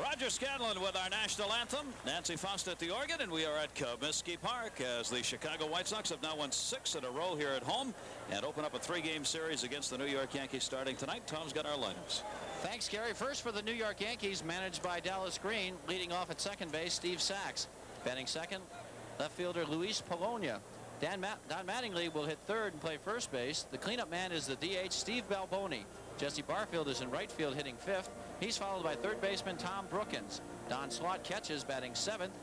Roger Scanlon with our national anthem. Nancy Faust at the organ, and we are at Comiskey Park as the Chicago White Sox have now won 6 in a row here at home and open up a 3-game series against the New York Yankees starting tonight. Tom's got our lineups. Thanks, Gary. First for the New York Yankees, managed by Dallas Green. Leading off at second base, Steve Sachs. Batting second, left fielder Luis Polonia. Don Mattingly will hit third and play first base. The cleanup man is the DH, Steve Balboni. Jesse Barfield is in right field hitting fifth. He's followed by third baseman Tom Brookins. Don Slaught catches, batting seventh.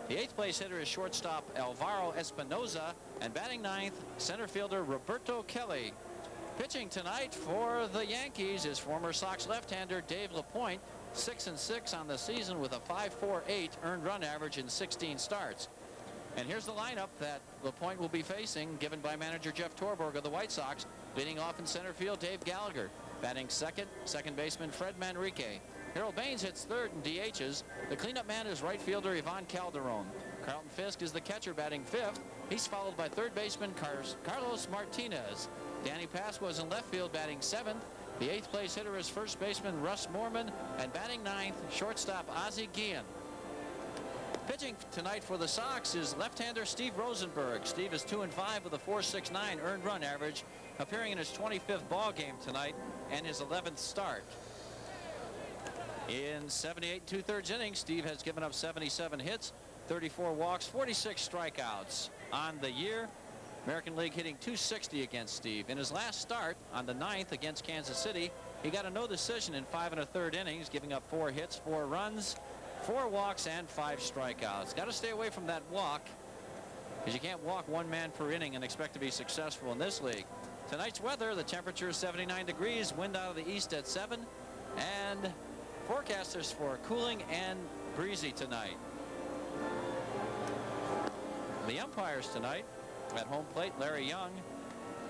The 8th place hitter is shortstop Alvaro Espinoza, and batting ninth, center fielder Roberto Kelly. Pitching tonight for the Yankees is former Sox left-hander Dave LaPointe, 6-6 on the season with a 5.48 earned run average in 16 starts. And here's the lineup that LaPointe will be facing, given by manager Jeff Torborg of the White Sox. Leading off in center field, Dave Gallagher. Batting second baseman Fred Manrique. Harold Baines hits third and DHs. The cleanup man is right fielder Ivan Calderon. Carlton Fisk is the catcher, batting fifth. He's followed by third baseman Carlos Martinez. Danny Pasqua is in left field, batting seventh. The 8th place hitter is first baseman Russ Moorman, and batting ninth, shortstop Ozzie Guillen. Pitching tonight for the Sox is left-hander Steve Rosenberg. Steve is 2-5 with a 4.69 earned run average, appearing in his 25th ball game tonight and his 11th start. In 78 2/3 innings, Steve has given up 77 hits, 34 walks, 46 strikeouts on the year. American League hitting .260 against Steve. In his last start on the 9th against Kansas City, he got a no decision in 5 1/3 innings, giving up 4 hits, 4 runs, 4 walks, and 5 strikeouts. Got to stay away from that walk, because you can't walk one man per inning and expect to be successful in this league. Tonight's weather, the temperature is 79 degrees, wind out of the east at 7, and forecasters for cooling and breezy tonight. The umpires tonight at home plate, Larry Young.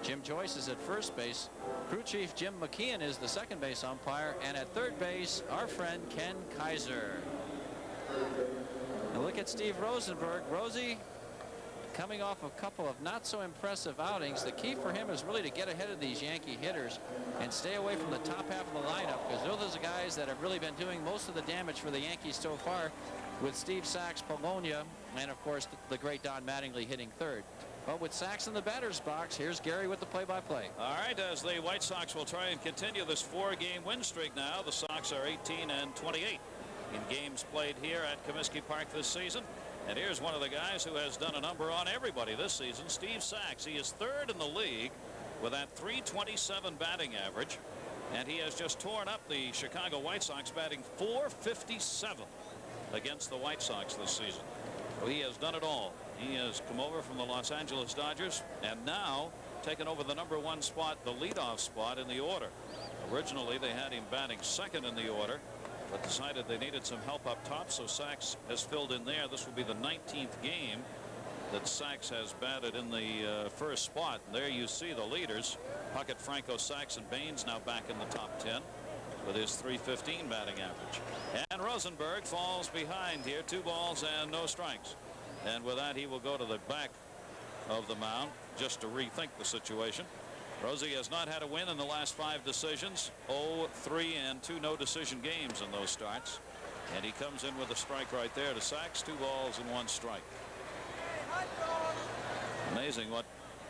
Jim Joyce is at first base. Crew chief Jim McKeon is the second base umpire, and at third base, our friend Ken Kaiser. Now look at Steve Rosenberg. Rosie, coming off a couple of not so impressive outings. The key for him is really to get ahead of these Yankee hitters and stay away from the top half of the lineup, because those are the guys that have really been doing most of the damage for the Yankees so far, with Steve Sachs, Polonia, and of course the great Don Mattingly hitting third. But with Sachs in the batter's box, here's Gary with the play-by-play. All right, as the White Sox will try and continue this 4-game win streak now. The Sox are 18-28 in games played here at Comiskey Park this season. And here's one of the guys who has done a number on everybody this season, Steve Sachs. He is third in the league with that .327 batting average, and he has just torn up the Chicago White Sox, batting .457 against the White Sox this season. So he has done it all. He has come over from the Los Angeles Dodgers and now taken over the #1 spot, the leadoff spot in the order. Originally they had him batting second in the order, but decided they needed some help up top, so Sachs has filled in there. This will be the 19th game that Sachs has batted in the first spot. And there you see the leaders, Puckett, Franco, Sachs, and Baines now back in the top 10 with his .315 batting average. And Rosenberg falls behind here, 2 balls and no strikes. And with that, he will go to the back of the mound just to rethink the situation. Rosie has not had a win in the last 5 decisions, 0-3 and 2 no decision games in those starts. And he comes in with a strike right there to Sachs, 2 balls and 1 strike. Amazing what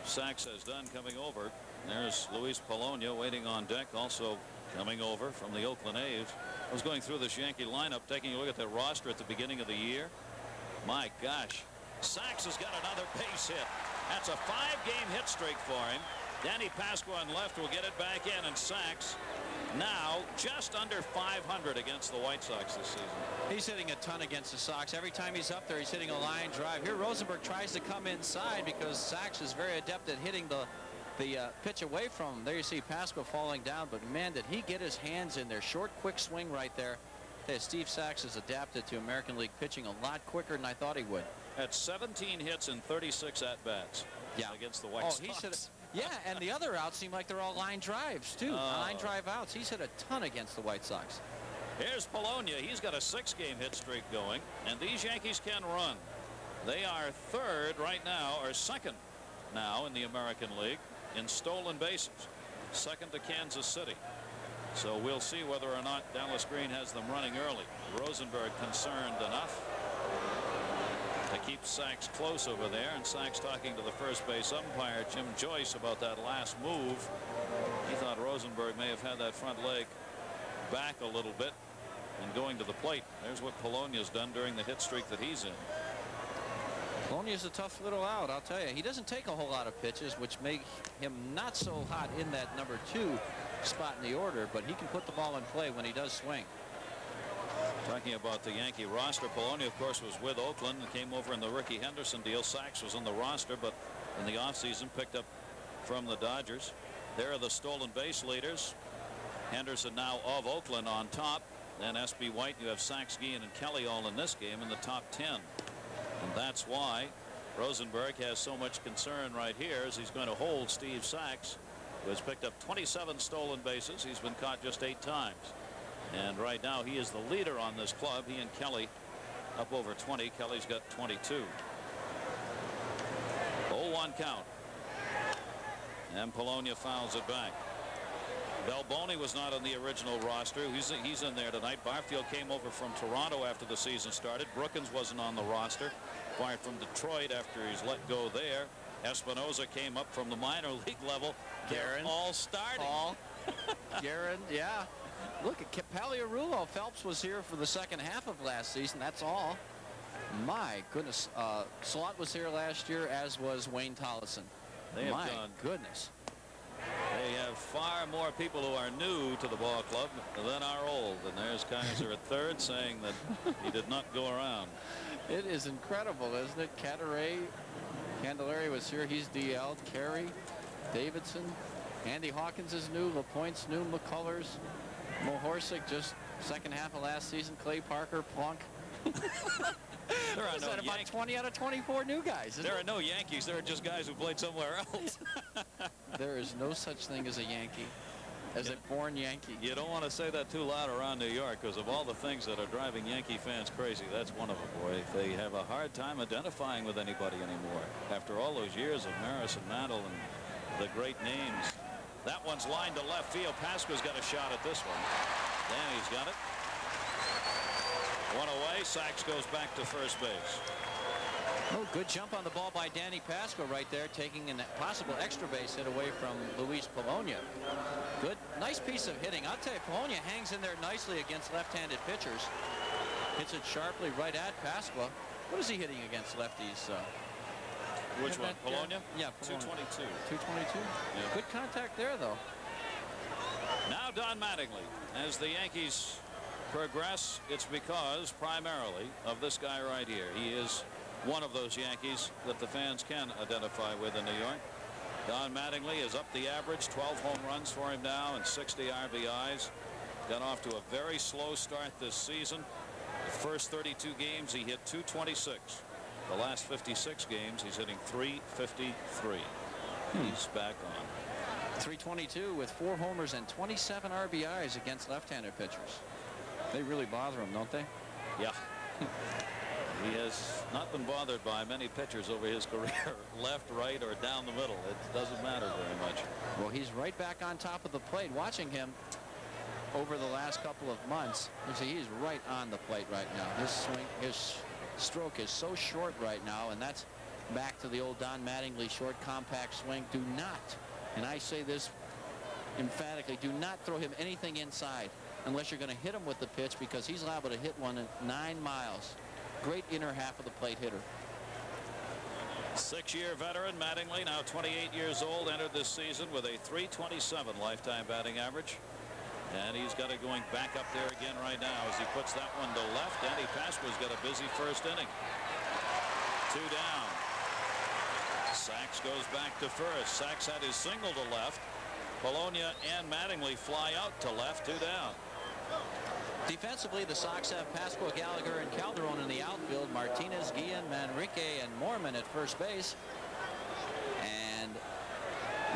Sachs has done coming over. There's Luis Polonia waiting on deck, also coming over from the Oakland A's. I was going through this Yankee lineup, taking a look at their roster at the beginning of the year. My gosh, Sachs has got another base hit. That's a 5-game hit streak for him. Danny Pasqua on left will get it back in, and Sachs now just under .500 against the White Sox this season. He's hitting a ton against the Sox. Every time he's up there, he's hitting a line drive. Here Rosenberg tries to come inside because Sachs is very adept at hitting the pitch away from him. There you see Pasqua falling down, but man, did he get his hands in there. Short, quick swing right there. Steve Sachs has adapted to American League pitching a lot quicker than I thought he would. At 17 hits and 36 at-bats against the White Sox. Yeah, and the other outs seem like they're all line drives, too. Line drive outs. He's hit a ton against the White Sox. Here's Polonia. He's got a 6-game hit streak going, and these Yankees can run. They are third right now, or second now in the American League in stolen bases. Second to Kansas City. So we'll see whether or not Dallas Green has them running early. Rosenberg concerned enough to keep Sachs close over there, and Sachs talking to the first base umpire Jim Joyce about that last move. He thought Rosenberg may have had that front leg back a little bit and going to the plate. There's what Polonia's done during the hit streak that he's in. Polonia's a tough little out, I'll tell you. He doesn't take a whole lot of pitches, which make him not so hot in that number 2 spot in the order, but he can put the ball in play when he does swing. Talking about the Yankee roster, Polonia, of course, was with Oakland and came over in the Ricky Henderson deal. Sachs was on the roster, but in the offseason picked up from the Dodgers. There are the stolen base leaders. Henderson now of Oakland on top. Then S.B. White, you have Sachs, Guillen, and Kelly all in this game in the top 10. And that's why Rosenberg has so much concern right here, as he's going to hold Steve Sachs, who has picked up 27 stolen bases. He's been caught just 8 times. And right now he is the leader on this club. He and Kelly up over 20. Kelly's got 22. 0-1 count. And Polonia fouls it back. Belboni was not on the original roster. He's in there tonight. Barfield came over from Toronto after the season started. Brookins wasn't on the roster. Acquired from Detroit after he's let go there. Espinoza came up from the minor league level. They're all starting. Guerin, yeah. Look at Paliarulo. Phelps was here for the second half of last season. That's all. My goodness. Slot was here last year, as was Wayne Tollison. My goodness. They have far more people who are new to the ball club than are old. And there's Kaiser at third saying that he did not go around. It is incredible, isn't it? Candelaria was here. He's DL'd. Carey, Davidson, Andy Hawkins is new. LaPointe's new. McCullers, Mohorsic just second half of last season. Clay Parker, Plunk. There are no about 20 out of 24 new guys. There are no Yankees. There are just guys who played somewhere else. There is no such thing as a Yankee, as a born Yankee. You don't want to say that too loud around New York, because of all the things that are driving Yankee fans crazy, that's one of them, boy. They have a hard time identifying with anybody anymore. After all those years of Maris and Mantle and the great names. That one's lined to left field. Pasqua's got a shot at this one. Then he's got it. One away. Sachs goes back to first base. Oh, good jump on the ball by Danny Pasqua right there, taking a possible extra base hit away from Luis Polonia. Good, nice piece of hitting. I'll tell you, Polonia hangs in there nicely against left-handed pitchers. Hits it sharply right at Pasqua. What is he hitting against lefties? Which one? Polonia? Yeah, Polonia. 222. 222? Yeah. Good contact there, though. Now Don Mattingly. As the Yankees progress, it's because primarily of this guy right here. He is one of those Yankees that the fans can identify with in New York. Don Mattingly is up the average, 12 home runs for him now and 60 RBIs. Got off to a very slow start this season. The first 32 games he hit 226. The last 56 games he's hitting 353. He's back on. 322 with 4 homers and 27 RBIs against left-handed pitchers. They really bother him, don't they? Yeah. He has not been bothered by many pitchers over his career, left, right, or down the middle. It doesn't matter very much. Well, he's right back on top of the plate. Watching him over the last couple of months, you see he's right on the plate right now. His swing, his stroke is so short right now, and that's back to the old Don Mattingly short, compact swing. Do not, and I say this emphatically, do not throw him anything inside unless you're going to hit him with the pitch, because he's liable to hit one at 9 miles. Great inner half of the plate hitter. 6-year veteran Mattingly, now 28 years old, entered this season with a .327 lifetime batting average. And he's got it going back up there again right now as he puts that one to left. Danny Pasqua's got a busy first inning. 2 down. Sachs goes back to first. Sachs had his single to left. Polonia and Mattingly fly out to left. 2 down. Defensively, the Sox have Pasqua, Gallagher, and Calderon in the outfield. Martinez, Guillen, Manrique, and Moorman at first base. And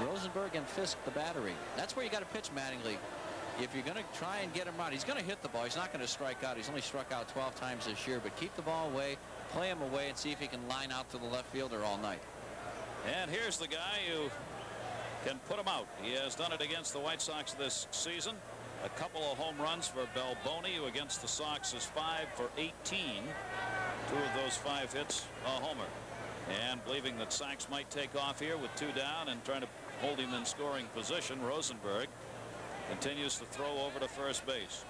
Rosenberg and Fisk the battery. That's where you got to pitch Mattingly. If you're going to try and get him out, he's going to hit the ball. He's not going to strike out. He's only struck out 12 times this year. But keep the ball away, play him away, and see if he can line out to the left fielder all night. And here's the guy who can put him out. He has done it against the White Sox this season. A couple of home runs for Balboni, who against the Sox is 5 for 18. 2 of those 5 hits a homer. And believing that Sachs might take off here with 2 down and trying to hold him in scoring position, Rosenberg continues to throw over to first base.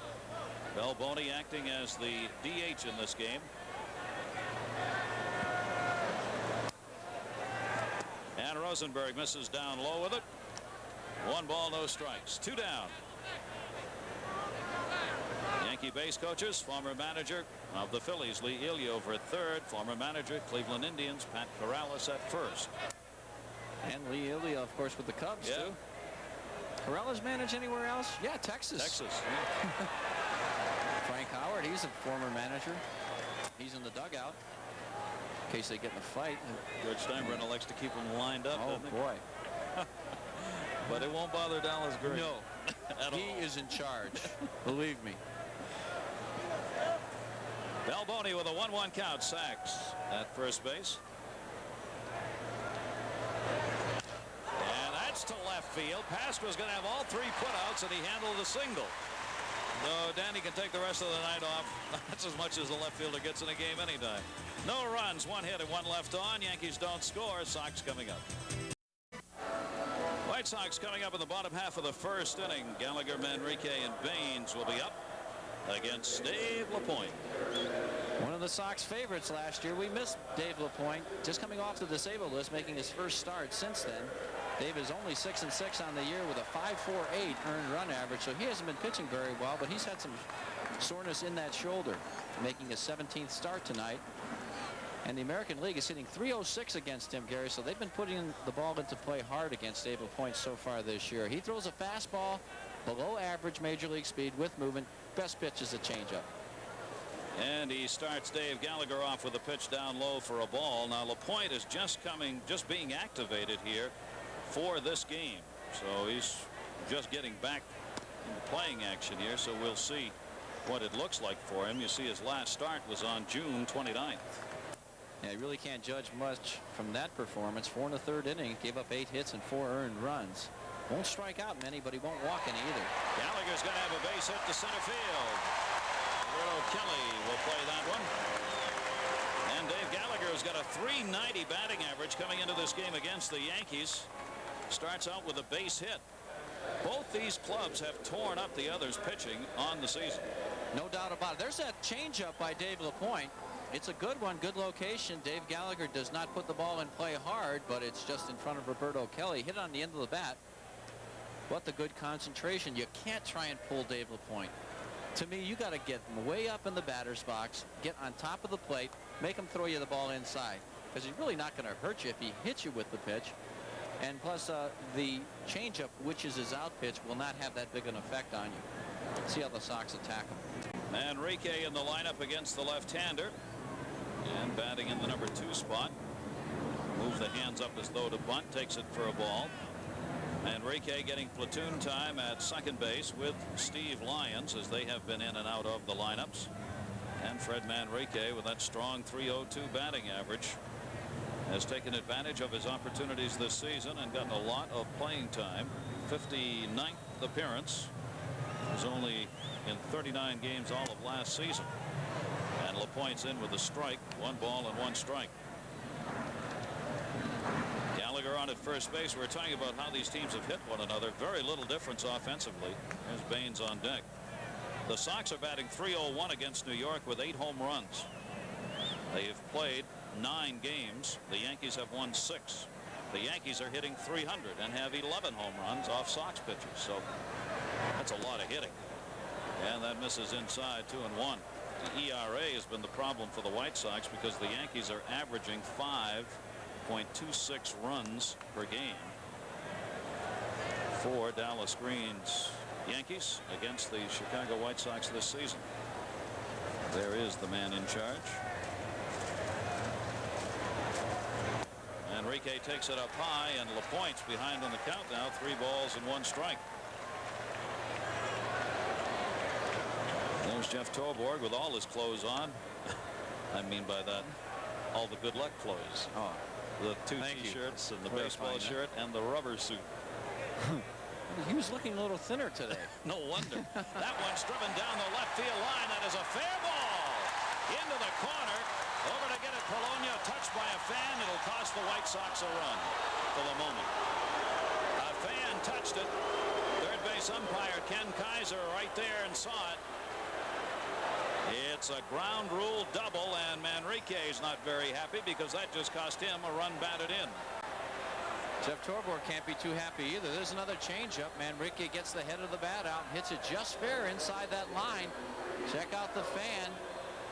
Balboni acting as the DH in this game. And Rosenberg misses down low with it. 1 ball, no strikes. 2 down. Yankee base coaches, former manager of the Phillies, Lee Eover at third, former manager, Cleveland Indians, Pat Corrales at first. And Lee Eover, of course, with the Cubs, too. Corrales manage anywhere else? Yeah, Texas. Texas. Yeah. Frank Howard, he's a former manager. He's in the dugout in case they get in a fight. George Steinbrenner likes to keep them lined up. Oh, boy. But it won't bother Dallas Green. No. He is in charge. Believe me. Balboni with a 1-1 count. Sachs at first base. And that's to left field. Pasco was going to have all 3 putouts, and he handled a single. So Danny can take the rest of the night off. That's as much as a left fielder gets in a game anytime. No runs, 1 hit and 1 left on. Yankees don't score. Sox coming up. White Sox coming up in the bottom half of the first inning. Gallagher, Manrique, and Baines will be up against Dave LaPointe. One of the Sox favorites last year. We missed Dave LaPointe, just coming off the disabled list, making his first start since then. Dave is only 6-6 on the year with a 5.48 earned run average, so he hasn't been pitching very well, but he's had some soreness in that shoulder, making his 17th start tonight. And the American League is hitting .306 against him, Gary, so they've been putting the ball into play hard against Dave LaPointe so far this year. He throws a fastball below average major league speed with movement. Best pitch is a changeup. And he starts Dave Gallagher off with a pitch down low for a ball. Now LaPointe is just being activated here for this game. So he's just getting back into playing action here. So we'll see what it looks like for him. You see his last start was on June 29th. Yeah, you really can't judge much from that performance. 4 in the 3rd inning, gave up 8 hits and 4 earned runs. Won't strike out many, but he won't walk any either. Gallagher's going to have a base hit to center field. Roberto Kelly will play that one. And Dave Gallagher's got a .390 batting average coming into this game against the Yankees. Starts out with a base hit. Both these clubs have torn up the others pitching on the season. No doubt about it. There's that changeup by Dave LaPointe. It's a good one, good location. Dave Gallagher does not put the ball in play hard, but it's just in front of Roberto Kelly. Hit on the end of the bat. What the good concentration. You can't try and pull Dave LaPointe. To me, you got to get him way up in the batter's box, get on top of the plate, make him throw you the ball inside, because he's really not going to hurt you if he hits you with the pitch. And plus, the changeup, which is his out pitch, will not have that big an effect on you. See how the Sox attack him. Manrique in the lineup against the left-hander. And batting in the number 2 spot. Moves the hands up as though to bunt. Takes it for a ball. Manrique getting platoon time at second base with Steve Lyons, as they have been in and out of the lineups. And Fred Manrique, with that strong .302 batting average, has taken advantage of his opportunities this season and gotten a lot of playing time. 59th appearance. Was only in 39 games all of last season. And LaPointe's in with a strike. 1 ball and 1 strike. Gallagher on at first base. We're talking about how these teams have hit one another. Very little difference offensively. There's Baines on deck. The Sox are batting .301 against New York with 8 home runs. They have played 9 games. The Yankees have won 6. The Yankees are hitting .300 and have 11 home runs off Sox pitchers. So that's a lot of hitting. And that misses inside. 2-1. The ERA has been the problem for the White Sox because the Yankees are averaging 5.26 runs per game for Dallas Green's Yankees against the Chicago White Sox this season. There is the man in charge. Enrique takes it up high, and LaPointe's behind on the count now. 3 balls and 1 strike. There's Jeff Torborg with all his clothes on. I mean by that, all the good luck clothes. Oh, the 2 T-shirts and the baseball shirt and the rubber suit. He was looking a little thinner today. No wonder. That one's driven down the left field line. That is a fair ball. Into the corner. Over to get it. Polonia touched by a fan. It'll cost the White Sox a run for the moment. A fan touched it. Third base umpire Ken Kaiser right there and saw it. It's a ground rule double, and Manrique is not very happy because that just cost him a run batted in. Jeff Torborg can't be too happy either. There's another changeup. Manrique gets the head of the bat out and hits it just fair inside that line. Check out the fan.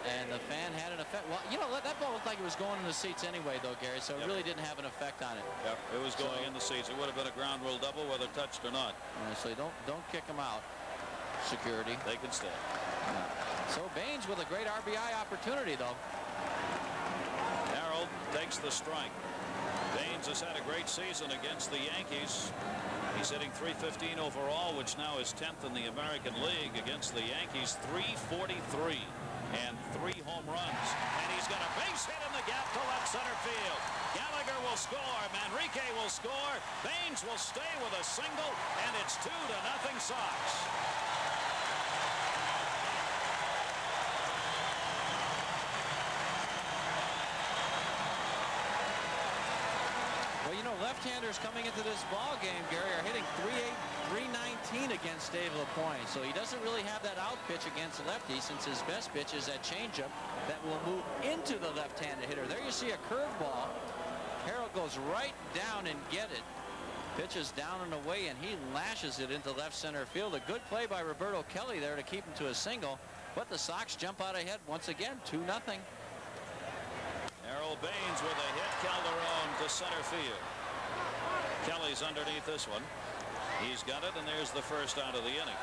And the fan had an effect. Well, you know, that ball looked like it was going in the seats anyway, though, Gary, so it really didn't have an effect on it. Yep, it was going in the seats. It would have been a ground rule double whether touched or not. So don't kick them out, security. They can stay. So Baines with a great RBI opportunity, though. Harold takes the strike. Baines has had a great season against the Yankees. He's hitting .315 overall, which now is 10th in the American League against the Yankees. .343 and 3 home runs. And he's got a base hit in the gap to left center field. Gallagher will score. Manrique will score. Baines will stay with a single, and it's 2-0 Sox. Well, you know, left-handers coming into this ball game, Gary, are hitting .319 against Dave LaPointe. So he doesn't really have that out pitch against lefty, since his best pitch is that changeup that will move into the left-handed hitter. There you see a curveball. Harold goes right down and get it. Pitches down and away, and he lashes it into left center field. A good play by Roberto Kelly there to keep him to a single. But the Sox jump out ahead once again, 2-0. Harold Baines with a hit. Calderon to center field. Kelly's underneath this one. He's got it, and there's the first out of the inning.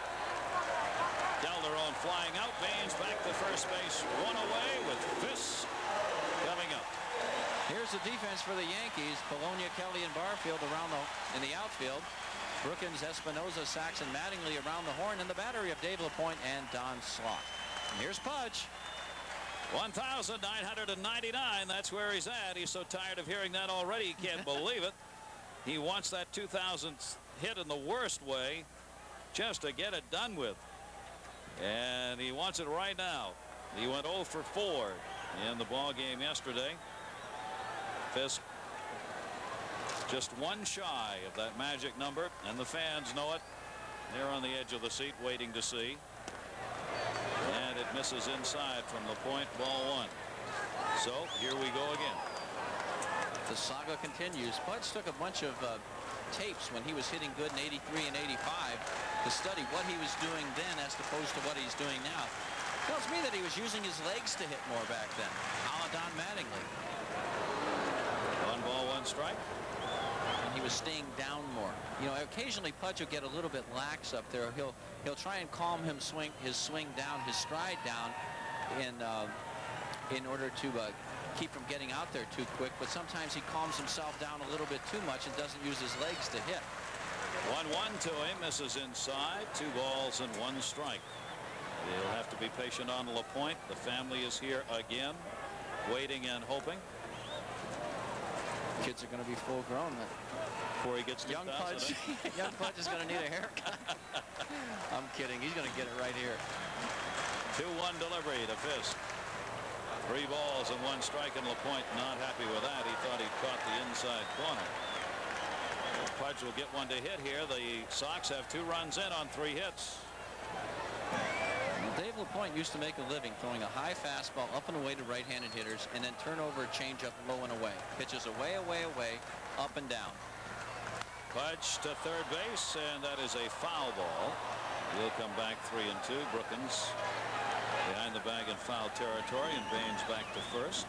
Calderon flying out. Baines back to first base. One away with Fisk coming up. Here's the defense for the Yankees. Polonia, Kelly, and Barfield in the outfield. Brookins, Espinoza, Saxon, Mattingly around the horn, and the battery of Dave LaPointe and Don Slaught. And here's Pudge. 1,999. That's where he's at. He's so tired of hearing that already. He can't believe it. He wants that 2,000th hit in the worst way just to get it done with. And he wants it right now. He went 0 for 4 in the ball game yesterday. Fisk just one shy of that magic number, and the fans know it. They're on the edge of the seat waiting to see. And it misses inside from the point. Ball 1. So here we go again. The saga continues. Pudge took a bunch of tapes when he was hitting good in 83 and 85 to study what he was doing then as opposed to what he's doing now. Tells me that he was using his legs to hit more back then, a la Don Mattingly. 1 ball, 1 strike. And he was staying down more. You know, occasionally Pudge will get a little bit lax up there. He'll try and calm his swing down, his stride down, in order to keep from getting out there too quick. But sometimes he calms himself down a little bit too much and doesn't use his legs to hit. 1-1 to him. Misses inside. 2 balls and 1 strike. He'll have to be patient on LaPointe. The family is here again, waiting and hoping. Kids are going to be full grown before he gets to young Pudge. Young Pudge is going to need a haircut. I'm kidding. He's going to get it right here. 2-1 delivery to Fisk. 3 balls and 1 strike, and LaPointe not happy with that. He thought he'd caught the inside corner. Pudge will get one to hit here. The Sox have 2 runs in on 3 hits. Dave LaPointe used to make a living throwing a high fastball up and away to right-handed hitters and then turn over a changeup low and away. Pitches away, away, away, up and down. Pudge to third base, and that is a foul ball. He'll come back 3-2. Brookins behind the bag in foul territory, and Baines back to first.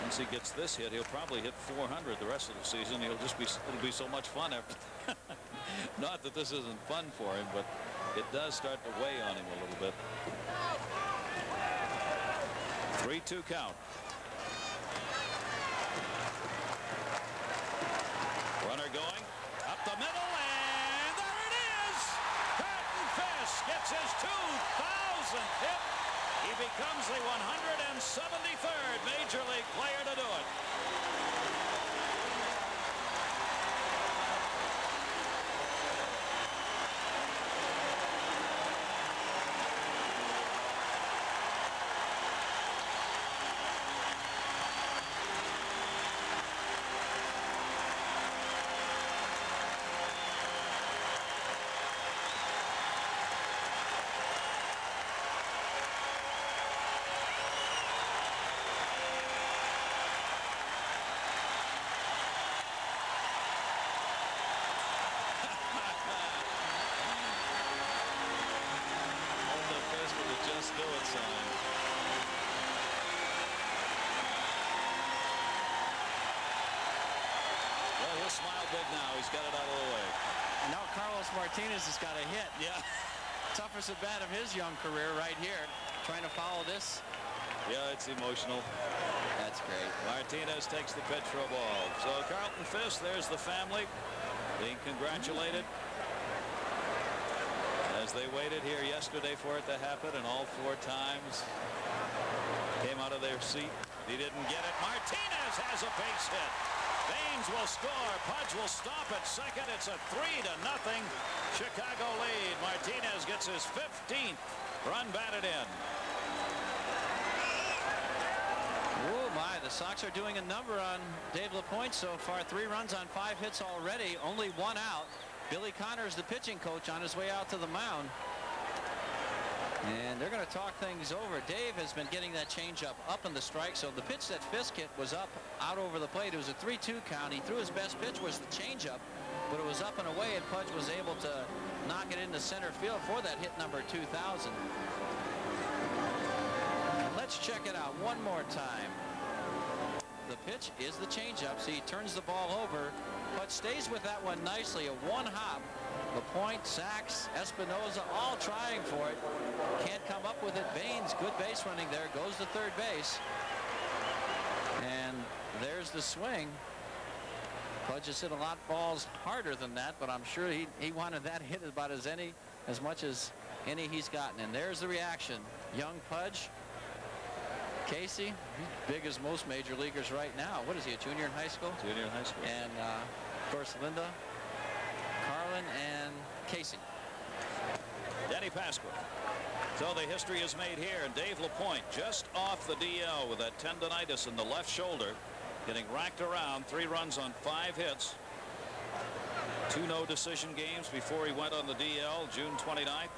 Once he gets this hit, he'll probably hit 400 the rest of the season. It'll be so much fun after. Not that this isn't fun for him, but it does start to weigh on him a little bit. 3-2 count. Runner going up the middle, and there it is. Curtin Fisk gets his 2,000th hit He becomes the 173rd Major League player to do it. Just do it, son. Well, he'll smile big now. He's got it out of the way. Now Carlos Martinez has got a hit. Yeah. Toughest at bat of his young career right here. Trying to follow this. Yeah, it's emotional. That's great. Martinez takes the pitch for a ball. So Carlton Fisk, there's the family being congratulated as they waited here yesterday for it to happen, and all 4 times came out of their seat. He didn't get it. Martinez has a base hit. Baines will score. Pudge will stop at second. It's a 3-0 Chicago lead. Martinez gets his 15th run batted in. Oh my, the Sox are doing a number on Dave LaPointe so far. 3 runs on 5 hits already. Only 1 out. Billy Connors, the pitching coach, on his way out to the mound. And they're going to talk things over. Dave has been getting that changeup up in the strike. So the pitch that Fisk hit was up out over the plate. It was a 3-2 count. He threw his best pitch was the changeup, but it was up and away, and Pudge was able to knock it into center field for that hit number 2,000. Let's check it out one more time. The pitch is the changeup. See, he turns the ball over. Pudge stays with that one nicely. A 1 hop. LaPointe, Sachs, Espinoza all trying for it. Can't come up with it. Baines, good base running there. Goes to third base. And there's the swing. Pudge has hit a lot of balls harder than that, but I'm sure he wanted that hit about as much as any he's gotten. And there's the reaction. Young Pudge. Casey, he's big as most major leaguers right now. What is he, a junior in high school? Junior in high school. And, of course, Linda, Carlin, and Casey. Danny Pasqua. So the history is made here, and Dave LaPointe just off the DL with that tendonitis in the left shoulder, getting racked around. 3 runs on 5 hits. 2 no-decision games before he went on the DL June 29th.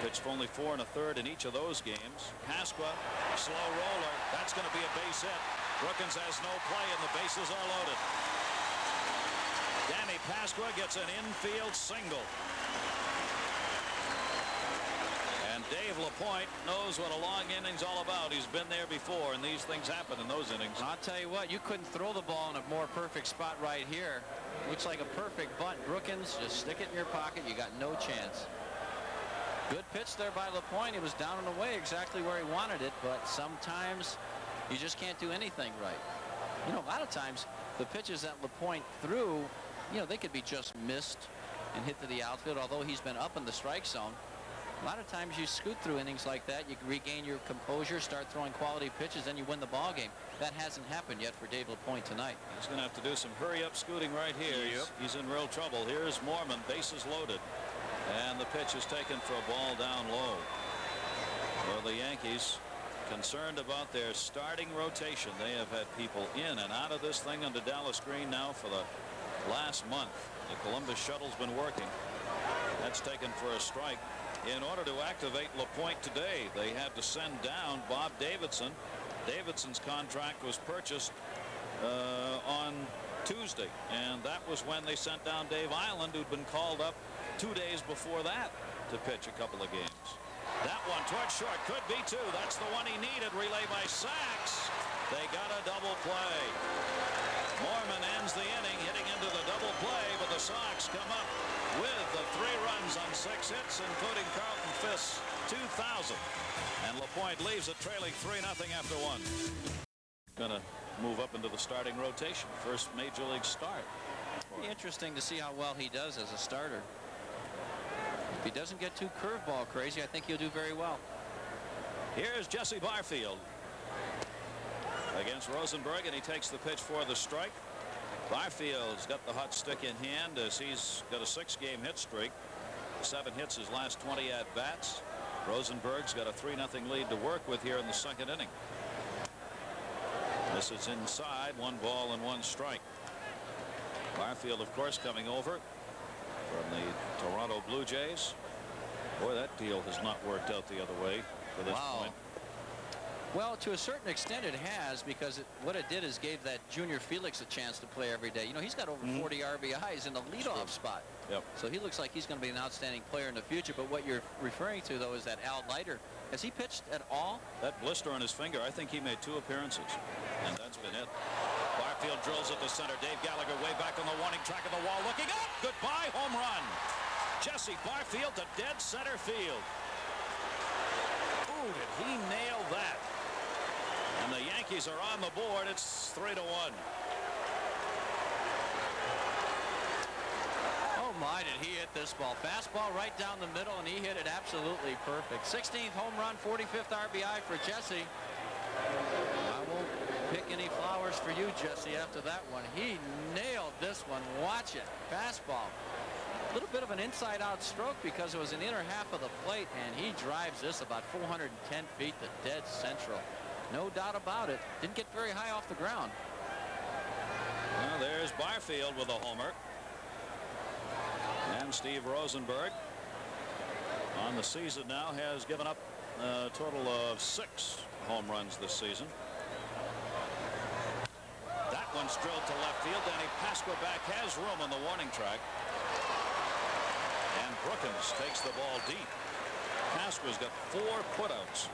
Pitched for only 4 1/3 in each of those games. Pasqua, slow roller. That's going to be a base hit. Brookins has no play, and the bases are loaded. Danny Pasqua gets an infield single. And Dave LaPointe knows what a long inning's all about. He's been there before, and these things happen in those innings. I'll tell you what, you couldn't throw the ball in a more perfect spot right here. Looks like a perfect bunt. Brookins, just stick it in your pocket. You got no chance. Good pitch there by LaPointe. He was down and away exactly where he wanted it, but sometimes you just can't do anything right. You know, a lot of times the pitches that LaPointe threw, you know, they could be just missed and hit to the outfield, although he's been up in the strike zone. A lot of times you scoot through innings like that, you can regain your composure, start throwing quality pitches, then you win the ball game. That hasn't happened yet for Dave LaPointe tonight. He's going to have to do some hurry-up scooting right here. Yep. He's in real trouble. Here's Mormon, bases loaded. And the pitch is taken for a ball down low. Well, the Yankees concerned about their starting rotation. They have had people in and out of this thing under Dallas Green now for the last month. The Columbus shuttle's been working. That's taken for a strike. In order to activate LaPointe today, they had to send down Bob Davidson. Davidson's contract was purchased on Tuesday, and that was when they sent down Dave Island, who'd been called up 2 days before that to pitch a couple of games. That one towards short, could be 2. That's the one he needed. Relay by Sachs. They got a double play. Mormon ends the inning hitting into the double play, but the Sox come up with the 3 runs on 6 hits, including Carlton Fisk's 2,000. And LaPointe leaves it trailing 3-0 after 1. Gonna move up into the starting rotation. First major league start. Be interesting to see how well he does as a starter. If he doesn't get too curveball crazy, I think he'll do very well. Here's Jesse Barfield against Rosenberg, and he takes the pitch for the strike. Barfield's got the hot stick in hand as he's got a 6-game hit streak. 7 hits his last 20 at-bats. Rosenberg's got a 3-0 lead to work with here in the 2nd inning. This is inside, 1 ball and 1 strike. Barfield, of course, coming over from the Toronto Blue Jays. Boy, that deal has not worked out the other way for this point. Well, to a certain extent it has, because what it did is gave that Junior Felix a chance to play every day. You know, he's got over 40 RBIs in the leadoff spot. Yep. So he looks like he's going to be an outstanding player in the future. But what you're referring to, though, is that Al Leiter. Has he pitched at all? That blister on his finger, I think he made 2 appearances, and that's been it. Barfield drills at the center. Dave Gallagher way back on the warning track of the wall, looking up. Goodbye, home run. Jesse Barfield to dead center field. Ooh, did he nail that? And the Yankees are on the board. It's 3-1. Oh my, did he hit this ball. Fastball right down the middle, and he hit it absolutely perfect. 16th home run, 45th RBI for Jesse. I won't pick any flowers for you, Jesse, after that one. He nailed this one. Watch it. Fastball. A little bit of an inside-out stroke because it was an inner half of the plate, and he drives this about 410 feet to dead central. No doubt about it. Didn't get very high off the ground. Well, there's Barfield with a homer. And Steve Rosenberg on the season now has given up a total of 6 home runs this season. That one's drilled to left field. Danny Paciorek has room on the warning track. And Brookins takes the ball deep. Pasqua's got 4 putouts.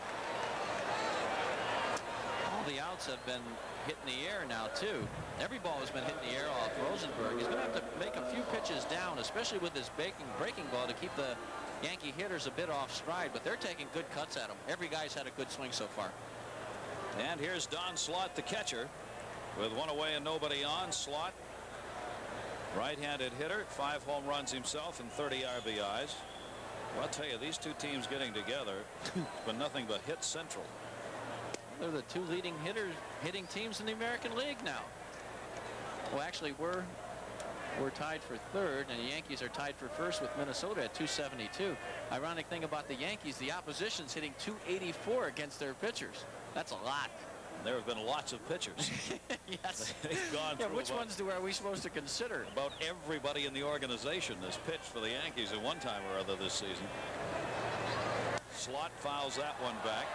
All the outs have been hit in the air now, too. Every ball has been hit in the air off Rosenberg. He's going to have to make a few pitches down, especially with this breaking ball, to keep the Yankee hitters a bit off stride, but they're taking good cuts at him. Every guy's had a good swing so far. And here's Don Slaught, the catcher, with 1 away and nobody on. Slaught, right-handed hitter, 5 home runs himself and 30 RBIs. Well, I'll tell you, these 2 teams getting together, it's been nothing but hit central. They're the 2 leading hitting teams in the American League now. Well, actually, we're tied for 3rd, and the Yankees are tied for 1st with Minnesota at 272. Ironic thing about the Yankees, the opposition's hitting 284 against their pitchers. That's a lot. There have been lots of pitchers. Yes. They've gone through which ones are we supposed to consider? About everybody in the organization has pitched for the Yankees at one time or other this season. Slaught fouls that one back.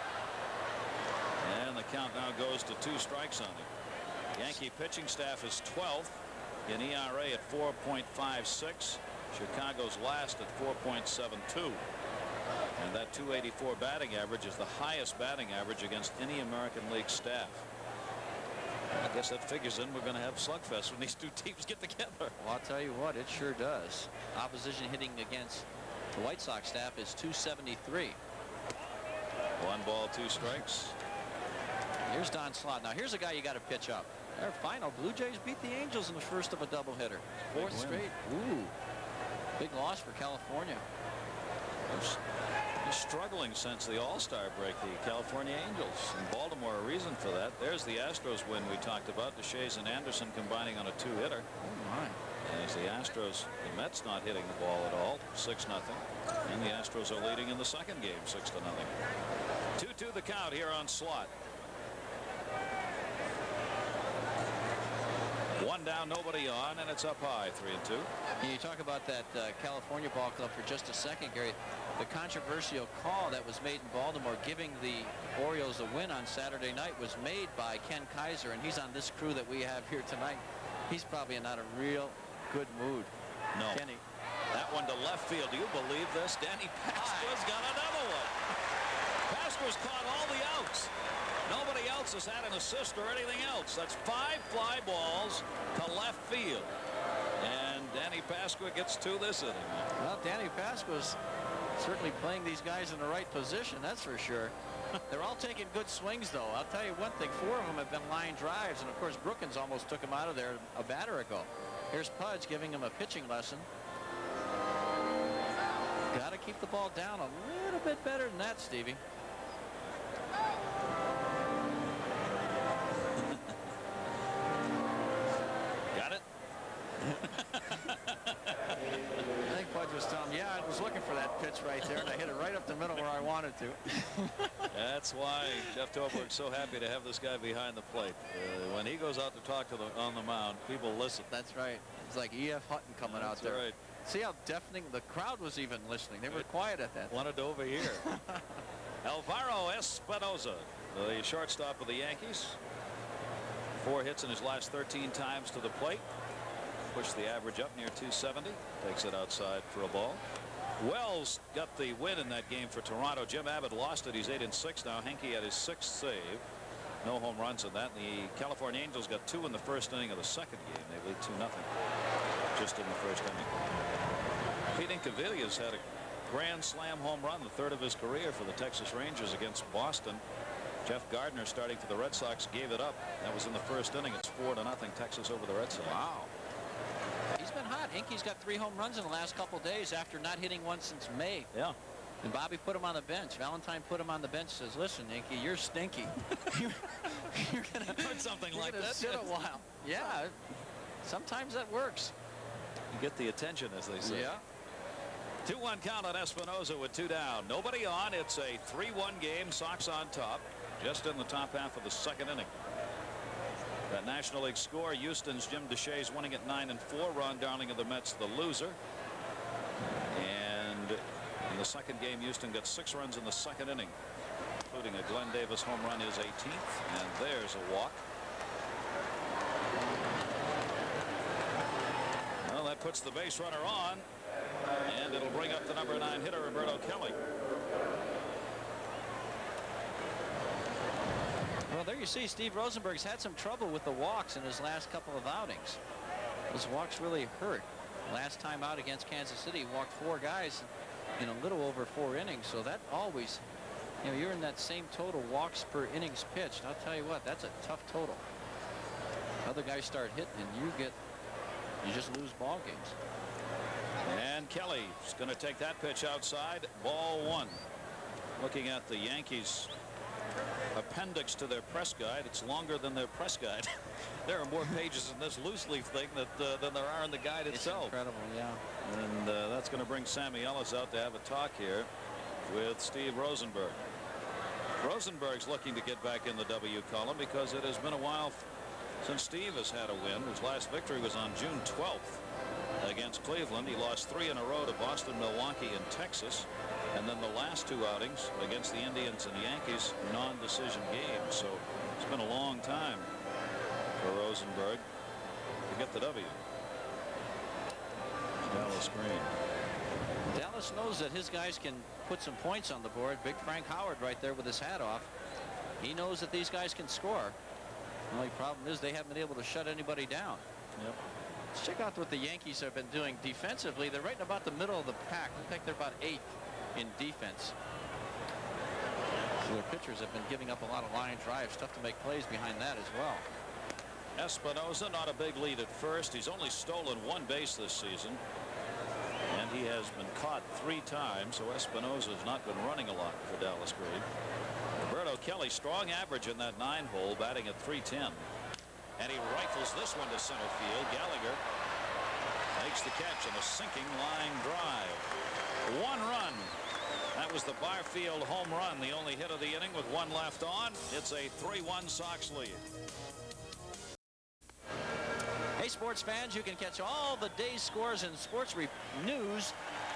And the count now goes to 2 strikes on him. Yankee pitching staff is 12th in ERA at 4.56. Chicago's last at 4.72. And that 284 batting average is the highest batting average against any American League staff. I guess that figures in we're going to have slugfest when these 2 teams get together. Well, I'll tell you what, it sure does. Opposition hitting against the White Sox staff is 273. 1 ball, 2 strikes. Here's Don Slaught. Now here's a guy you got to pitch up. Their final, Blue Jays beat the Angels in the first of a doubleheader. 4th straight. Ooh, big loss for California. They're struggling since the All-Star break, the California Angels. In Baltimore, a reason for that. There's the Astros win we talked about. DeShays and Anderson combining on a 2-hitter. Oh my! As the Astros, the Mets not hitting the ball at all, 6-0, and the Astros are leading in the 2nd game, 6-0. 2-2 the count here on Slaught. 1 down, nobody on, and it's up high, 3-2. You talk about that California ball club for just a second, Gary. The controversial call that was made in Baltimore giving the Orioles a win on Saturday night was made by Ken Kaiser, and he's on this crew that we have here tonight. He's probably not a real good mood. No. Kenny. That one to left field. Do you believe this? Danny Pasqua's got another one. Pasqua's caught all the outs. Nobody else has had an assist or anything else. That's 5 fly balls to left field. And Danny Pasqua gets 2 this inning. Well, Danny Pasqua's certainly playing these guys in the right position, that's for sure. They're all taking good swings, though. I'll tell you one thing, 4 of them have been line drives, and of course Brookins almost took him out of there a batter ago. Here's Pudge giving him a pitching lesson. Got to keep the ball down a little bit better than that, Stevie. I think Pudge was telling him, yeah, I was looking for that pitch right there, and I hit it right up the middle where I wanted to. That's why Jeff Torberg's so happy to have this guy behind the plate. When he goes out to talk to on the mound, people listen. That's right. It's like E.F. Hutton coming out there. Right. See how deafening the crowd was even listening. They were quiet at that. Wanted to overhear. Alvaro Espinoza, the shortstop of the Yankees. 4 hits in his last 13 times to the plate. Pushed the average up near 270. Takes it outside for a ball. Wells got the win in that game for Toronto. Jim Abbott lost it. He's 8-6 now. Henke had his 6th save. No home runs in that. The California Angels got 2 in the first inning of the second game. They lead 2-0 just in the first inning. Pete Incaviglia's had a grand slam home run, the 3rd of his career for the Texas Rangers against Boston. Jeff Gardner, starting for the Red Sox, gave it up. That was in the first inning. It's 4-0 Texas over the Red Sox. Wow. He's been hot. Inky's got 3 home runs in the last couple days after not hitting one since May. Yeah. And Bobby put him on the bench. Valentine put him on the bench. Says, "Listen, Inky, you're stinky. you're gonna Heard something like that. Sit a while." Yeah. Sometimes that works. You get the attention, as they say. Yeah. 2-1 count on Espinoza with 2 down. Nobody on. It's a 3-1 game. Sox on top. Just in the top half of the second inning. That National League score, Houston's Jim Deshaies winning at 9-4. Ron Darling of the Mets the loser. And in the second game, Houston got 6 runs in the second inning, including a Glenn Davis home run, his 18th. And there's a walk. Well, that puts the base runner on. And it'll bring up the number 9 hitter, Roberto Kelly. Well, there you see Steve Rosenberg's had some trouble with the walks in his last couple of outings. Those walks really hurt. Last time out against Kansas City, he walked 4 guys in a little over 4 innings. So that always, you know, you're in that same total walks per innings pitched. I'll tell you what, that's a tough total. Other guys start hitting and you just lose ball games. And Kelly's going to take that pitch outside. Ball 1. Looking at the Yankees appendix to their press guide, it's longer than their press guide. There are more pages in this loose leaf thing than there are in the guide itself. It's incredible, yeah. And that's going to bring Sammy Ellis out to have a talk here with Steve Rosenberg. Rosenberg's looking to get back in the W column because it has been a while since Steve has had a win. His last victory was on June 12th against Cleveland. He lost 3 in a row to Boston, Milwaukee, and Texas. And then the last 2 outings against the Indians and Yankees, non-decision games. So it's been a long time for Rosenberg to get the W. Dallas Green. Dallas knows that his guys can put some points on the board. Big Frank Howard right there with his hat off. He knows that these guys can score. The only problem is they haven't been able to shut anybody down. Yep. Let's check out what the Yankees have been doing defensively. They're right in about the middle of the pack. Looks like they're about 8th in defense. So their pitchers have been giving up a lot of line drives. Tough to make plays behind that as well. Espinoza, not a big lead at first. He's only stolen 1 base this season. And he has been caught 3 times. So Espinoza has not been running a lot for Dallas Green. Roberto Kelly, strong average in that 9-hole, batting at .310. And he rifles this one to center field. Gallagher makes the catch on a sinking line drive. 1 run. That was the Barfield home run, the only hit of the inning with 1 left on. It's a 3-1 Sox lead. Hey, sports fans, you can catch all the day's scores and sports news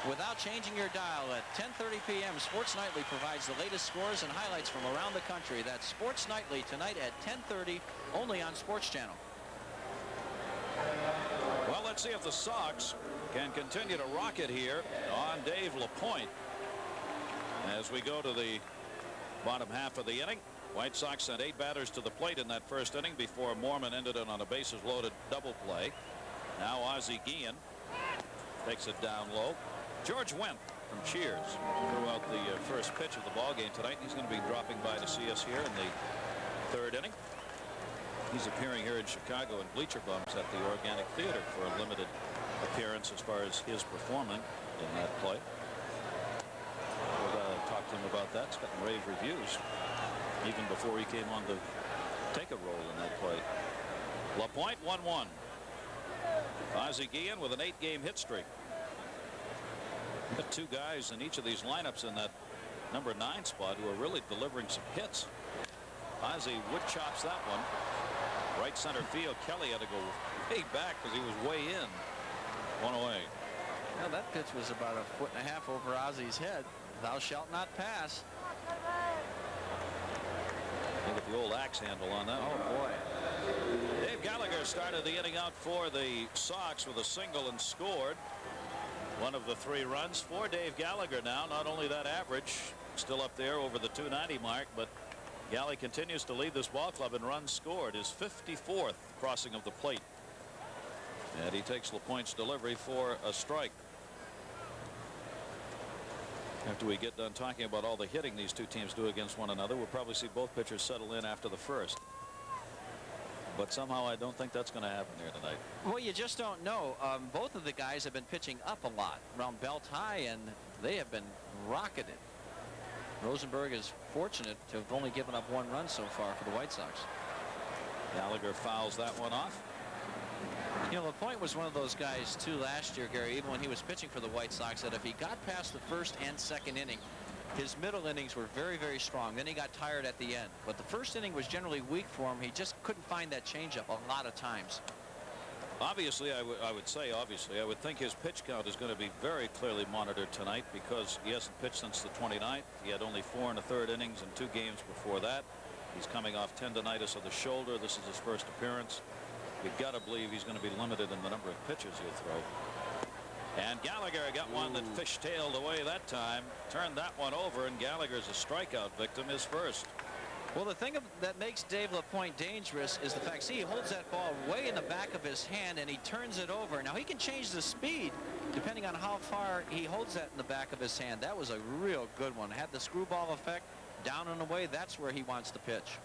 without changing your dial at 10:30 p.m. Sports Nightly provides the latest scores and highlights from around the country. That's Sports Nightly tonight at 10:30, only on SportsChannel. Well, let's see if the Sox can continue to rock it here on Dave LaPointe as we go to the bottom half of the inning. White Sox sent 8 batters to the plate in that first inning before Mormon ended it on a bases loaded double play. Now Ozzie Guillen takes it down low. George Wendt from Cheers threw out the first pitch of the ball game tonight. He's going to be dropping by to see us here in the 3rd inning. He's appearing here in Chicago in bleacher bumps at the Organic Theater for a limited appearance as far as his performance in that play. We'll talk to him about that. It's gotten rave reviews even before he came on to take a role in that play. LaPointe 1-1. Ozzie Guillen with an 8-game hit streak. Got 2 guys in each of these lineups in that number 9 spot who are really delivering some hits. Ozzie wood chops that one. Right center field. Kelly had to go way back because he was way in. 1 away. Well, that pitch was about 1.5 feet over Ozzie's head. Thou shalt not pass. Look at the old axe handle on that. Oh boy. Dave Gallagher started the inning out for the Sox with a single and scored. One of the 3 runs for Dave Gallagher now. Not only that average still up there over the 290 mark, but Galley continues to lead this ball club in runs scored, his 54th crossing of the plate. And he takes LaPointe's delivery for a strike. After we get done talking about all the hitting these 2 teams do against one another, we'll probably see both pitchers settle in after the first. But somehow I don't think that's going to happen here tonight. Well, you just don't know. Both of the guys have been pitching up a lot around belt high, and they have been rocketed. Rosenberg is fortunate to have only given up 1 run so far for the White Sox. Gallagher fouls that one off. You know, LaPointe was one of those guys too last year, Gary, even when he was pitching for the White Sox, that if he got past the first and second inning, his middle innings were very, very strong. Then he got tired at the end. But the first inning was generally weak for him. He just couldn't find that changeup a lot of times. Obviously, I would think his pitch count is going to be very clearly monitored tonight because he hasn't pitched since the 29th. He had only 4 1/3 innings in 2 games before that. He's coming off tendonitis of the shoulder. This is his first appearance. You've got to believe he's going to be limited in the number of pitches he'll throw. And Gallagher got one that fish-tailed away that time. Turned that one over, and Gallagher's a strikeout victim, his first. Well, the thing that makes Dave LaPointe dangerous is the fact, see, he holds that ball way in the back of his hand, and he turns it over. Now, he can change the speed depending on how far he holds that in the back of his hand. That was a real good one. Had the screwball effect, down and away. That's where he wants to pitch.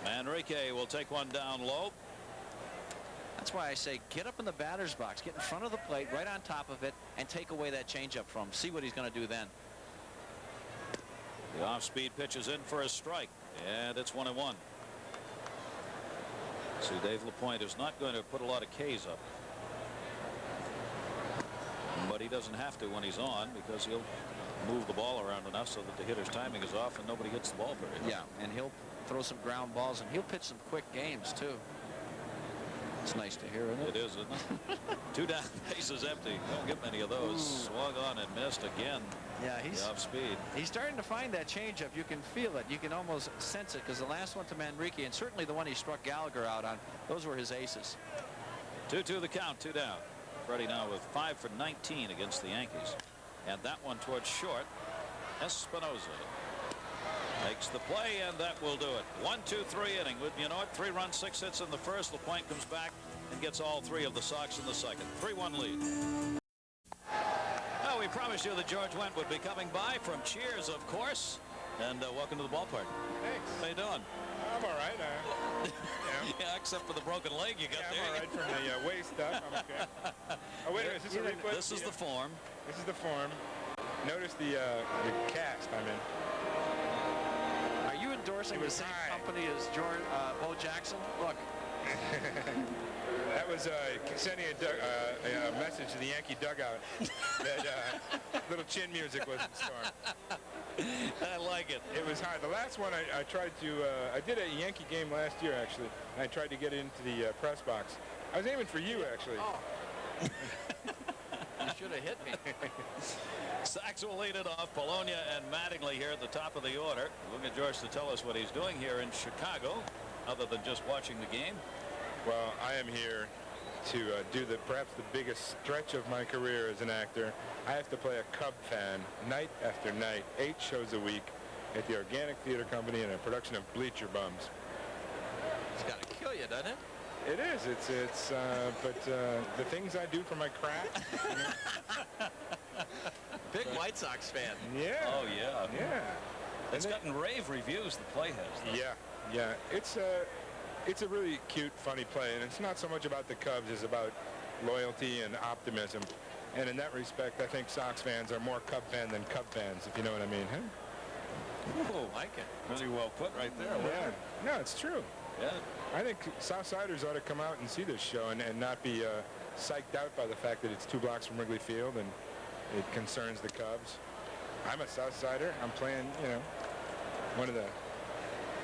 Manrique will take one down low. That's why I say get up in the batter's box, get in front of the plate, right on top of it, and take away that changeup from him. See what he's going to do then. The off-speed pitch is in for a strike, and it's 1-1. See, Dave LaPointe is not going to put a lot of Ks up. But he doesn't have to when he's on, because he'll move the ball around enough so that the hitter's timing is off and nobody gets the ball very hard. Yeah, and he'll throw some ground balls, and he'll pitch some quick games, too. It's nice to hear, isn't it? It is, isn't it? 2 down, bases empty. Don't get many of those. Ooh. Swung on and missed again. Yeah, he's off speed. He's starting to find that changeup. You can feel it. You can almost sense it, because the last one to Manrique, and certainly the one he struck Gallagher out on, those were his aces. 2-2 the count, 2 down. Freddie now with 5 for 19 against the Yankees. And that one towards short. Espinosa makes the play, and that will do it. 1-2-3 inning. You know what? 3 runs, 6 hits in the first. LaPointe comes back and gets all 3 of the Sox in the second. 3-1 lead. Well, we promised you that George Wendt would be coming by from Cheers, of course. And welcome to the ballpark. Thanks. How you doing? I'm all right. Yeah, except for the broken leg you got there. I'm all right from the waist up. I'm okay. Oh, wait a minute. Is this a replay? This is the form. This is the form. Notice the cast I'm in. Are you endorsing the same company as Bo Jackson? Look. That was sending a message to the Yankee dugout that little chin music was in store. I like it. It was hard. The last one I tried to, I did a Yankee game last year, actually, and I tried to get into the press box. I was aiming for you, actually. Oh. You should have hit me. Sox will lead it off. Polonia and Mattingly here at the top of the order. We'll get George to tell us what he's doing here in Chicago, other than just watching the game. Well, I am here to do perhaps the biggest stretch of my career as an actor. I have to play a Cub fan night after night, 8 shows a week at the Organic Theater Company in a production of Bleacher Bums. It's got to kill you, doesn't it? It is. But the things I do for my craft. You know. Big White Sox fan. Yeah. Oh, yeah. Yeah. It's gotten rave reviews, the play has. Yeah. It's a really cute, funny play, and it's not so much about the Cubs as about loyalty and optimism. And in that respect, I think Sox fans are more Cub fans than Cub fans, if you know what I mean. Huh? Oh, like it. Really well put right there. Yeah. No, it's true. Yeah. I think Southsiders ought to come out and see this show and not be psyched out by the fact that it's 2 blocks from Wrigley Field and it concerns the Cubs. I'm a Southsider. I'm playing, you know, one of the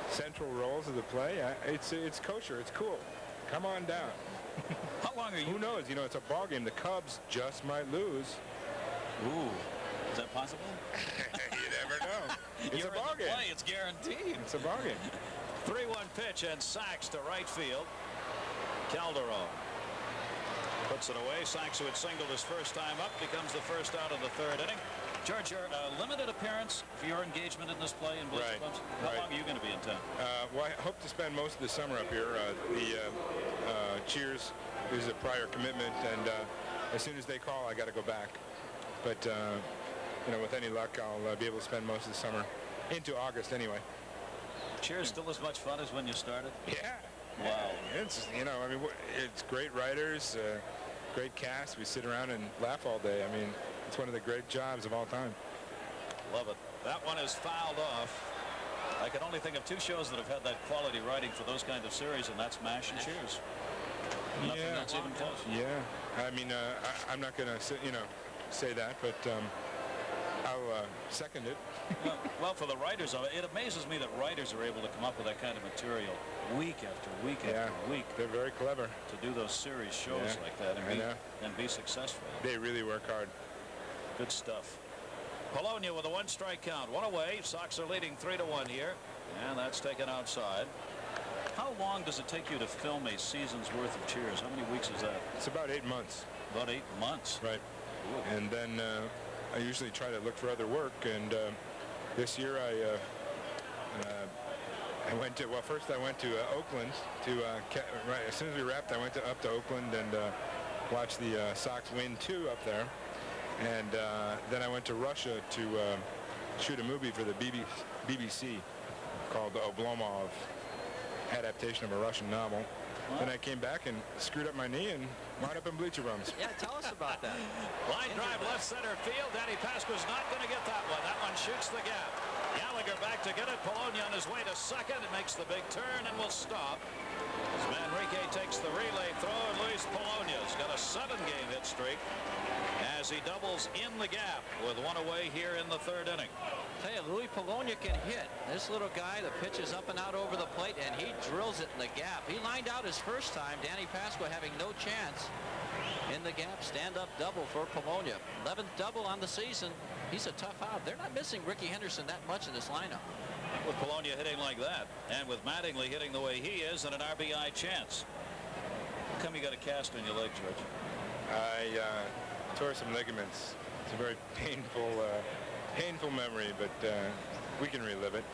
central roles of the play. It's kosher. It's cool. Come on down. How long are you? Who knows? You know, it's a ball game. The Cubs just might lose. Ooh, is that possible? You never know. It's You're a ball in the game. play. It's guaranteed. It's a ball game. 3-1 pitch and Sachs to right field. Calderon puts it away. Sachs, who had singled his first time up, becomes the first out of the 3rd inning. George, your limited appearance for your engagement in this play in Blues Right, Clubs. How long are you going to be in town? Well, I hope to spend most of the summer up here. Cheers is a prior commitment, and as soon as they call, I got to go back. But you know, with any luck, I'll be able to spend most of the summer into August anyway. Cheers still as much fun as when you started? Yeah. Wow. It's, you know, I mean, it's great writers, great cast. We sit around and laugh all day. I mean, it's one of the great jobs of all time. Love it. That one is fouled off. I can only think of 2 shows that have had that quality writing for those kind of series, and that's MASH and Cheers. Nothing that's even close. Yeah. I mean, I'm not going to, you know, say that, but I'll second it. Well, for the writers of it, it amazes me that writers are able to come up with that kind of material week after week after week. They're very clever to do those series shows like that and be successful. They really work hard. Good stuff. Polonia with a 1-strike count. 1 away. Sox are leading 3-1 here, and that's taken outside. How long does it take you to film a season's worth of Cheers? How many weeks is that? It's about 8 months. About 8 months. Right. Ooh. And then I usually try to look for other work, and this year I went to, well, first I went to Oakland to right as soon as we wrapped, I went up to Oakland and watched the Sox win 2 up there, and then I went to Russia to shoot a movie for the BBC called Oblomov, adaptation of a Russian novel. Then I came back and screwed up my knee and wound up in bleacher bums. Yeah, tell us about that. Line drive left center field. Danny Pasqua's not going to get that one. That one shoots the gap. Gallagher back to get it. Polonia on his way to second. It makes the big turn and will stop. As Manrique takes the relay throw, and Luis Polonia's got a 7-game hit streak as he doubles in the gap with 1 away here in the 3rd inning. Tell you, Luis Polonia can hit. This little guy, the pitch is up and out over the plate, and he drills it in the gap. He lined out his first time. Danny Pasqua having no chance in the gap. Stand-up double for Polonia. 11th double on the season. He's a tough out. They're not missing Ricky Henderson that much in this lineup. With Polonia hitting like that, and with Mattingly hitting the way he is, and an RBI chance. How come you got a cast on your leg, George? I tore some ligaments. It's a very painful memory, but we can relive it.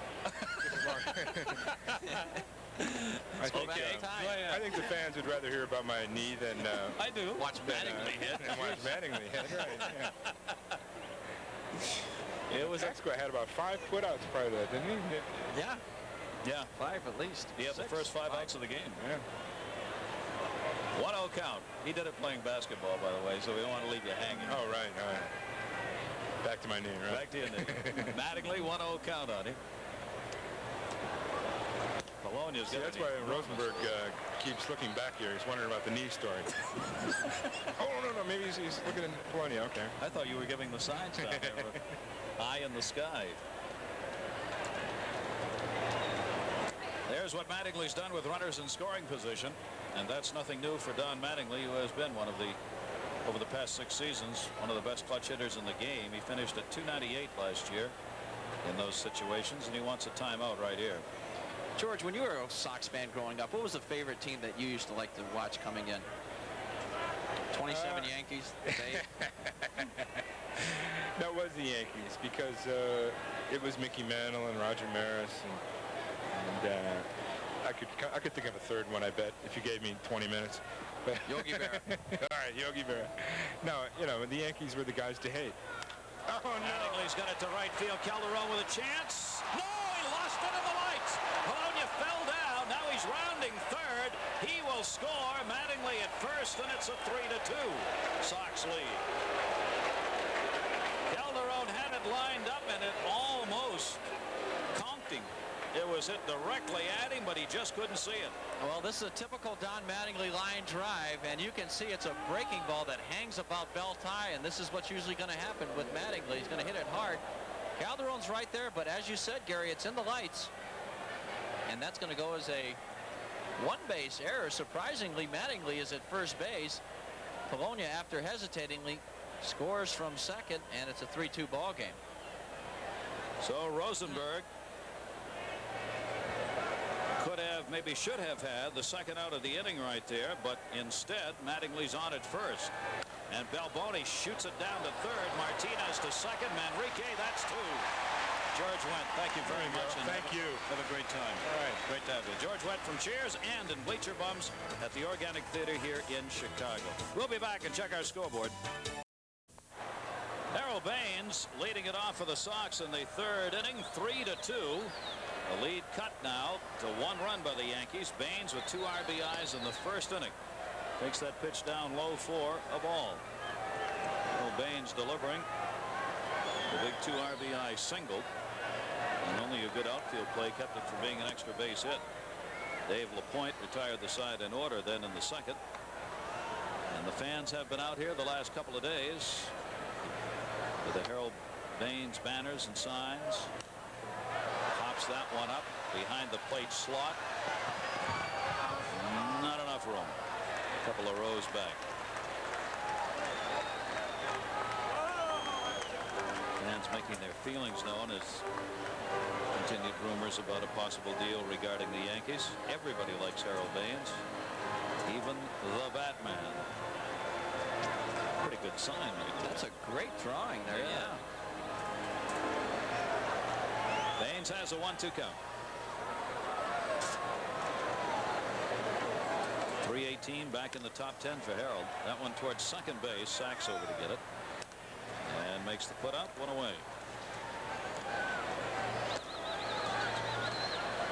I think the fans would rather hear about my knee than I do. Watch Mattingly hit. And watch Mattingly hit. Right, yeah. It was Pasqua had about 5 putouts prior to that, didn't he? Yeah. 5 at least. He had the first 5 outs of the game. Yeah. 1-0 count. He did it playing basketball, by the way, so we don't want to leave you hanging. Oh, right. All right. Back to my knee, right? Back to your knee. Mattingly, 1-0 count on him. Polonia's got that's why Rosenberg keeps looking back here. He's wondering about the knee story. Oh, no, maybe he's looking at Polonia. Okay. I thought you were giving the signs down there. Eye in the sky. There's what Mattingly's done with runners in scoring position, and that's nothing new for Don Mattingly, who has been one of the, over the past 6 seasons, one of the best clutch hitters in the game. He finished at .298 last year in those situations, and he wants a timeout right here. George, when you were a Sox fan growing up, what was the favorite team that you used to like to watch coming in? 27 Yankees? That was the Yankees because it was Mickey Mantle and Roger Maris, and I could think of a third one, I bet, if you gave me 20 minutes. But Yogi Berra. All right, Yogi Berra. No, you know, the Yankees were the guys to hate. Oh, no. Mattingly's got it to right field. Calderon with a chance. No, he lost it in the lights. Polonia fell down. Now he's rounding third. He will score. Mattingly at first, and it's a 3-2 Sox lead. Calderon had it lined up, and it almost conked him. It was was hit directly at him, but he just couldn't see it. Well, this is a typical Don Mattingly line drive, and you can see it's a breaking ball that hangs about belt high, and this is what's usually going to happen with Mattingly. He's going to hit it hard. Calderon's right there, but as you said, Gary, it's in the lights, and that's going to go as a one-base error. Surprisingly, Mattingly is at first base. Polonia, after hesitatingly, scores from second, and it's a 3-2 ball game. So Rosenberg could have, maybe should have had the second out of the inning right there, but instead Mattingly's on at first, and Balboni shoots it down to third. Martinez to second. Manrique, that's two. George Wendt, thank you very much. And thank you. Have a great time. All right. Great to have you. George Wendt from Cheers and in Bleacher Bums at the Organic Theater here in Chicago. We'll be back and check our scoreboard. Harold Baines leading it off for the Sox in the third inning, 3-2. The lead cut now to 1 run by the Yankees. Baines with 2 RBIs in the first inning. Takes that pitch down low for a ball. Harold Baines delivering the big 2 RBI single. And only a good outfield play kept it from being an extra base hit. Dave LaPointe retired the side in order then in the second. And the fans have been out here the last couple of days with the Harold Baines banners and signs. Pops that one up behind the plate slot. Not enough room. A couple of rows back. Fans making their feelings known as continued rumors about a possible deal regarding the Yankees. Everybody likes Harold Baines, even the Batman. Pretty good sign right there. That's a great drawing there. Yeah. Baines has a 1-2 count. 318 back in the top 10 for Harold. That one towards second base. Sacks over to get it. And makes the put up, 1 away.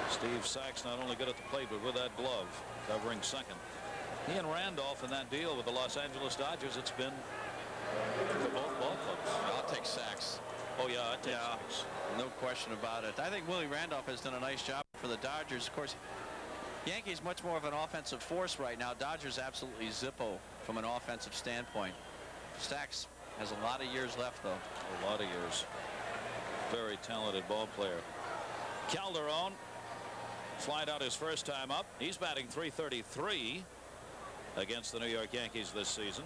Steve Sachs not only good at the plate, but with that glove covering second. He and Randolph in that deal with the Los Angeles Dodgers, it's been for both ball clubs. I'll take Sachs. Oh, yeah, it takes Sachs. No question about it. I think Willie Randolph has done a nice job for the Dodgers. Of course, Yankees much more of an offensive force right now. Dodgers absolutely Zippo from an offensive standpoint. Sachs has a lot of years left, though. A lot of years. Very talented ball player. Calderon flied out his first time up. He's batting .333 against the New York Yankees this season.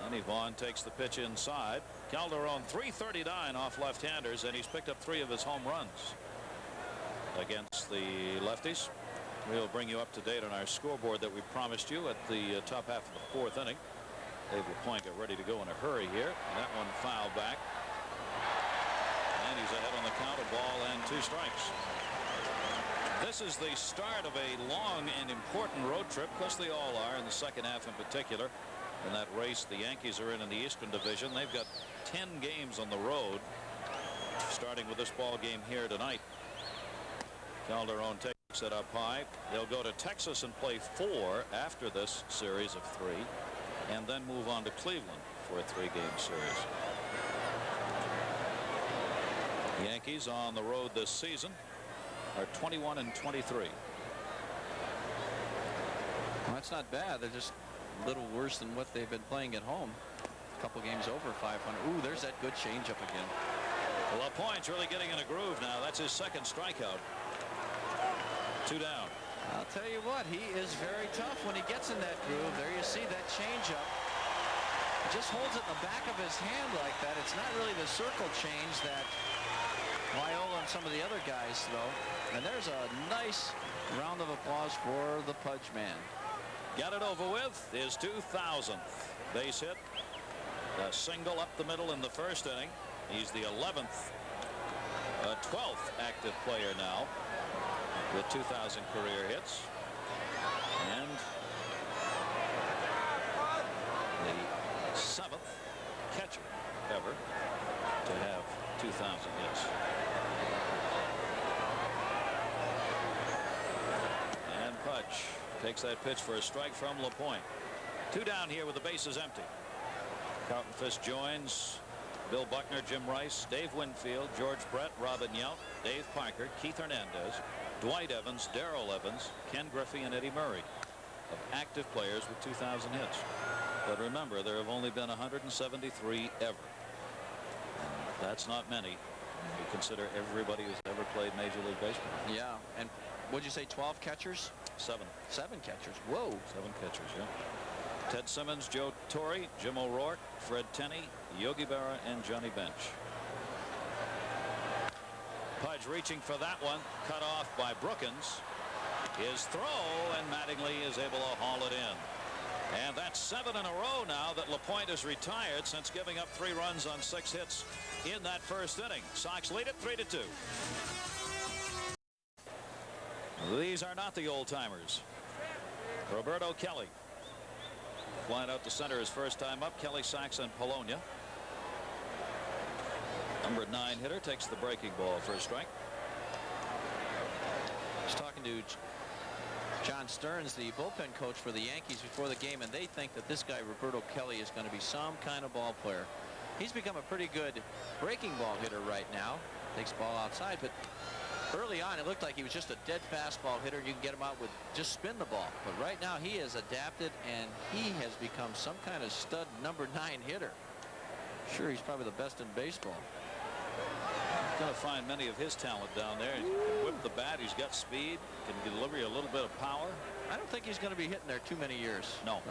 And Yvonne takes the pitch inside. Calderon .339 off left-handers, and he's picked up 3 of his home runs against the lefties. We'll bring you up to date on our scoreboard that we promised you at the top half of the 4th inning. Dave LaPointe got ready to go in a hurry here. That one fouled back. And he's ahead on the count, a ball and 2 strikes. This is the start of a long and important road trip, because they all are in the second half in particular. In that race the Yankees are in the Eastern Division. They've got 10 games on the road, starting with this ball game here tonight. Calderon takes it up high. They'll go to Texas and play 4 after this series of 3, and then move on to Cleveland for a 3-game series. The Yankees on the road this season are 21-23. Well, that's not bad. They're just a little worse than what they've been playing at home. A couple games over 500. Ooh, there's that good changeup again. LaPointe's really getting in a groove now. That's his second strikeout. 2 down. I'll tell you what, he is very tough when he gets in that groove. There you see that changeup. He just holds it in the back of his hand like that. It's not really the circle change that Viola and some of the other guys throw. And there's a nice round of applause for the Pudge man. Got it over with. His 2000th base hit. A single up the middle in the first inning. He's the 12th active player now with 2,000 career hits. And the 7th catcher ever to have 2,000 hits. And Pudge takes that pitch for a strike from LaPointe. 2 down here with the bases empty. Carlton Fisk joins Bill Buckner, Jim Rice, Dave Winfield, George Brett, Robin Yount, Dave Parker, Keith Hernandez, Dwight Evans, Darrell Evans, Ken Griffey, and Eddie Murray of active players with 2,000 hits. But remember, there have only been 173 ever. And that's not many. You consider everybody who's ever played Major League Baseball. Yeah, and would you say 12 catchers? 7. 7 catchers. Whoa. 7 catchers, yeah. Ted Simmons, Joe Torre, Jim O'Rourke, Fred Tenney, Yogi Berra, and Johnny Bench. Pudge reaching for that one, cut off by Brookins. His throw, and Mattingly is able to haul it in. And that's 7 in a row now that LaPointe has retired since giving up 3 runs on 6 hits in that first inning. Sox lead it 3-2. These are not the old-timers. Roberto Kelly flying out to center his first time up. Kelly, Sachs, and Polonia. Number 9 hitter takes the breaking ball for a strike. I was talking to John Stearns, the bullpen coach for the Yankees, before the game, and they think that this guy Roberto Kelly is going to be some kind of ball player. He's become a pretty good breaking ball hitter right now. Takes the ball outside, but early on it looked like he was just a dead fastball hitter. You can get him out with just spin the ball, but right now he has adapted and he has become some kind of stud number 9 hitter. Sure, he's probably the best in baseball. Going to find many of his talent down there. He can whip the bat. He's got speed. Can deliver you a little bit of power. I don't think he's going to be hitting there too many years. No.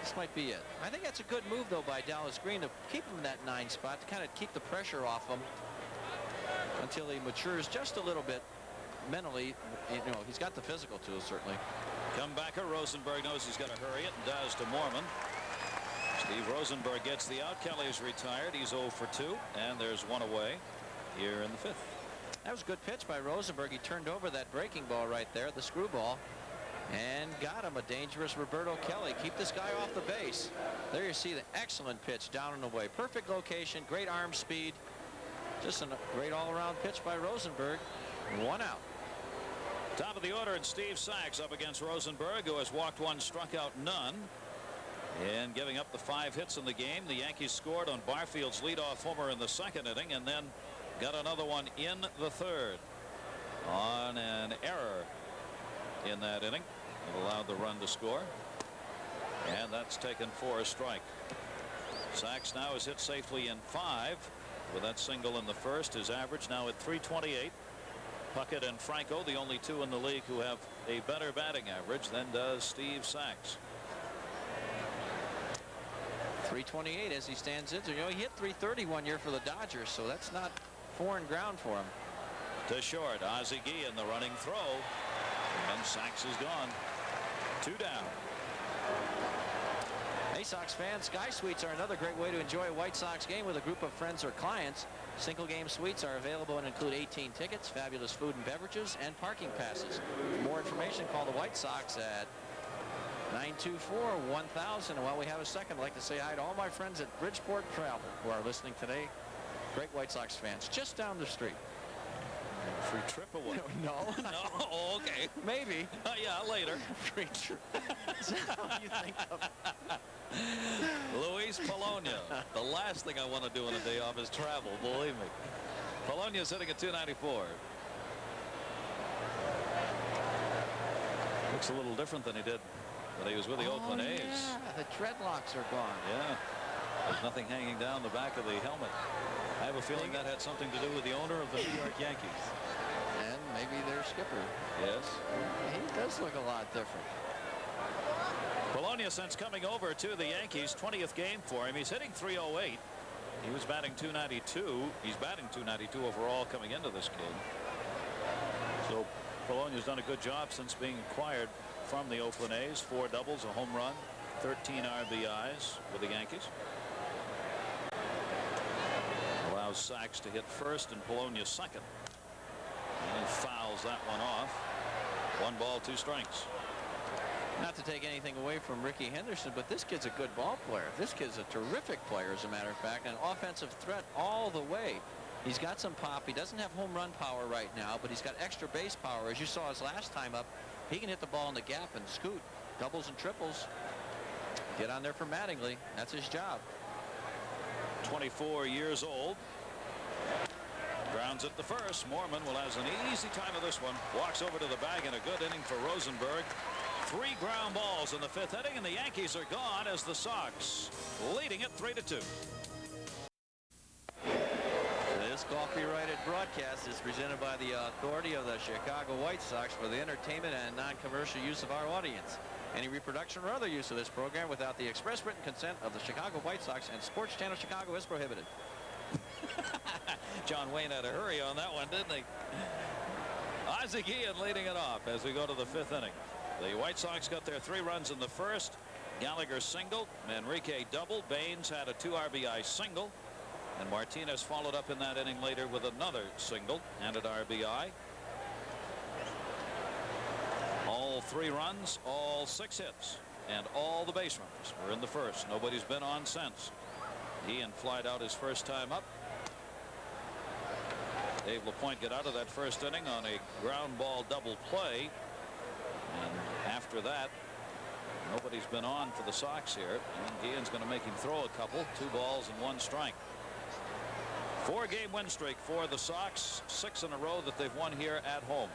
This might be it. I think that's a good move though by Dallas Green to keep him in that 9 spot, to kind of keep the pressure off him until he matures just a little bit mentally. You know, he's got the physical tools certainly. Comebacker Rosenberg knows he's got to hurry it and does to Mormon. Steve Rosenberg gets the out. Kelly's retired. He's 0 for 2, and there's 1 away here in the 5th. That was a good pitch by Rosenberg. He turned over that breaking ball right there, the screwball, and got him a dangerous Roberto Kelly. Keep this guy off the base. There you see the excellent pitch down and away. Perfect location, great arm speed. Just a great all-around pitch by Rosenberg. 1 out. Top of the order, and Steve Sachs up against Rosenberg, who has walked 1, struck out none. And giving up the 5 hits in the game. The Yankees scored on Barfield's leadoff homer in the 2nd inning, and then got another one in the 3rd on an error in that inning. It allowed the run to score, and that's taken for a strike. Sachs now has hit safely in 5 with that single in the 1st. His average now at .328. Puckett and Franco, the only 2 in the league who have a better batting average than does Steve Sachs. .328 as he stands in. You know, he hit .330 1 year for the Dodgers, so that's not foreign ground for him. To short, Ozzie in the running throw, and Sachs is gone. 2 down. Hey, Sox fans, Sky Suites are another great way to enjoy a White Sox game with a group of friends or clients. Single game suites are available and include 18 tickets, fabulous food and beverages, and parking passes. For more information, call the White Sox at 924-1000. And while we have a second, I'd like to say hi to all my friends at Bridgeport Travel who are listening today. Great White Sox fans, just down the street. Free trip or what? No. No. Oh, okay. Maybe. Yeah, later. Free trip. Is that what you think of? Luis Polonia. The last thing I want to do on a day off is travel, believe me. Polonia's hitting at .294. Looks a little different than he did when he was with the Oakland A's. Yeah, the dreadlocks are gone. Yeah. There's nothing hanging down the back of the helmet. I have a feeling that had something to do with the owner of the New York Yankees. And maybe their skipper. Yes. He does look a lot different. Polonia, since coming over to the Yankees, 20th game for him. He's hitting .308. He was batting .292. He's batting .292 overall coming into this game. So Polonia's done a good job since being acquired from the Oakland A's. 4 doubles, a home run, 13 RBIs with the Yankees. Allows Sachs to hit first and Polonia second. And he fouls that one off. 1 ball, 2 strikes. Not to take anything away from Ricky Henderson, but this kid's a good ball player. This kid's a terrific player, as a matter of fact, an offensive threat all the way. He's got some pop. He doesn't have home run power right now, but he's got extra base power. As you saw his last time up, he can hit the ball in the gap and scoot. Doubles and triples. Get on there for Mattingly. That's his job. 24 years old. Grounds at the first. Mormon will has an easy time of this one. Walks over to the bag in a good inning for Rosenberg. 3 ground balls in the 5th inning, and the Yankees are gone as the Sox leading it 3-2. This copyrighted broadcast is presented by the authority of the Chicago White Sox for the entertainment and non-commercial use of our audience. Any reproduction or other use of this program without the express written consent of the Chicago White Sox and Sports Channel Chicago is prohibited. John Wayne had a hurry on that one, didn't he? Ozzie Guillen leading it off as we go to the 5th inning. The White Sox got their 3 runs in the 1st. Gallagher singled. Manrique doubled. Baines had a 2 RBI single. And Martinez followed up in that inning later with another single and an RBI. All 3 runs, all 6 hits, and all the base runners were in the 1st. Nobody's been on since. Ian flied out his first time up. Dave LaPointe got out of that 1st inning on a ground ball double play. And after that, nobody's been on for the Sox here. And Guillen's going to make him throw a couple. 2 balls and 1 strike. 4-game win streak for the Sox. 6 in a row that they've won here at home.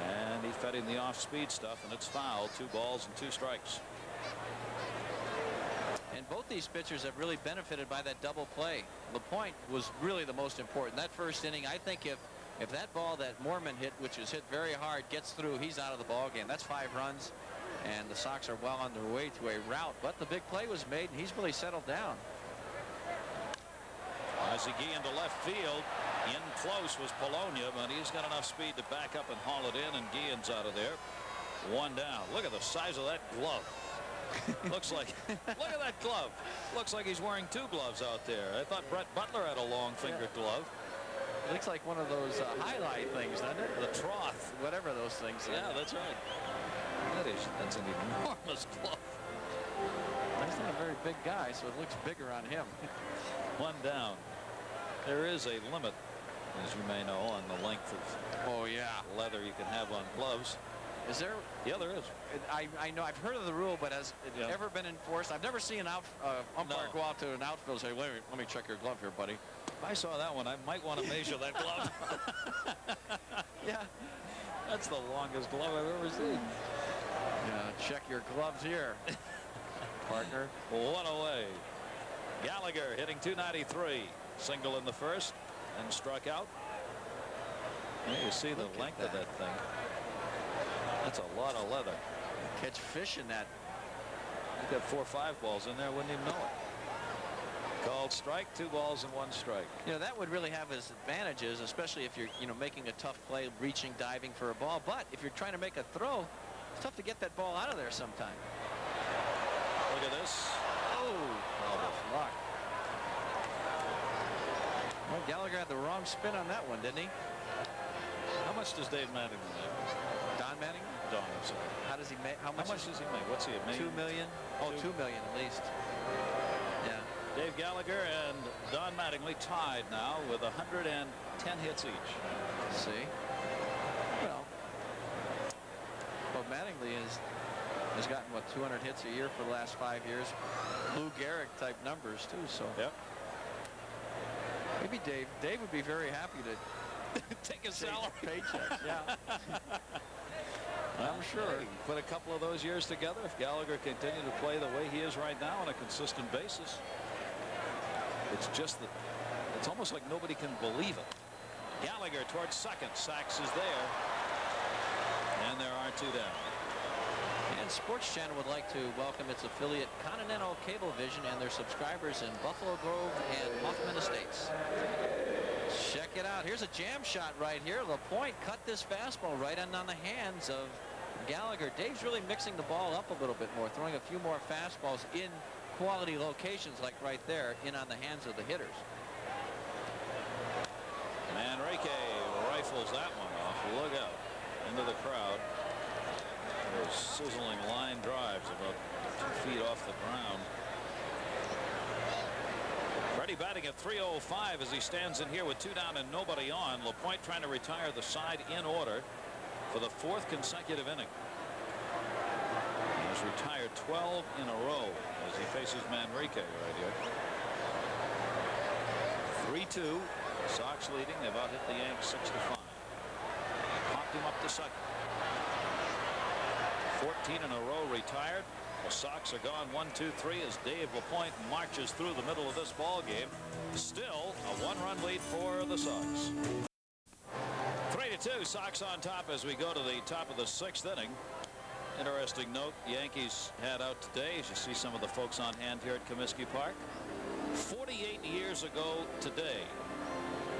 And he fed him the off-speed stuff, and it's foul. 2 balls and 2 strikes. And both these pitchers have really benefited by that double play. LaPointe was really the most important. That 1st inning, I think if that ball that Mormon hit, which is hit very hard, gets through, he's out of the ball game. That's 5 runs, and the Sox are well on their way to a rout. But the big play was made, and he's really settled down. Ozzie Guillen to left field. In close was Polonia, but he's got enough speed to back up and haul it in, and Guillen's out of there. 1 down. Look at the size of that glove. Looks like, look at that glove. Looks like he's wearing 2 gloves out there. I thought Brett Butler had a long-fingered glove. Looks like one of those highlight things, doesn't it? The trough. Whatever those things are. Yeah, that's right. That's an enormous glove. He's not a very big guy, so it looks bigger on him. 1 down. There is a limit, as you may know, on the length of leather you can have on gloves. Is there? Yeah, there is. I know I've heard of the rule, but has it ever been enforced? I've never seen an umpire go out to an outfield and say, "Wait, let me check your glove here, buddy." If I saw that one, I might want to measure that glove. Yeah, that's the longest glove I've ever seen. Yeah, check your gloves here, partner. 1 away. Gallagher hitting .293. Single in the 1st and struck out. Yeah, you see the length of that thing. That's a lot of leather. Catch fish in that. You got 4 or 5 balls in there, wouldn't even know it. Called strike. 2 balls and 1 strike. You know, that would really have its advantages, especially if you're making a tough play, reaching, diving for a ball. But if you're trying to make a throw, it's tough to get that ball out of there sometime. Look at this. Oh, luck. Well, Gallagher had the wrong spin on that one, didn't he? How much does Dave Mattingly make? Don Mattingly? Don, I'm sorry. How does he make? How much does he make? What's he, $1 million? $2 million? Oh, $2 million at least. Yeah. Dave Gallagher and Don Mattingly tied now with 110 hits each. See? Well, Mattingly has gotten, what, 200 hits a year for the last 5 years. Lou Gehrig type numbers, too, so. Yep. Maybe Dave would be very happy to take a salary. Paychecks, yeah. I'm sure. Hey, put a couple of those years together. If Gallagher continued to play the way he is right now on a consistent basis, it's just that it's almost like nobody can believe it. Gallagher towards second. Sachs is there. And there are 2 down. And Sports Channel would like to welcome its affiliate Continental Cablevision and their subscribers in Buffalo Grove and Hoffman Estates. Check it out. Here's a jam shot right here. LaPointe cut this fastball right on the hands of Gallagher. Dave's really mixing the ball up a little bit more, throwing a few more fastballs in quality locations like right there, in on the hands of the hitters. Manrique rifles that one off. Look out into the crowd. Those sizzling line drives about 2 feet off the ground. Freddie batting at .305 as he stands in here with 2 down and nobody on. LaPointe trying to retire the side in order for the 4th consecutive inning. He has retired 12 in a row as he faces Manrique right here. 3-2. Sox leading. They've out hit the Yanks 6-5. Popped him up to second. 14 in a row retired. The Sox are gone 1-2-3 as Dave LaPointe marches through the middle of this ball game. Still a one-run lead for the Sox. 3-2. Sox on top as we go to the top of the 6th inning. Interesting note, Yankees had out today, as you see some of the folks on hand here at Comiskey Park. 48 years ago today,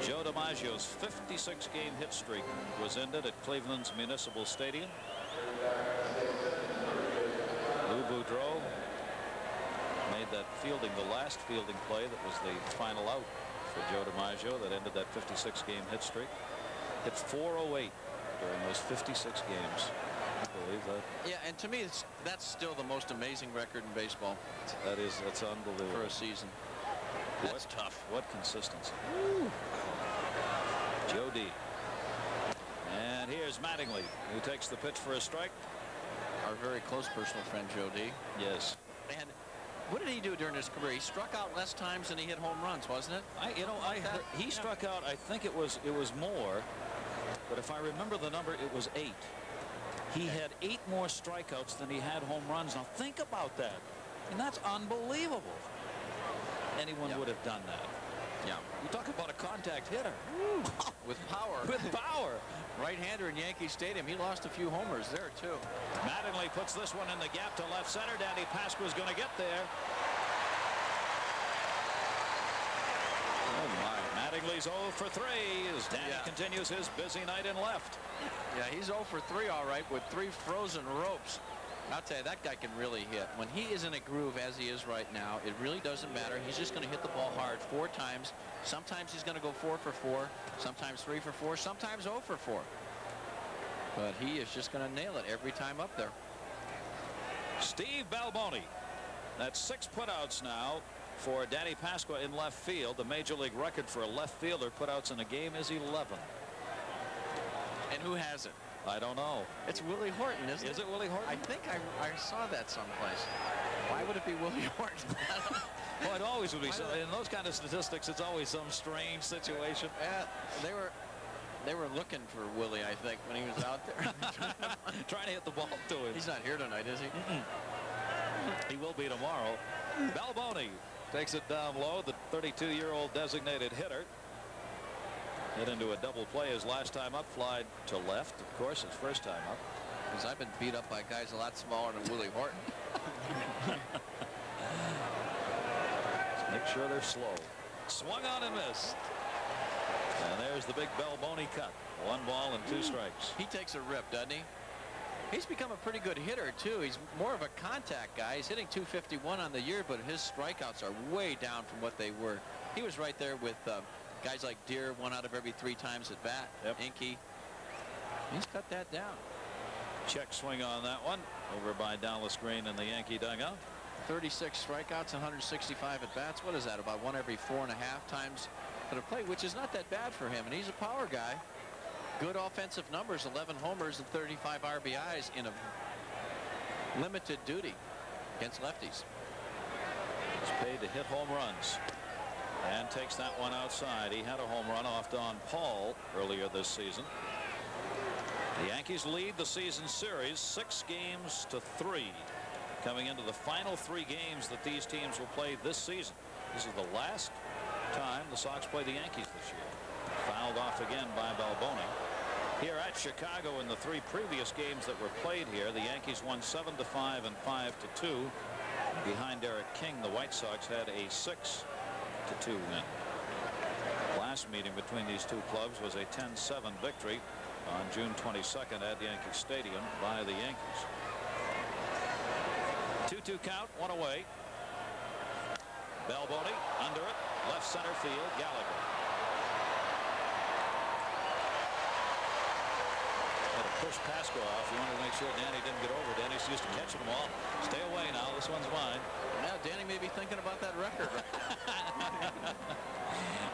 Joe DiMaggio's 56-game hit streak was ended at Cleveland's Municipal Stadium. Lou Boudreau made that fielding, the last fielding play that was the final out for Joe DiMaggio that ended that 56-game hit streak. Hit .408 during those 56 games. I believe that. Yeah, and to me, that's still the most amazing record in baseball. That's unbelievable. For a season. That's tough. What consistency. Joe D. And here's Mattingly, who takes the pitch for a strike. Our very close personal friend, Joe D. Yes. And what did he do during his career? He struck out less times than he hit home runs, wasn't it? I heard he struck out, I think it was more, but if I remember the number, it was 8. He had 8 more strikeouts than he had home runs. Now think about that. And that's unbelievable. Anyone would have done that. Yeah. You talk about a contact hitter. With power. With power. Right-hander in Yankee Stadium. He lost a few homers there, too. Mattingly puts this one in the gap to left center. Danny Pasqua's going to get there. Oh, my. Mattingly's 0 for 3 as Danny continues his busy night in left. Yeah, he's 0 for 3 all right with 3 frozen ropes. I'll tell you, that guy can really hit. When he is in a groove as he is right now, it really doesn't matter. He's just going to hit the ball hard 4 times. Sometimes he's going to go 4 for 4, sometimes 3 for 4, sometimes 0 for 4. But he is just going to nail it every time up there. Steve Balboni. That's 6 putouts now for Danny Pasqua in left field. The major league record for a left fielder putouts in a game is 11. And who has it? I don't know. It's Willie Horton, isn't it? Is it Willie Horton? I think I saw that someplace. Why would it be Willie Horton? Well, it always would be. So, in those kind of statistics, it's always some strange situation. Yeah, they were looking for Willie, I think, when he was out there. Trying to hit the ball to him. He's not here tonight, is he? He will be tomorrow. Balboni takes it down low. The 32-year-old designated hitter. Hit into a double play his last time up, flied to left, of course, his first time up. Because I've been beat up by guys a lot smaller than Willie Horton. Make sure they're slow. Swung on and missed. And there's the big Balboni cut. 1 ball and 2 strikes. He takes a rip, doesn't he? He's become a pretty good hitter, too. He's more of a contact guy. He's hitting .251 on the year, but his strikeouts are way down from what they were. He was right there with guys like Deere, 1 out of every 3 times at bat. Inky. He's cut that down. Check swing on that one. Over by Dallas Green in the Yankee dugout. 36 strikeouts, 165 at bats. What is that? About 1 every 4.5 times at a plate, which is not that bad for him. And he's a power guy. Good offensive numbers, 11 homers and 35 RBIs in a limited duty against lefties. He's paid to hit home runs. And takes that one outside. He had a home run off Don Paul earlier this season. The Yankees lead the season series 6-3, coming into the final 3 games that these teams will play this season. This is the last time the Sox play the Yankees this year. Fouled off again by Balboni. Here at Chicago in the 3 previous games that were played here, the Yankees won 7-5 and 5-2. Behind Eric King, the White Sox had a 6-2 win. Last meeting between these 2 clubs was a 10-7 victory on June 22nd at Yankee Stadium by the Yankees. 2-2 count, 1 away. Balboni under it, left center field, Gallagher. Had to push Pasqua off. You wanted to make sure Danny didn't get over. Danny's used to catching them all. Stay away now. This one's mine. Now Danny may be thinking about that record right now.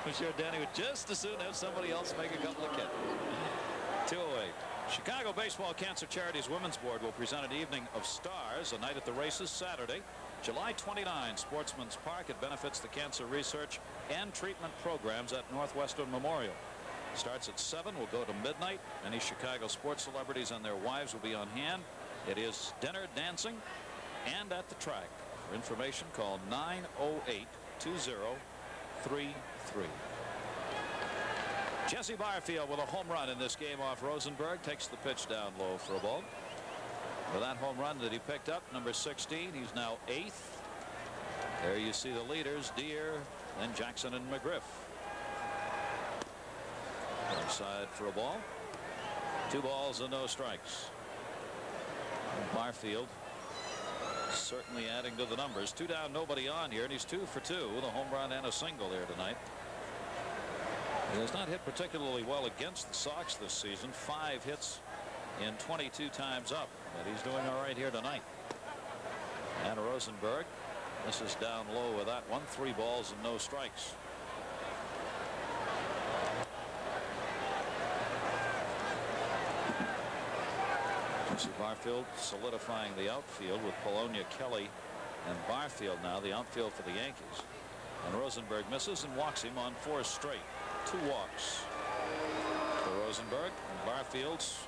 I'm sure Danny would just as soon have somebody else make a couple of catches. 2 away. Chicago Baseball Cancer Charities Women's Board will present an evening of stars, a night at the races Saturday. July 29, Sportsman's Park. It benefits the cancer research and treatment programs at Northwestern Memorial. Starts at 7, will go to midnight. Many Chicago sports celebrities and their wives will be on hand. It is dinner, dancing, and at the track. For information, call 908-2033. Jesse Barfield with a home run in this game off Rosenberg. Takes the pitch down low for a ball. With that home run that he picked up, number 16, he's now 8th. There you see the leaders, Deere, then Jackson and McGriff. Inside for a ball. 2 balls and no strikes. Barfield certainly adding to the numbers. 2 down, nobody on here, and he's 2 for 2 with a home run and a single there tonight. He has not hit particularly well against the Sox this season. 5 hits in 22 times up, but he's doing all right here tonight. And Rosenberg, this is down low with that one. 3 balls and no strikes. Jesse Barfield solidifying the outfield with Polonia, Kelly, and Barfield now the outfield for the Yankees. And Rosenberg misses and walks him on 4 straight. 2 walks for Rosenberg, and Barfield's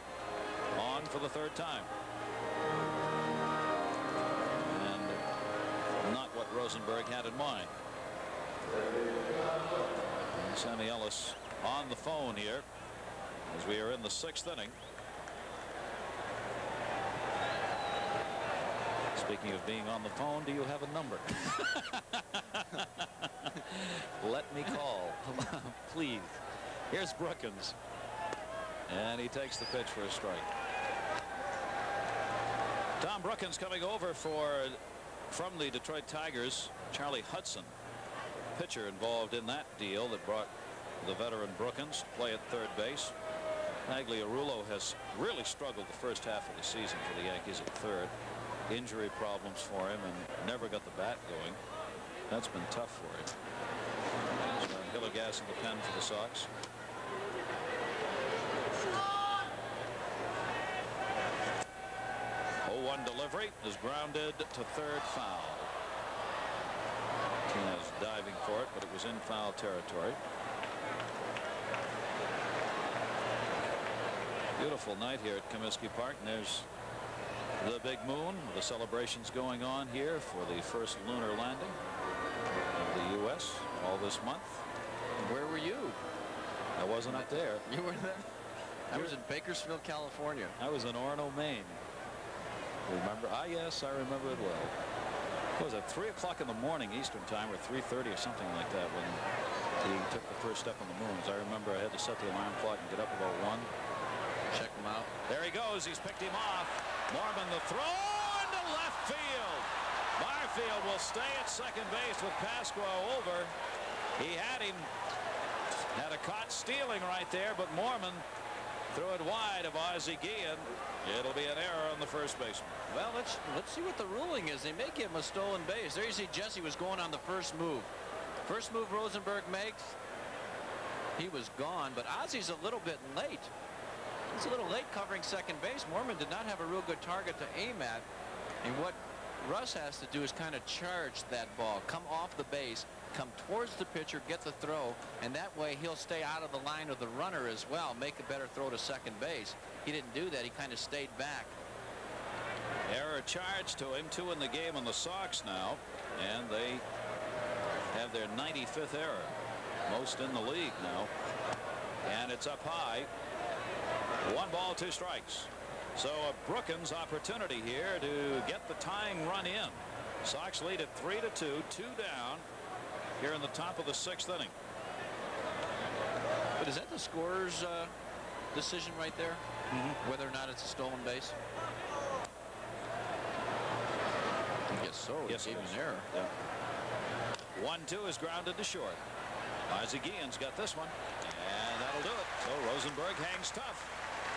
on for the 3rd time. And not what Rosenberg had in mind. And Sammy Ellis on the phone here as we are in the 6th inning. Speaking of being on the phone, do you have a number? Let me call, please. Here's Brookins, and he takes the pitch for a strike. Tom Brookins coming over from the Detroit Tigers. Charlie Hudson, pitcher involved in that deal that brought the veteran Brookins to play at 3rd base. Tagliarulo has really struggled the first half of the season for the Yankees at 3rd. Injury problems for him and never got the bat going. That's been tough for him. So Hillegas in the pen for the Sox. Oh, 1 delivery is grounded to 3rd foul. Martinez diving for it, but it was in foul territory. Beautiful night here at Comiskey Park, and there's the big moon. The celebrations going on here for the first lunar landing of the U.S. all this month. Where were you? I wasn't up there. You were there? I was in Bakersfield, California. I was in Orono, Maine. Remember? Yes, I remember it well. It was at 3 o'clock in the morning Eastern time, or 3:30 or something like that, when he took the first step on the moon. As I remember, I had to set the alarm clock and get up about 1. Check him out. There he goes. He's picked him off. Mormon the throw into left field. Barfield will stay at 2nd base with Pasqua over. He had him. Had a caught stealing right there, but Mormon threw it wide of Ozzie Guillen. It'll be an error on the first baseman. Well, let's see what the ruling is. They may give him a stolen base. There you see Jesse was going on the first move. First move Rosenberg makes. He was gone, but Ozzie's a little bit late. He's a little late covering 2nd base. Mormon did not have a real good target to aim at. And what Russ has to do is kind of charge that ball, come off the base, come towards the pitcher, get the throw, and that way he'll stay out of the line of the runner as well, make a better throw to 2nd base. He didn't do that. He kind of stayed back. Error charged to him. 2 in the game on the Sox now, and they have their 95th error, most in the league now. And it's up high. 1 ball, 2 strikes. So a Brookins opportunity here to get the tying run in. Sox lead at 3-2, 2 down here in the top of the 6th inning. But is that the scorer's decision right there? Whether or not it's a stolen base? I guess so. Yes, it gave it is. an error. Yeah. 1-2 is grounded to short. Ozzie Guillen's got this one, and that'll do it. So Rosenberg hangs tough.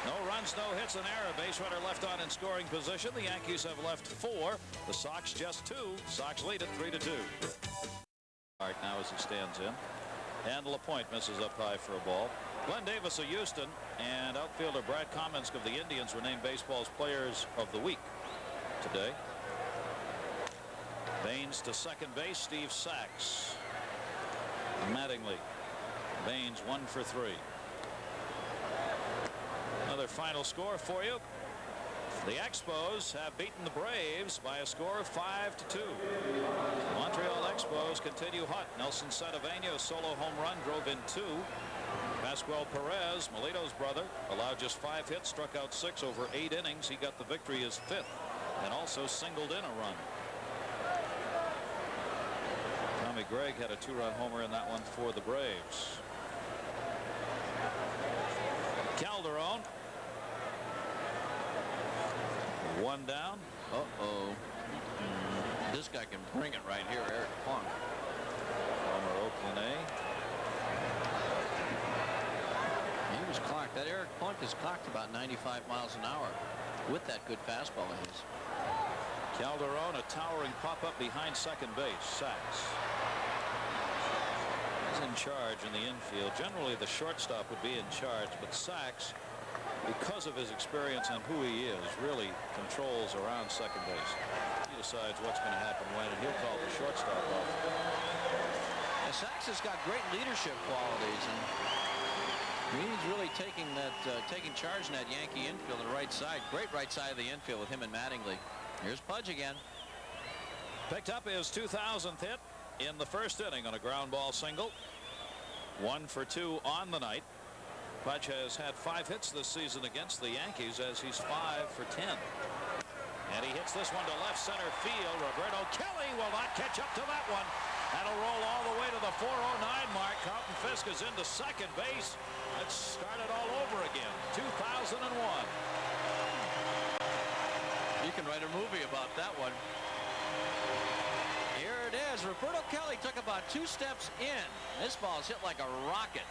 No runs, no hits, an error. Base runner left on in scoring position. The Yankees have left 4. The Sox just 2. Sox lead at 3-2. Now as he stands in. And LaPointe misses up high for a ball. Glenn Davis of Houston and outfielder Brad Kominsk of the Indians were named baseball's players of the week today. Baines to second base. Steve Sachs. Mattingly. Baines 1 for 3. Another final score for you. The Expos have beaten the Braves by a score of 5-2. Montreal Expos continue hot. Nelson Santaveño's solo home run drove in 2. Pascual Perez, Melito's brother, allowed just 5 hits, struck out 6 over 8 innings. He got the victory as 5th and also singled in a run. Tommy Gregg had a 2-run homer in that one for the Braves. Calderon. 1 down. This guy can bring it right here. Eric Plunk. Former Oakland A. He was clocked. That Eric Plunk is clocked about 95 miles an hour with that good fastball of his. Calderon, a towering pop-up behind second base. Sachs. He's in charge in the infield. Generally, the shortstop would be in charge, but Sachs, because of his experience and who he is, really controls around second base. He decides what's going to happen when, and he'll call the shortstop off. And Sachs has got great leadership qualities, and he's really taking charge in that Yankee infield on the right side. Great right side of the infield with him and Mattingly. Here's Pudge again. Picked up his 2000th hit in the first inning on a ground ball single. 1 for 2 on the night. Pudge has had 5 hits this season against the Yankees, as he's 5 for 10. And he hits this one to left center field. Roberto Kelly will not catch up to that one. That'll roll all the way to the 409 mark. Carlton Fisk is into second base. Let's start it all over again. 2001. You can write a movie about that one. Here it is. Roberto Kelly took about 2 steps in. This ball's hit like a rocket.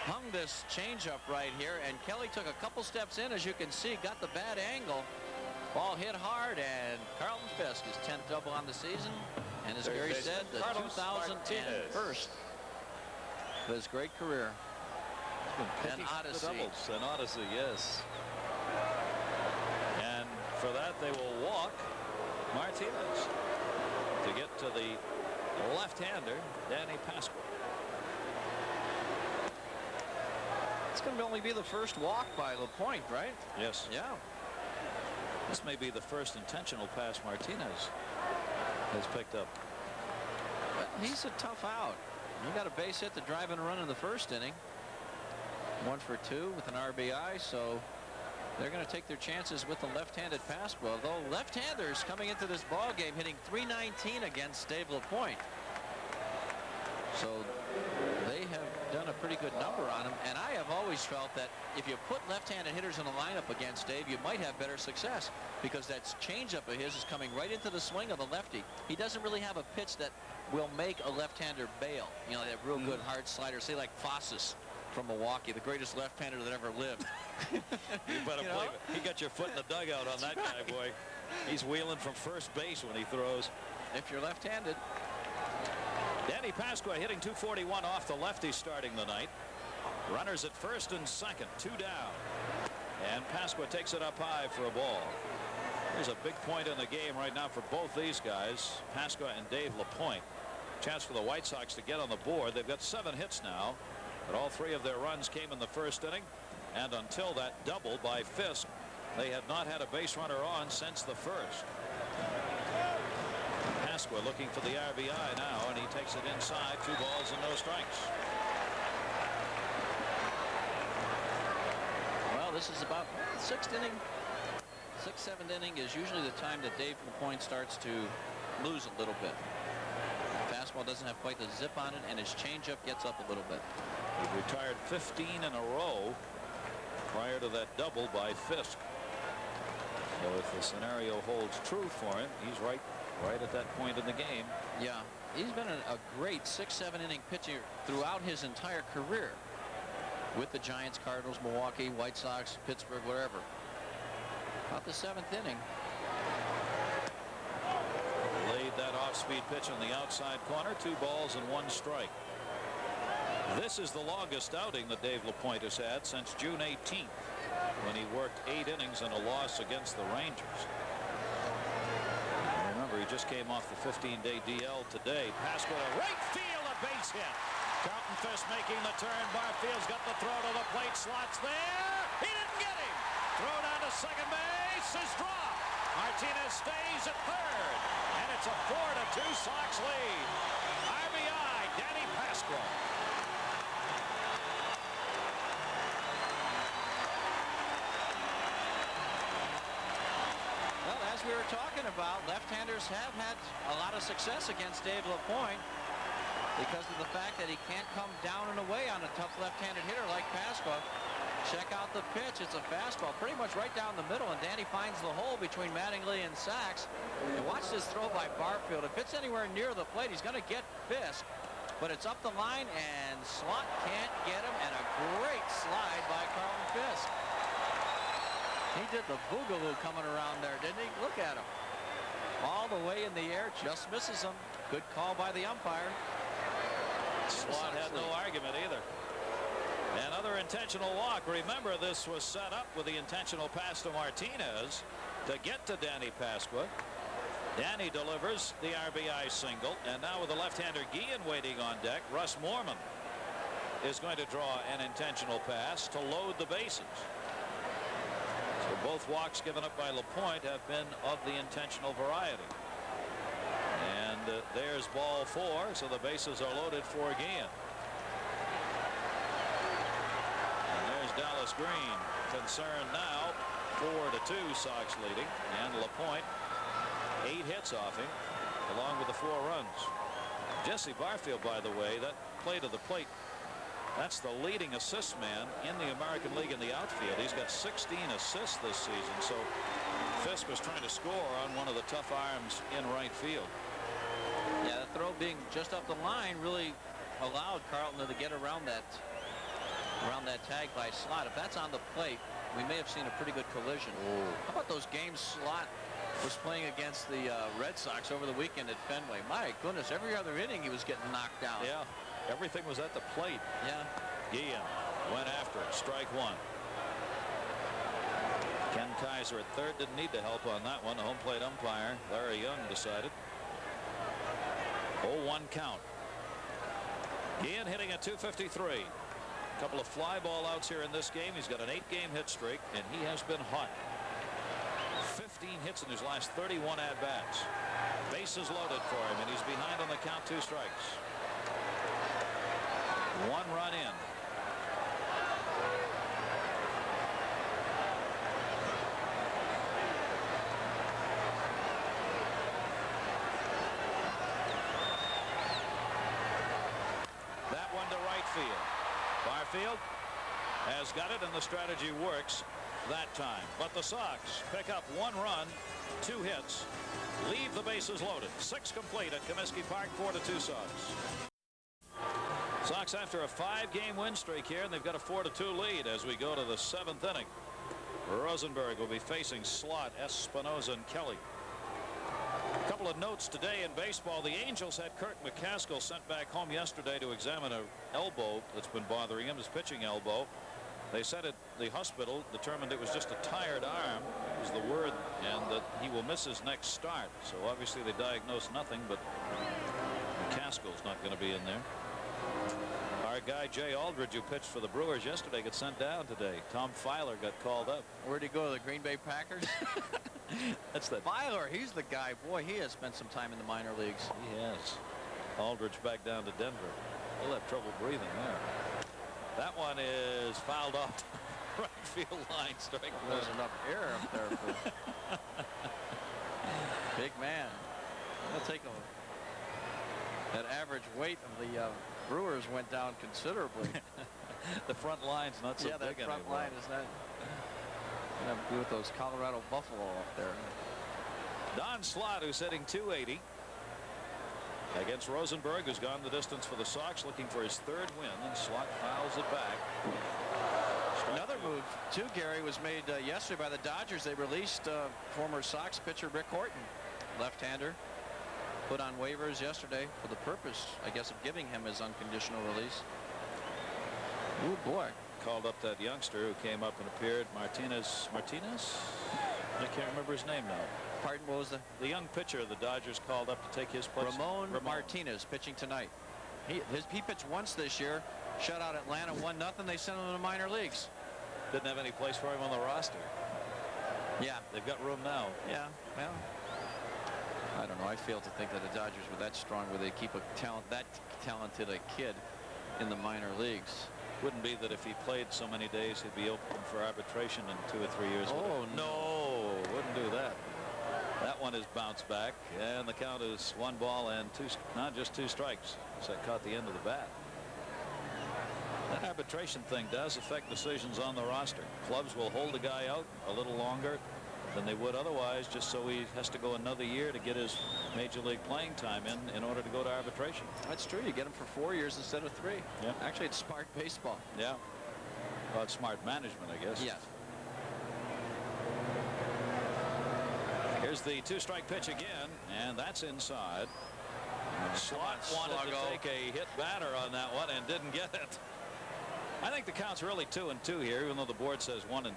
Hung this changeup right here, and Kelly took a couple steps in, as you can see, got the bad angle. Ball hit hard, and Carlton Fisk is 10th double on the season, and as Gary said, the 2001st of his great career. An odyssey. An odyssey, yes. And for that, they will walk Martinez to get to the left-hander, Danny Pascual. It's going to only be the first walk by LaPointe, right? Yes. Yeah. This may be the first intentional pass Martinez has picked up. Well, he's a tough out. He got a base hit to drive in a run in the first inning. 1 for 2 with an RBI, so they're going to take their chances with the left-handed fastball. Though left-handers coming into this ball game hitting .319 against Dave LaPointe. So they have done a pretty good number on him, and I have always felt that if you put left-handed hitters in a lineup against Dave, you might have better success, because that changeup of his is coming right into the swing of the lefty. He doesn't really have a pitch that will make a left-hander bail. You know, that real good hard slider, say like Fossas from Milwaukee, the greatest left-hander that ever lived. You better believe it. He got your foot in the dugout on that guy, boy. He's wheeling from first base when he throws. If you're left-handed. Danny Pasqua hitting .241 off the lefty starting the night. Runners at first and second, 2 down. And Pasqua takes it up high for a ball. There's a big point in the game right now for both these guys, Pasqua and Dave LaPointe. Chance for the White Sox to get on the board. They've got 7 hits now, but all 3 of their runs came in the first inning. And until that double by Fisk, they had not had a base runner on since the first. Pasqua looking for the RBI now, and he takes it inside. 2 balls and no strikes. Well, this is about 6th inning. 6th, 7th inning is usually the time that Dave LaPointe starts to lose a little bit. Fastball doesn't have quite the zip on it, and his changeup gets up a little bit. He retired 15 in a row prior to that double by Fisk. So if the scenario holds true for him, he's right at that point in the game. Yeah, he's been a great 6, 7 inning pitcher throughout his entire career with the Giants, Cardinals, Milwaukee, White Sox, Pittsburgh, wherever. About the 7th inning. Laid that off-speed pitch on the outside corner. 2 balls and 1 strike. This is the longest outing that Dave LaPointe has had since June 18th, when he worked 8 innings in a loss against the Rangers. Remember, he just came off the 15-day DL today. Pasqua to right field, a base hit. Carlton Fisk making the turn. Barfield's got the throw to the plate. Slots there. He didn't get him. Throw down to second base is dropped. Martinez stays at third. And it's a 4-2 Sox lead. RBI, Danny Pasqua. Well, as we were talking about, left-handers have had a lot of success against Dave LaPointe because of the fact that he can't come down and away on a tough left-handed hitter like Pasqua. Check out the pitch. It's a fastball pretty much right down the middle, and Danny finds the hole between Mattingly and Sachs. And watch this throw by Barfield. If it's anywhere near the plate, he's going to get Fisk, but it's up the line, and Slot can't get him, and a great slide by Carlton Fisk. He did the boogaloo coming around there, didn't he? Look at him. All the way in the air, just misses him. Good call by the umpire. Slot had no argument either. Another intentional walk. Remember, this was set up with the intentional pass to Martinez to get to Danny Pasqua. Danny delivers the RBI single, and now with the left-hander Guillen waiting on deck, Russ Moorman is going to draw an intentional pass to load the bases. So both walks given up by LaPointe have been of the intentional variety. And there's ball 4, so the bases are loaded for Guillen. And there's Dallas Green concerned now. 4-2 Sox leading, and LaPointe 8 hits off him along with the 4 runs. Jesse Barfield, by the way, that play to the plate, that's the leading assist man in the American League in the outfield. He's got 16 assists this season. So Fisk was trying to score on one of the tough arms in right field. Yeah, the throw being just up the line really allowed Carlton to get around that tag by Slot. If that's on the plate, we may have seen a pretty good collision. How about those games Slot was playing against the Red Sox over the weekend at Fenway? My goodness, every other inning he was getting knocked down. Yeah, everything was at the plate. Yeah. Guillen went after it. Strike 1. Ken Kaiser at third didn't need to help on that one. The home plate umpire Larry Young decided. 0-1 count. Guillen hitting at .253. A couple of fly ball outs here in this game. He's got an 8-game hit streak, and he has been hot. 15 hits in his last 31 at-bats. Bases loaded for him, and he's behind on the count. 2 strikes. 1 run in. That one to right field. Barfield has got it, and the strategy works that time. But the Sox pick up 1 run, 2 hits, leave the bases loaded. 6 complete at Comiskey Park. 4-2 Sox. Sox after a 5-game win streak here, and they've got a 4-2 lead as we go to the 7th inning. Rosenberg will be facing Slot, Espinosa, and Kelly. A couple of notes today in baseball. The Angels had Kirk McCaskill sent back home yesterday to examine an elbow that's been bothering him, his pitching elbow. They said at the hospital determined it was just a tired arm, was the word, and that he will miss his next start. So obviously they diagnosed nothing, but McCaskill's not going to be in there. Our guy Jay Aldridge, who pitched for the Brewers yesterday, got sent down today. Tom Filer got called up. Where'd he go? To the Green Bay Packers? That's the Filer. He's the guy. Boy, he has spent some time in the minor leagues. He has. Aldridge back down to Denver. He'll have trouble breathing there. That one is fouled off the right field line. Strike 1. There's enough air up there for big man. I'll take him. That average weight of the Brewers went down considerably. The front line's not so big that front anymore. line is not. Have to do with those Colorado Buffalo up there. Don Slot, who's hitting .280 against Rosenberg, who's gone the distance for the Sox, looking for his 3rd win, and Slot fouls it back. Another move too, Gary, was made yesterday by the Dodgers. They released former Sox pitcher Rick Horton, left-hander, put on waivers yesterday for the purpose, I guess, of giving him his unconditional release. Oh boy. Called up that youngster who came up and appeared, Martinez. I can't remember his name now. Pardon, what was the young pitcher the Dodgers called up to take his place? Ramon Martinez pitching tonight. He pitched once this year, shut out Atlanta 1-0. They sent him to the minor leagues. Didn't have any place for him on the roster. Yeah, they've got room now. Yeah, well, I don't know. I fail to think that the Dodgers were that strong where they keep that talented a kid in the minor leagues. Wouldn't be that if he played so many days he'd be open for arbitration in 2 or 3 years. Oh no, wouldn't do that. That one is bounced back, and the count is 1 ball and 2, not just 2 strikes. So that caught the end of the bat. That arbitration thing does affect decisions on the roster. Clubs will hold a guy out a little longer than they would otherwise, just so he has to go another year to get his major league playing time in order to go to arbitration. That's true. You get him for 4 years instead of 3. Yeah. Actually, it's smart baseball. Yeah. Well, it's smart management, I guess. Yes. Here's the 2-strike pitch again, and that's inside. Slot wanted to take a hit batter on that one and didn't get it. I think the count's really 2-2 here, even though the board says 1-2.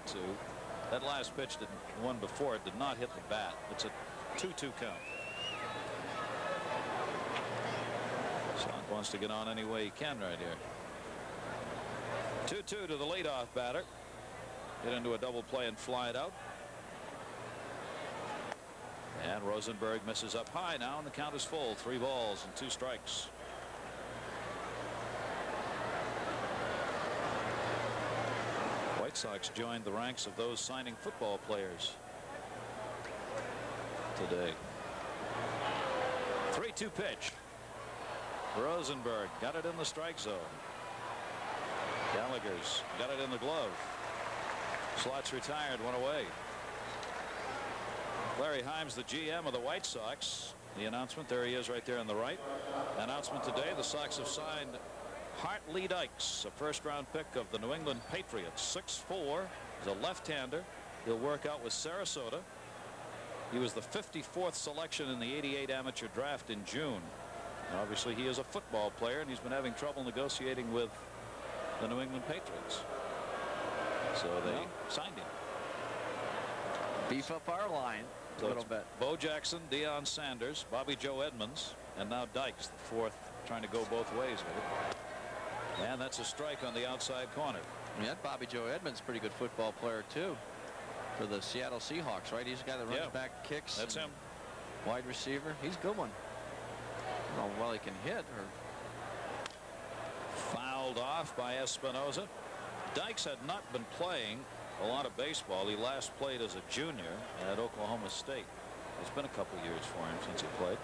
That last pitch, one before it, did not hit the bat. It's a 2-2 count. Slot wants to get on any way he can right here. 2-2 to the leadoff batter. Get into a double play and fly it out. And Rosenberg misses up high now, and the count is full. 3 balls and 2 strikes. White Sox joined the ranks of those signing football players today. 3-2 pitch. Rosenberg got it in the strike zone. Gallagher's got it in the glove. Slot's retired, 1 away. Larry Himes, the GM of the White Sox. The announcement, there he is right there on the right. Announcement today, the Sox have signed Hartley Dykes, a first-round pick of the New England Patriots. 6'4", he's a left-hander. He'll work out with Sarasota. He was the 54th selection in the '88 amateur draft in June. And obviously, he is a football player, and he's been having trouble negotiating with the New England Patriots. So they signed him. Beef up our line a little bit. Bo Jackson, Deion Sanders, Bobby Joe Edmonds, and now Dykes, the 4th, trying to go both ways with it. And that's a strike on the outside corner. Yeah, Bobby Joe Edmonds, pretty good football player too, for the Seattle Seahawks, right? He's the guy that runs back, kicks. That's him. Wide receiver. He's a good one. I don't know how well he can hit. Or fouled off by Espinoza. Dykes had not been playing a lot of baseball. He last played as a junior at Oklahoma State. It's been a couple years for him since he played.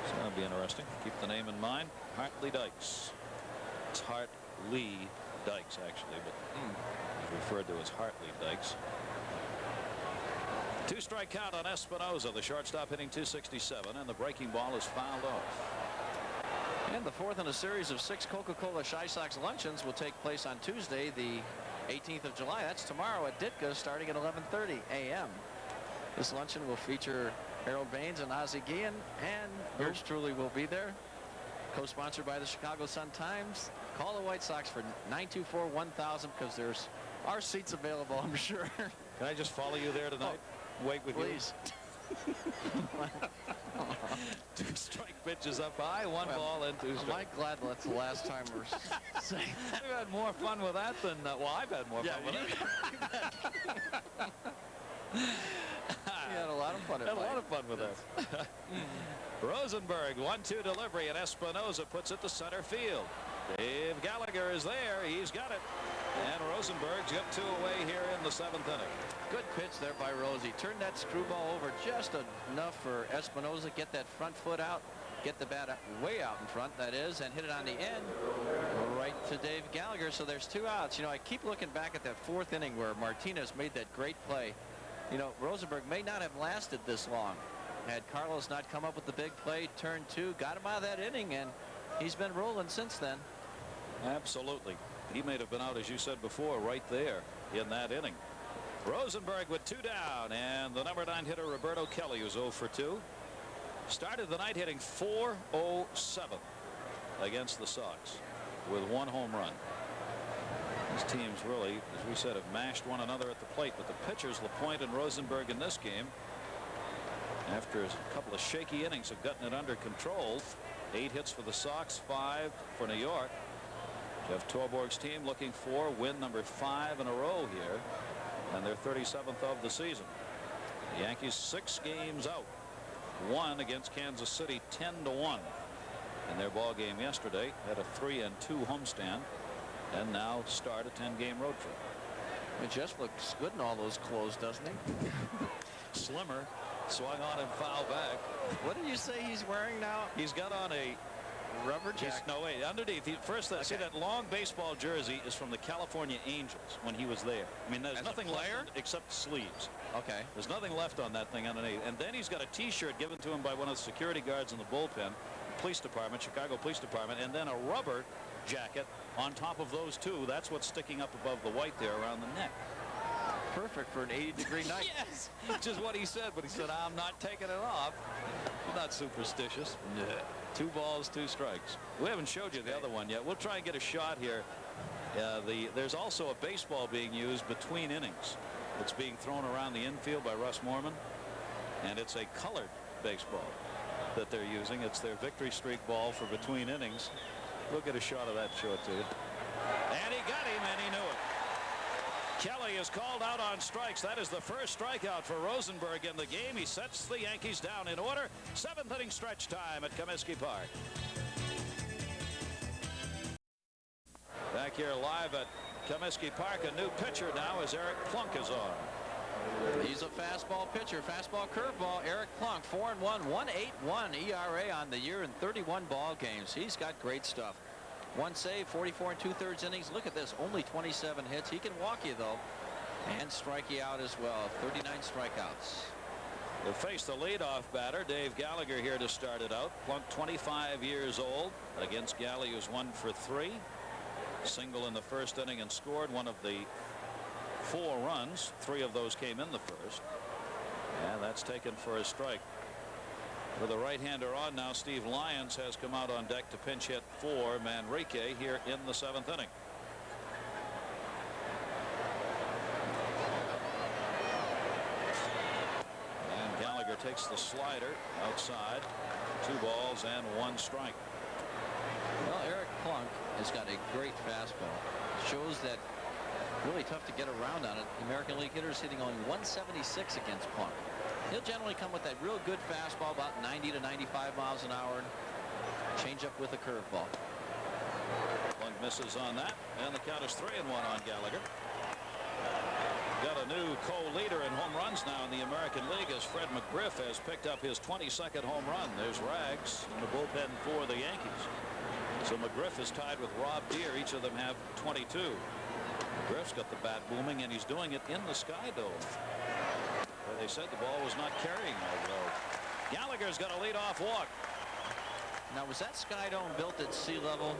So that'll be interesting. Keep the name in mind. Hartley Dykes. It's Hartley Dykes, actually, but he's referred to as Hartley Dykes. 2-strike count on Espinoza, the shortstop, hitting .267, and the breaking ball is fouled off. And the 4th in a series of 6 Coca-Cola Chi Sox luncheons will take place on Tuesday, the 18th of July. That's tomorrow at Ditka, starting at 11:30 a.m. This luncheon will feature Harold Baines and Ozzie Guillen, and yours truly will be there. Co-sponsored by the Chicago Sun-Times. Call the White Sox for 924-1000 because there's our seats available, I'm sure. Can I just follow you there tonight? Wait with please. You. 2-strike pitches up high, 1 ball and 2 strikes. Am I glad that's the last time we're saying that? We've had more fun with that than well, I've had more fun with it. You had a lot of fun. Had a lot of fun with that. Rosenberg, 1-2 delivery, and Espinoza puts it to center field. Dave Gallagher is there. He's got it. And Rosenberg's got 2 away here in the 7th inning. Good pitch there by Rosie. Turned that screwball over just enough for Espinoza. Get that front foot out. Get the bat way out in front, that is, and hit it on the end right to Dave Gallagher. So there's 2 outs. You know, I keep looking back at that 4th inning where Martinez made that great play. You know, Rosenberg may not have lasted this long had Carlos not come up with the big play. Turn 2, got him out of that inning, and he's been rolling since then. Absolutely. He may have been out, as you said before, right there in that inning. Rosenberg with 2 down, and the number 9 hitter Roberto Kelly, who's 0 for 2, started the night hitting .407 against the Sox with 1 home run. These teams really, as we said, have mashed one another at the plate, but the pitchers, LaPointe and Rosenberg, in this game after a couple of shaky innings of getting it under control. 8 hits for the Sox, 5 for New York. Jeff Torborg's team looking for win number 5 in a row here, and their 37th of the season. The Yankees 6 games out, won against Kansas City 10-1 in their ball game yesterday. Had a 3-2 homestand, and now start a 10-game road trip. It just looks good in all those clothes, doesn't he? Slimmer, swung on and foul back. What did you say he's wearing now? He's got on a rubber jacket. No, wait, underneath. First, okay. See, that long baseball jersey is from the California Angels when he was there. I mean, there's nothing left except sleeves. Okay. There's nothing left on that thing underneath. And then he's got a T-shirt given to him by one of the security guards in the bullpen, police department, Chicago Police Department, and then a rubber jacket on top of those two. That's what's sticking up above the white there around the neck. Perfect for an 80-degree night. Yes, which is what he said, but he said, I'm not taking it off. I'm not superstitious. Yeah. 2 balls, 2 strikes. We haven't showed you the other one yet. We'll try and get a shot here. There's also a baseball being used between innings. It's being thrown around the infield by Russ Morman, and it's a colored baseball that they're using. It's their victory streak ball for between innings. We'll get a shot of that, show it to you. And he got him, and he knew it. Kelly is called out on strikes. That is the first strikeout for Rosenberg in the game. He sets the Yankees down in order. 7th inning stretch time at Comiskey Park. Back here live at Comiskey Park, a new pitcher now as Eric Plunk is on. He's a fastball pitcher, fastball curveball. Eric Plunk, 4-1, 1.81 ERA on the year in 31 ball games. He's got great stuff. 1 save, 44 2/3 innings. Look at this, only 27 hits. He can walk you though, and strike you out as well. 39 strikeouts. We'll face the leadoff batter, Dave Gallagher, here to start it out. Plunk, 25 years old. Against Galley, who's 1 for 3. Single in the first inning and scored one of the 4 runs. 3 of those came in the first. And that's taken for a strike. With a right-hander on now, Steve Lyons has come out on deck to pinch hit for Manrique here in the 7th inning. And Gallagher takes the slider outside. 2 balls and 1 strike. Well, Eric Plunk has got a great fastball. Shows that really tough to get around on it. The American League hitters hitting only 176 against Plunk. He'll generally come with that real good fastball, about 90 to 95 miles an hour. Change up with a curveball. Plunk misses on that, and the count is 3-1 on Gallagher. Got a new co-leader in home runs now in the American League as Fred McGriff has picked up his 22nd home run. There's Rags in the bullpen for the Yankees. So McGriff is tied with Rob Deere. Each of them have 22. McGriff's got the bat booming, and he's doing it in the Sky Dome. Where they said the ball was not carrying over though. Gallagher's got a leadoff walk. Now, was that Sky Dome built at sea level,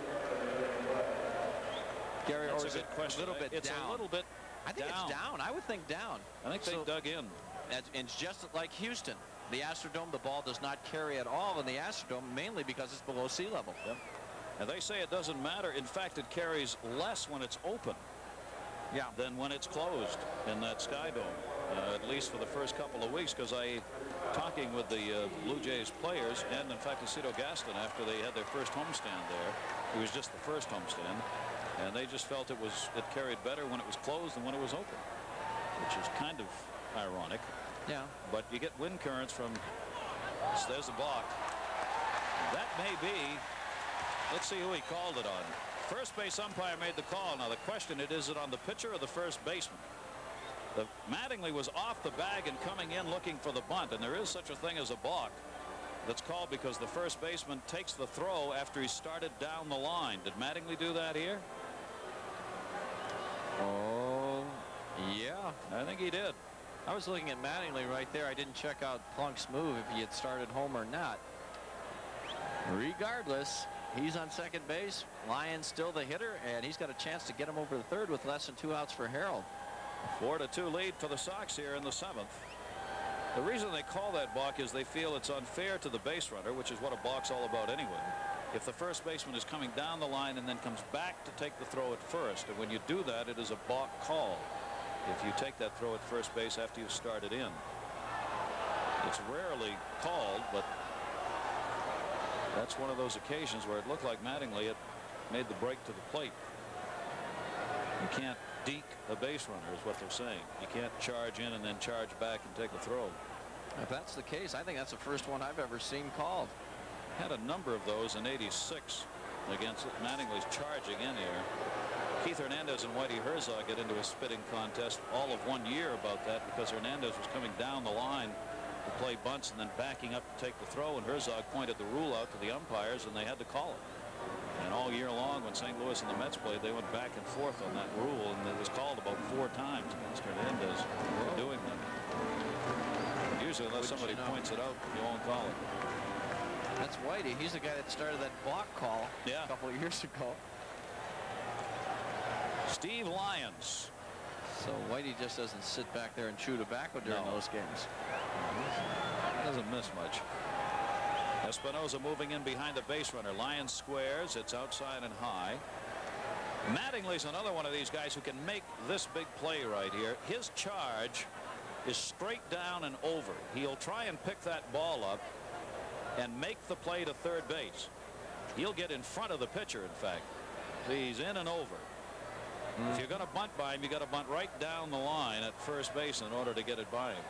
Gary, That's or is a it good question. a little bit It's down? a little bit I think down. it's down. I would think down. I think they dug in. It's just like Houston. The Astrodome, the ball does not carry at all in the Astrodome, mainly because it's below sea level. Yep. And they say it doesn't matter. In fact, it carries less when it's open than when it's closed in that Sky Dome, at least for the first couple of weeks, because talking with the Blue Jays players and in fact Lucido Gaston after they had their first homestand there. It was just the first homestand, and they just felt it carried better when it was closed than when it was open, which is kind of ironic. Yeah. But you get wind currents from, so there's the balk. That may be, let's see who he called it on. First base umpire made the call. Now the question is it on the pitcher or the first baseman? Mattingly was off the bag and coming in looking for the bunt, and there is such a thing as a balk that's called because the first baseman takes the throw after he started down the line. Did Mattingly do that here? Oh, yeah. I think he did. I was looking at Mattingly right there. I didn't check out Plunk's move if he had started home or not. Regardless, he's on second base. Lyons still the hitter, and he's got a chance to get him over the third with less than 2 outs for Harold. 4-2 lead for the Sox here in the 7th. The reason they call that balk is they feel it's unfair to the base runner, which is what a balk's all about anyway. If the first baseman is coming down the line and then comes back to take the throw at first, and when you do that, it is a balk call if you take that throw at first base after you've started in. It's rarely called, but that's one of those occasions where it looked like Mattingly had made the break to the plate. You can't deke a base runner is what they're saying. You can't charge in and then charge back and take a throw. If that's the case, I think that's the first one I've ever seen called. Had a number of those in '86 against Mattingly's charging in here. Keith Hernandez and Whitey Herzog get into a spitting contest all of 1 year about that because Hernandez was coming down the line to play bunts and then backing up to take the throw, and Herzog pointed the rule out to the umpires and they had to call it. And all year long when St. Louis and the Mets played, they went back and forth on that rule, and it was called about 4 times against Hernandez for doing that. Usually unless somebody points it out, you won't call it. That's Whitey. He's the guy that started that balk call a couple of years ago. Steve Lyons. So Whitey just doesn't sit back there and chew tobacco during those games. Doesn't miss much. Espinosa moving in behind the base runner. Lyons squares. It's outside and high. Mattingly's another one of these guys who can make this big play right here. His charge is straight down and over. He'll try and pick that ball up and make the play to third base. He'll get in front of the pitcher, in fact. He's in and over. If you're going to bunt by him, you got to bunt right down the line at first base in order to get it by him.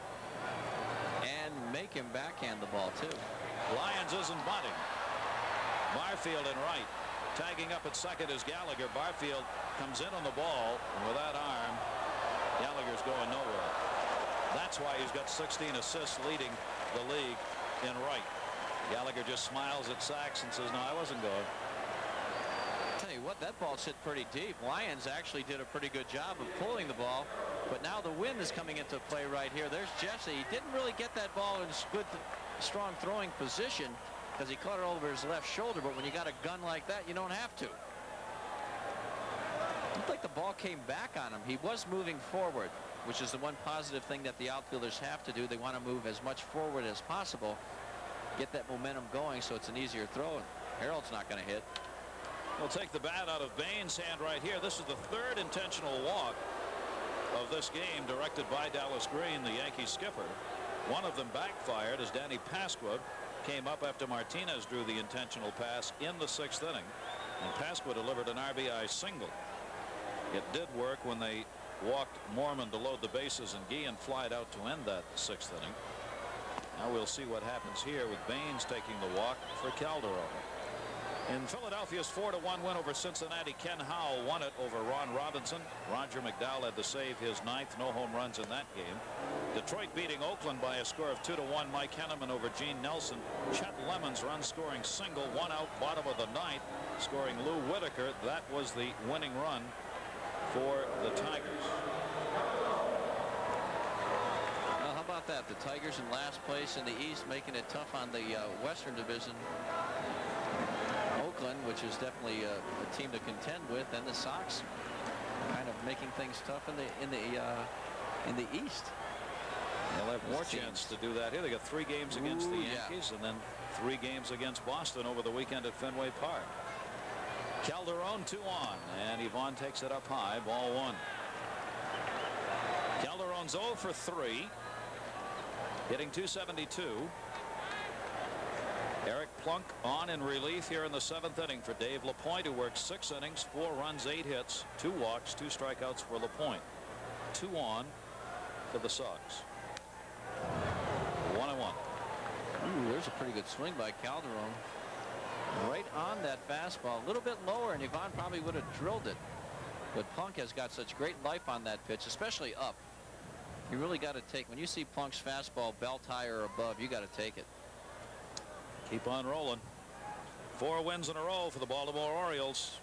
And make him backhand the ball, too. Lyons isn't bunting. Barfield in right. Tagging up at second is Gallagher. Barfield comes in on the ball, and with that arm, Gallagher's going nowhere. That's why he's got 16 assists leading the league in right. Gallagher just smiles at Sachs and says, no, I wasn't going. Tell you what, that ball's hit pretty deep. Lyons actually did a pretty good job of pulling the ball, but now the wind is coming into play right here. There's Jesse. He didn't really get that ball in good, strong throwing position because he caught it over his left shoulder, but when you got a gun like that, you don't have to. Looked like the ball came back on him. He was moving forward, which is the one positive thing that the outfielders have to do. They want to move as much forward as possible, get that momentum going so it's an easier throw. Harold's not going to hit. We'll take the bat out of Bain's hand right here. This is the third intentional walk of this game directed by Dallas Green, the Yankee skipper. One of them backfired as Danny Pasqua came up after Martinez drew the intentional pass in the 6th inning, and Pasqua delivered an RBI single. It did work when they walked Mormon to load the bases and Guillen flied out to end that 6th inning. Now we'll see what happens here with Baines taking the walk for Calderon. In Philadelphia's 4-1 win over Cincinnati, Ken Howell won it over Ron Robinson. Roger McDowell had to save his 9th, no home runs in that game. Detroit beating Oakland by a score of 2-1. Mike Henneman over Gene Nelson. Chet Lemon's run scoring single, 1 out, bottom of the 9th, scoring Lou Whitaker. That was the winning run for the Tigers. Well, how about that? The Tigers in last place in the East, making it tough on the Western Division. Oakland, which is definitely a team to contend with, and the Sox kind of making things tough in the East. They'll have more chance to do that here. They got 3 games against the Yankees and then 3 games against Boston over the weekend at Fenway Park. Calderon 2 on, and Yvonne takes it up high, ball 1. Calderon's 0 for 3, hitting .272. Eric Plunk on in relief here in the 7th inning for Dave LaPointe, who worked 6 innings, 4 runs, 8 hits, 2 walks, 2 strikeouts for LaPointe. 2 on for the Sox. 1-1. Ooh, there's a pretty good swing by Calderon. Right on that fastball, a little bit lower, and Yvonne probably would have drilled it. But Plunk has got such great life on that pitch, especially up. You really got to take, when you see Plunk's fastball belt high or above, you got to take it. Keep on rolling. 4 wins in a row for the Baltimore Orioles.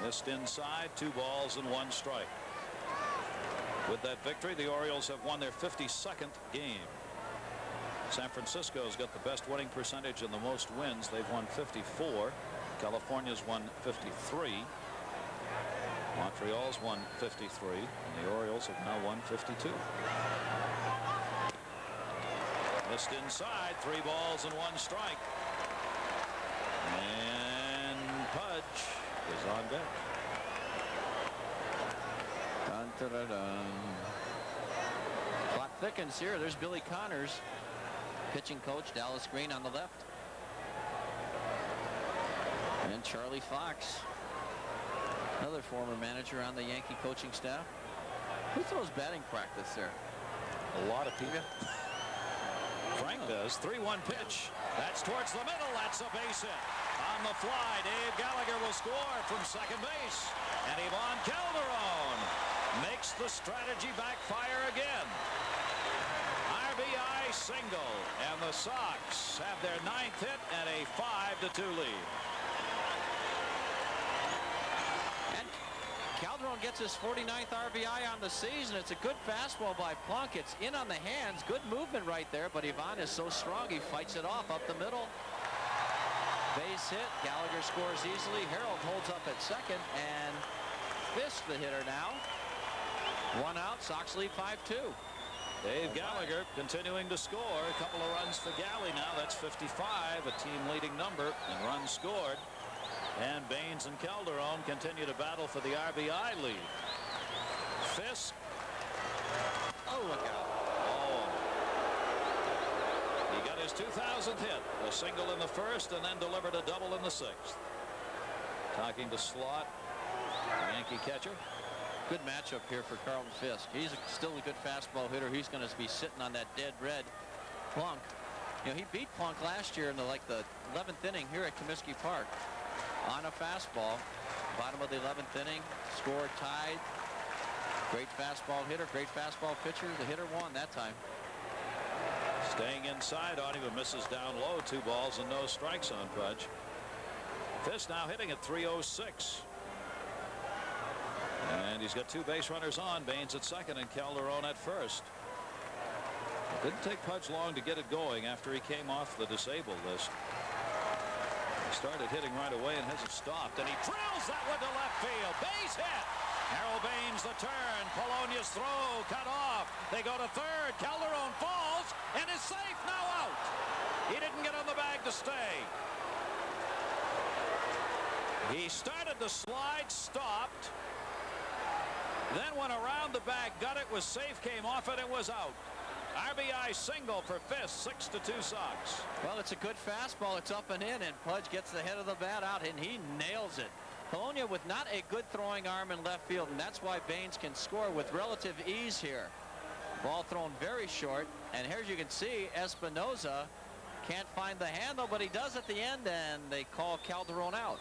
Missed inside, 2 balls and 1 strike. With that victory, the Orioles have won their 52nd game. San Francisco's got the best winning percentage and the most wins. They've won 54. California's won 53. Montreal's won 53, and the Orioles have now won 52. Missed inside, 3 balls and 1 strike. And Pudge is on deck. Dun, dun, dun, dun. thickens here. There's Billy Connors, pitching coach, Dallas Green on the left. And Charlie Fox, another former manager on the Yankee coaching staff. Who throws batting practice there? A lot of people. Frank does. 3-1 pitch. That's towards the middle. That's a base hit. On the fly, Dave Gallagher will score from second base. And Ivan Calderon makes the strategy backfire again. RBI single. And the Sox have their 9th hit and a 5-2 lead. Calderon gets his 49th RBI on the season. It's a good fastball by Plunk. It's in on the hands. Good movement right there, but Ivan is so strong he fights it off up the middle. Base hit. Gallagher scores easily. Harold holds up at second, and Fisk the hitter now. 1 out. Sox lead 5-2. Dave Gallagher continuing to score. A couple of runs for Galley now. That's 55, a team leading number in runs scored. And Baines and Calderon continue to battle for the RBI lead. Fisk. Oh, look out. Oh. He got his 2000th hit. A single in the first and then delivered a double in the 6th. Talking to Slot, the Yankee catcher. Good matchup here for Carlton Fisk. He's still a good fastball hitter. He's going to be sitting on that dead red Plunk. You know, he beat Plunk last year in the 11th inning here at Comiskey Park. On a fastball, bottom of the 11th inning, score tied. Great fastball hitter, great fastball pitcher. The hitter won that time. Staying inside on him, but misses down low. 2 balls and no strikes on Pudge. Fisk now hitting at 306. And he's got 2 base runners on. Baines at second and Calderon at first. It didn't take Pudge long to get it going after he came off the disabled list. Started hitting right away and hasn't stopped, and he drills that one to left field. Base hit. Harold Baines the turn. Polonia's throw cut off. They go to third. Calderon falls and is safe. Now out. He didn't get on the bag to stay. He started to slide, stopped, then went around the bag, got it, was safe, came off it, and was out. RBI single for Fisk, 6-2 Sox. Well, it's a good fastball. It's up and in, and Pudge gets the head of the bat out, and he nails it. Polonia with not a good throwing arm in left field, and that's why Baines can score with relative ease here. Ball thrown very short, and here you can see Espinoza can't find the handle, but he does at the end, and they call Calderon out.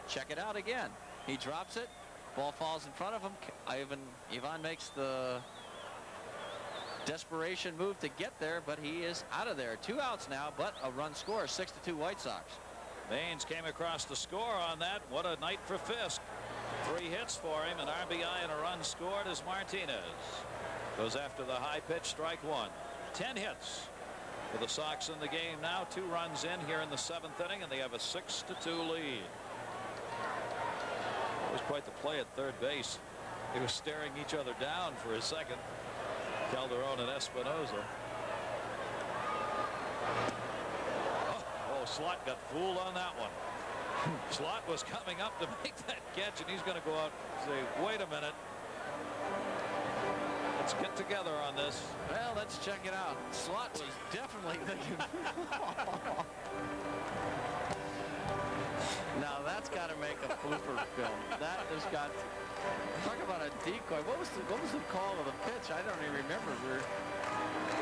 Check it out again. He drops it. Ball falls in front of him. Ivan makes the desperation move to get there, but he is out of there. 2 outs now, but a run score, 6-2 White Sox. Baines came across the score on that. What a night for Fisk. 3 hits for him, an RBI and a run scored as Martinez goes after the high pitch, strike 1. 10 hits for the Sox in the game now. 2 runs in here in the 7th inning, and they have a 6-2 lead. It was quite the play at third base. They were staring each other down for a second. Calderon and Espinoza. Oh, Slot got fooled on that one. Slot was coming up to make that catch, and he's going to go out and say, wait a minute. Let's get together on this. Well, let's check it out. Slot was definitely thinking. Now that's got to make a blooper film. That has got. Talk about a decoy. What was the call of the pitch? I don't even remember.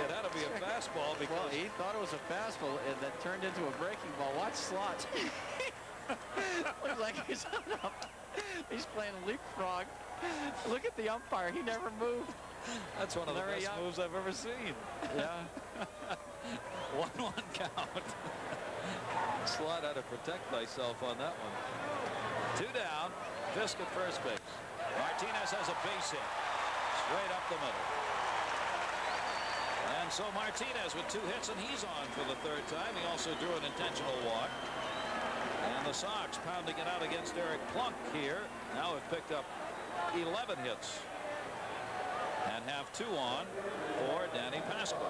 It had to be a fastball because well, he thought it was a fastball and that turned into a breaking ball. Watch Slot. Looks like he's up. He's playing leapfrog. Look at the umpire. He never moved. That's one of the best moves I've ever seen. Yeah. 1-1 count. Slot had to protect myself on that one. 2 down. Fisk at first base. Martinez has a base hit straight up the middle. And so Martinez with 2 hits, and he's on for the 3rd time. He also drew an intentional walk. And the Sox pounding it out against Eric Plunk here. Now have picked up 11 hits and have 2 on for Danny Pascal.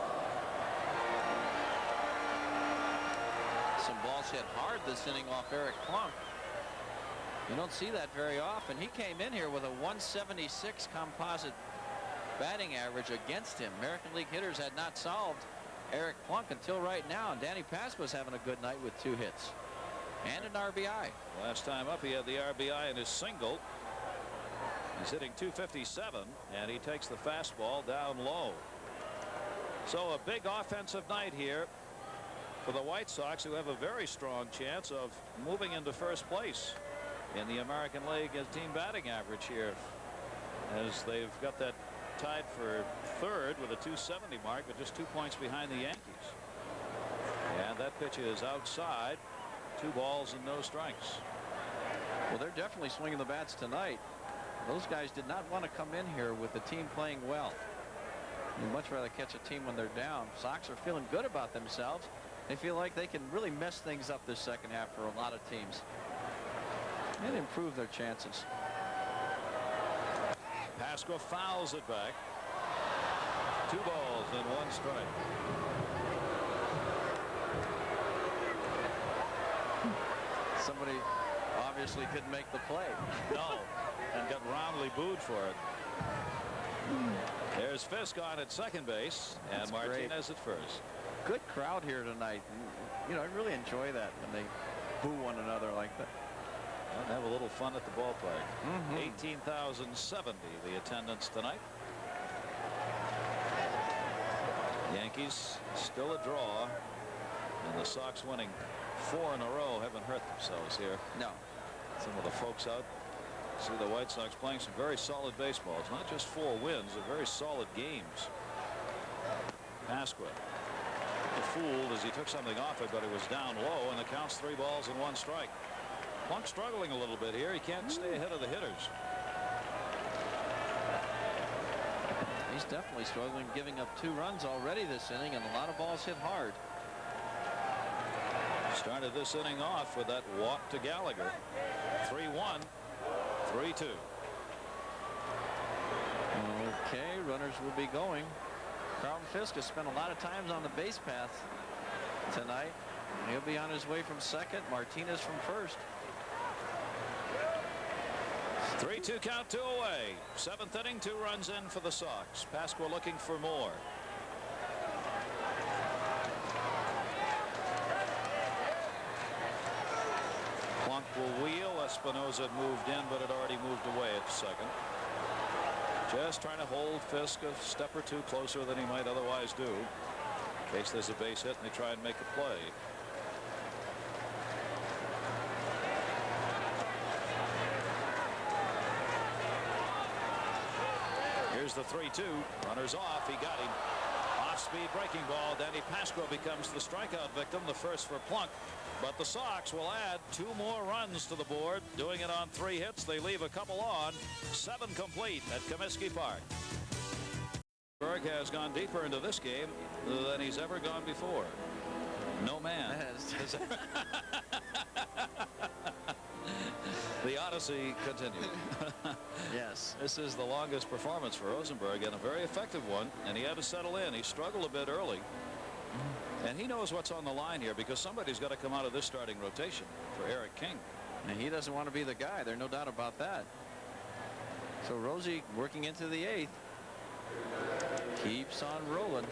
Some balls hit hard this inning off Eric Plunk. You don't see that very often. He came in here with a 176 composite batting average against him. American League hitters had not solved Eric Plunk until right now, and Danny Pasqua's having a good night with 2 hits and an RBI. Last time up, he had the RBI in his single. He's hitting .257, and he takes the fastball down low. So a big offensive night here for the White Sox, who have a very strong chance of moving into first place in the American League as team batting average here, as they've got that tied for third with a .270 mark, but just 2 points behind the Yankees. And that pitch is outside. 2 balls and no strikes. Well, they're definitely swinging the bats tonight. Those guys did not want to come in here with the team playing well. You'd much rather catch a team when they're down. Sox are feeling good about themselves. They feel like they can really mess things up this second half for a lot of teams and improve their chances. Pasco fouls it back. 2 balls and 1 strike. Somebody obviously couldn't make the play. No, and got roundly booed for it. There's Fisk on at second base, and That's Martinez at first. Good crowd here tonight. You know, I really enjoy that when they boo one another like that. And have a little fun at the ballpark. 18,070 the attendance tonight. Yankees still a draw, and the Sox winning 4 in a row haven't hurt themselves here. No. Some of the folks out see the White Sox playing some very solid baseballs, not just 4 wins, they're very solid games. Pasqua fooled as he took something off it, but it was down low, and the count's 3 balls and 1 strike. Plunk struggling a little bit here. He can't stay ahead of the hitters. He's definitely struggling, giving up 2 runs already this inning, and a lot of balls hit hard. Started this inning off with that walk to Gallagher. 3-1, 3-2. Okay, runners will be going. Carlton Fisk has spent a lot of times on the base path tonight. He'll be on his way from second. Martinez from first. 3-2 count, 2 away. 7th inning, 2 runs in for the Sox. Pasqua looking for more. Plunk will wheel. Espinosa had moved in, but had already moved away at second. Just trying to hold Fisk a step or 2 closer than he might otherwise do, in case there's a base hit and they try and make a play. Here's the 3-2. Runners off. He got him. Off-speed breaking ball. Danny Pasqua becomes the strikeout victim, the first for Plunk. But the Sox will add 2 more runs to the board, doing it on 3 hits. They leave a couple on. 7 complete at Comiskey Park. Berg has gone deeper into this game than he's ever gone before. No man. The odyssey continued. Yes. This is the longest performance for Rosenberg, and a very effective one, and he had to settle in. He struggled a bit early. And he knows what's on the line here, because somebody's got to come out of this starting rotation for Eric King. And he doesn't want to be the guy. There's no doubt about that. So Rosie working into the 8th. Keeps on rolling.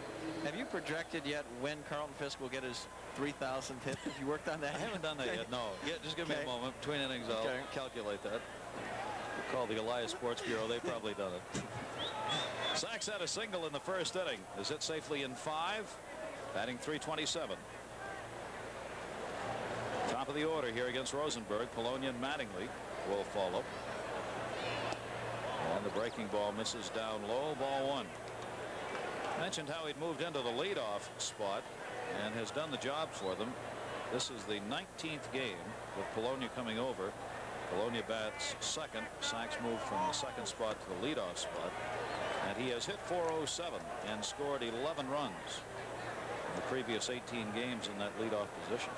Have you projected yet when Carlton Fisk will get his 3,000th hit? Have you worked on that? I haven't done that yet, no. Yeah, just give me a moment. Between innings, I'll calculate that. We'll call the Elias Sports Bureau. They've probably done it. Sachs had a single in the first inning. Is it safely in 5? Batting .327. Top of the order here against Rosenberg. Polonia and Mattingly will follow. And the breaking ball misses down low. Ball 1. Mentioned how he'd moved into the leadoff spot and has done the job for them. This is the 19th game with Polonia coming over. Polonia bats second. Sachs moved from the second spot to the leadoff spot, and he has hit .407 and scored 11 runs in the previous 18 games in that leadoff position.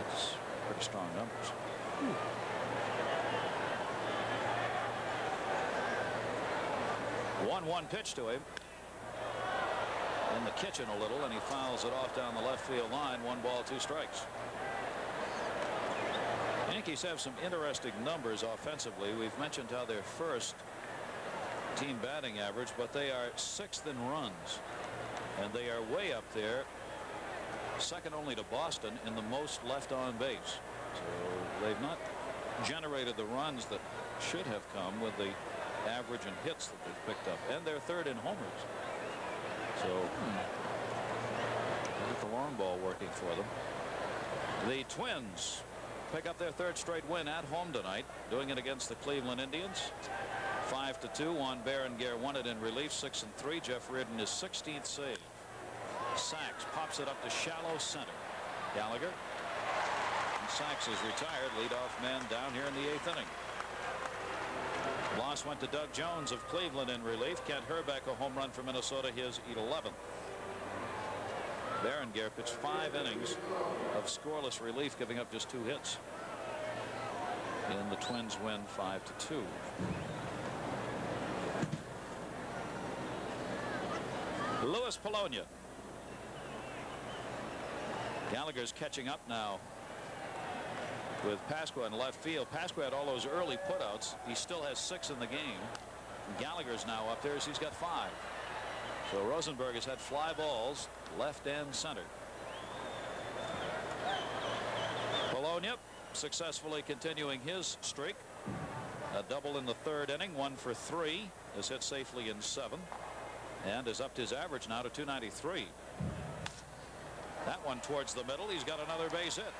That's pretty strong numbers. 1-1 pitch to him. In the kitchen a little, and he fouls it off down the left field line. 1 ball, 2 strikes. Yankees have some interesting numbers offensively. We've mentioned how they're first team batting average, but they are 6th in runs, and they are way up there, second only to Boston in the most left on base. So they've not generated the runs that should have come with the average and hits that they've picked up, and they're 3rd in homers. So get the long ball working for them. The Twins pick up their 3rd straight win at home tonight, doing it against the Cleveland Indians. 5-2. Juan Berenguer won it in relief. 6-3. Jeff Reardon his 16th save. Sachs pops it up to shallow center. Gallagher. And Sachs is retired. Leadoff man down here in the 8th inning. Loss went to Doug Jones of Cleveland in relief. Kent Herbeck a home run for Minnesota, his 11th. Berenguer pitched 5 innings of scoreless relief, giving up just 2 hits. And the Twins win 5-2. Louis Polonia. Gallagher's catching up now with Pasqua in left field. Pasqua had all those early putouts. He still has 6 in the game. Gallagher's now up there as he's got 5. So Rosenberg has had fly balls left and center. Polonia successfully continuing his streak. A double in the 3rd inning, 1 for 3. Has hit safely in 7 and has upped his average now to 293. That one towards the middle. He's got another base hit.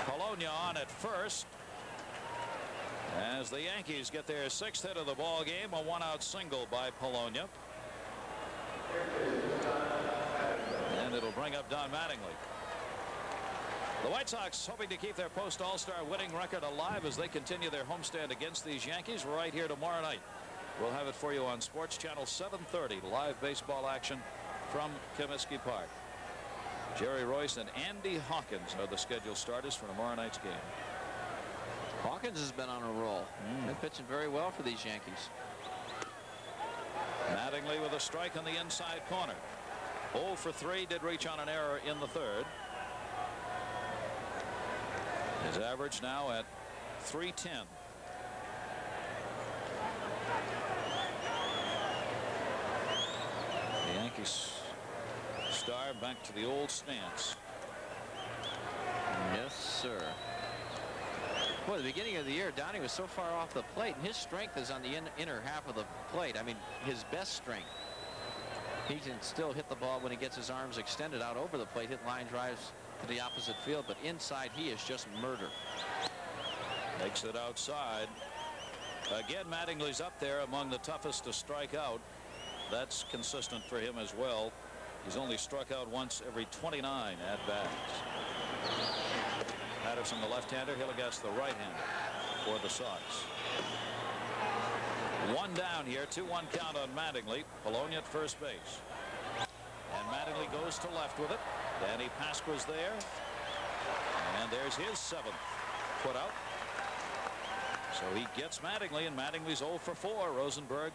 Polonia on at first as the Yankees get their 6th hit of the ball game. A 1-out single by Polonia, and it'll bring up Don Mattingly. The White Sox hoping to keep their post All-Star winning record alive as they continue their homestand against these Yankees right here tomorrow night. We'll have it for you on Sports Channel 7:30. Live baseball action from Comiskey Park. Jerry Royce and Andy Hawkins are the scheduled starters for tomorrow night's game. Hawkins has been on a roll. Been pitching very well for these Yankees. Mattingly with a strike on the inside corner. 0 for 3, did reach on an error in the 3rd. His average now at 310. The Yankees star back to the old stance. Yes, sir. Boy, the beginning of the year, Donnie was so far off the plate, and his strength is on the inner half of the plate. I mean, his best strength. He can still hit the ball when he gets his arms extended out over the plate, hit line drives to the opposite field, but inside he is just murder. Makes it outside. Again, Mattingly's up there among the toughest to strike out. That's consistent for him as well. He's only struck out once every 29 at bats. Patterson, the left-hander, he'll against the right-hander for the Sox. 1 down here, 2-1 count on Mattingly. Polonia at first base. And Mattingly goes to left with it. Danny Pasqua's there. And there's his 7th put out. So he gets Mattingly, and Mattingly's 0 for 4. Rosenberg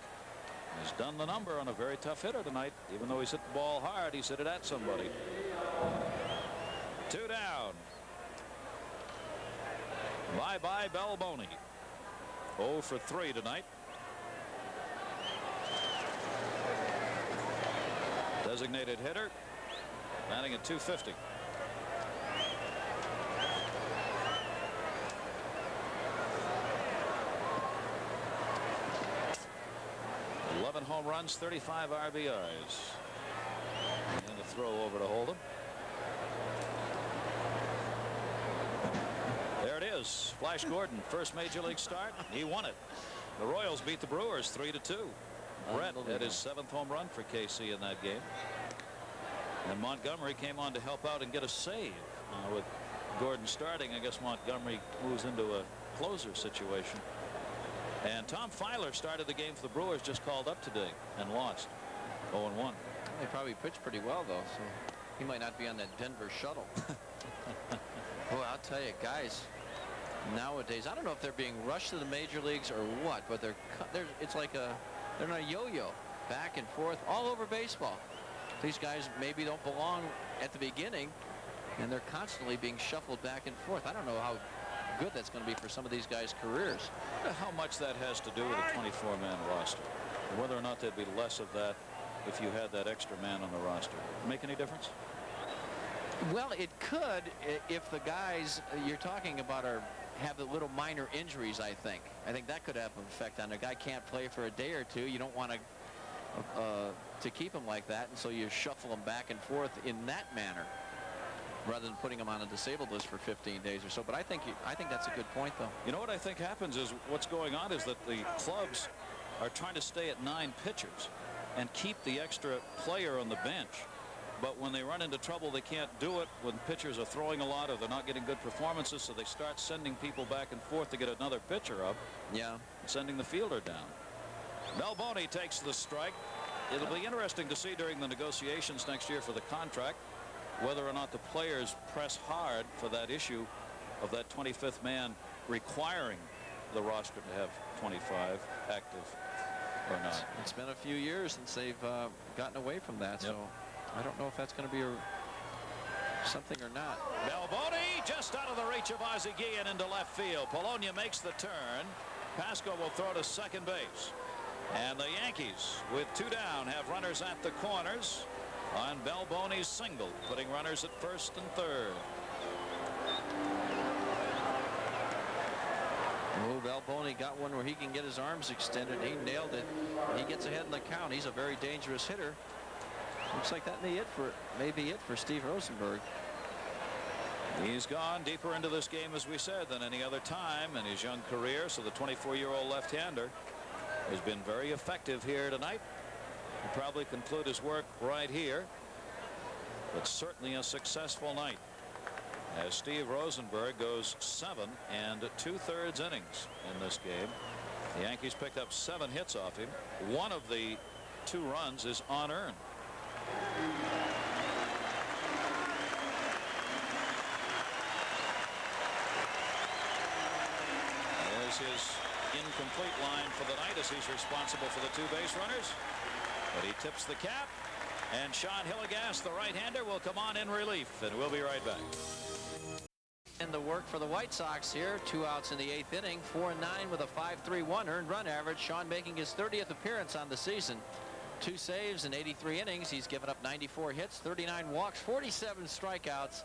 has done the number on a very tough hitter tonight. Even though he's hit the ball hard, he's hit it at somebody. 2 down. Bye-bye Belboni. 0 for 3 tonight. Designated hitter, batting at 250. Home runs, 35 RBIs. And a throw over to Holden. There it is. Flash Gordon, first major league start. He won it. The Royals beat the Brewers 3-2. Brett had his 7th home run for KC in that game. And Montgomery came on to help out and get a save. With Gordon starting, I guess Montgomery moves into a closer situation. And Tom Filer started the game for the Brewers, just called up today and lost 0-1. They probably pitched pretty well, though, so he might not be on that Denver shuttle. Well, I'll tell you, guys, nowadays, I don't know if they're being rushed to the major leagues or what, but it's like they're on a yo-yo, back and forth all over baseball. These guys maybe don't belong at the beginning, and they're constantly being shuffled back and forth. I don't know how good that's going to be for some of these guys' careers. How much that has to do with a 24-man roster, whether or not there'd be less of that if you had that extra man on the roster. Make any difference? Well, it could if the guys you're talking about have the little minor injuries. I think that could have an effect on a guy can't play for a day or two. You don't want to keep him like that, and so you shuffle him back and forth in that manner rather than putting him on a disabled list for 15 days or so. But I think that's a good point, though. You know what I think happens is what's going on is that the clubs are trying to stay at 9 pitchers and keep the extra player on the bench. But when they run into trouble, they can't do it when pitchers are throwing a lot or they're not getting good performances, so they start sending people back and forth to get another pitcher up. Yeah. Sending the fielder down. Melboni takes the strike. It'll be interesting to see during the negotiations next year for the contract whether or not the players press hard for that issue of that 25th man requiring the roster to have 25 active or not. It's been a few years since they've gotten away from that, so I don't know if that's going to be something or not. Melboni just out of the reach of Ozzie Guillen into left field. Polonia makes the turn. Pasco will throw to second base. And the Yankees, with 2 down, have runners at the corners on Melboni's single, putting runners at first and third. Oh, Melboni got one where he can get his arms extended. He nailed it. He gets ahead in the count. He's a very dangerous hitter. Looks like that may be it for Steve Rosenberg. He's gone deeper into this game, as we said, than any other time in his young career. So the 24-year-old left-hander has been very effective here tonight. He'll probably conclude his work right here. But certainly a successful night as Steve Rosenberg goes 7 2/3 innings in this game. The Yankees picked up 7 hits off him. One of the 2 runs is unearned. There's his incomplete line for the night as he's responsible for the 2 base runners. But he tips the cap, and Sean Hillegas, the right-hander, will come on in relief, and we'll be right back. And the work for the White Sox here. 2 outs in the 8th inning. 4-9 with a 5.31 earned run average. Sean making his 30th appearance on the season. 2 saves in 83 innings. He's given up 94 hits, 39 walks, 47 strikeouts.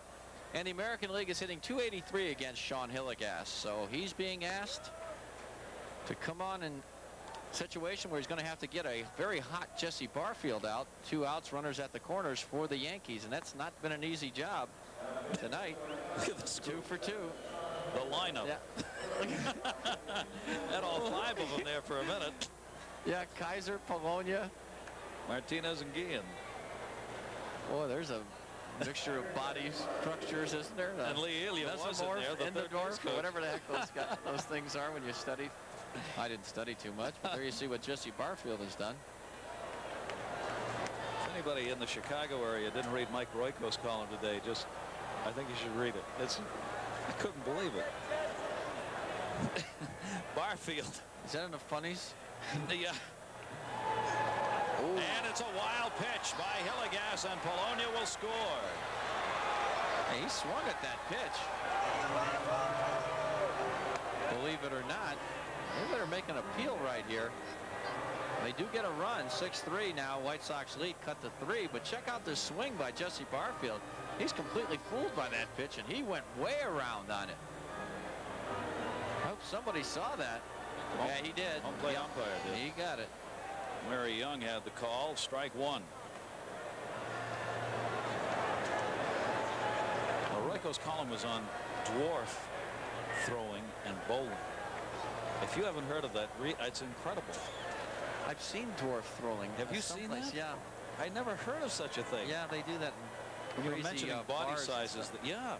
And the American League is hitting .283 against Sean Hillegas. So he's being asked to come on in a situation where he's going to have to get a very hot Jesse Barfield out. 2 outs, runners at the corners for the Yankees. And that's not been an easy job tonight. Look at this 2 for 2. The lineup. Yeah. Had all 5 of them there for a minute. Yeah, Kaiser, Polonia, Martinez, and Guillen. Boy, there's a mixture of body structures, isn't there? And Lee Elia wasn't there. The Endorf, or whatever the heck those things are when you study. I didn't study too much, but there you see what Jesse Barfield has done. If anybody in the Chicago area didn't read Mike Royko's column today, I think you should read it. I couldn't believe it. Barfield. Is that in the funnies? Yeah. And it's a wild pitch by Hillegas, and Polonia will score. Hey, he swung at that pitch. Believe it or not, they better make an appeal right here. They do get a run, 6-3 now. White Sox lead cut to 3, but check out this swing by Jesse Barfield. He's completely fooled by that pitch, and he went way around on it. I hope somebody saw that. Yeah, he did. Home plate umpire did. He got it. Mary Young had the call. Strike 1. Now, Royko's column was on dwarf throwing and bowling. If you haven't heard of that, it's incredible. I've seen dwarf throwing. Have you seen that? Yeah. I never heard of such a thing. Yeah, they do that. You were mentioning body sizes. Yeah.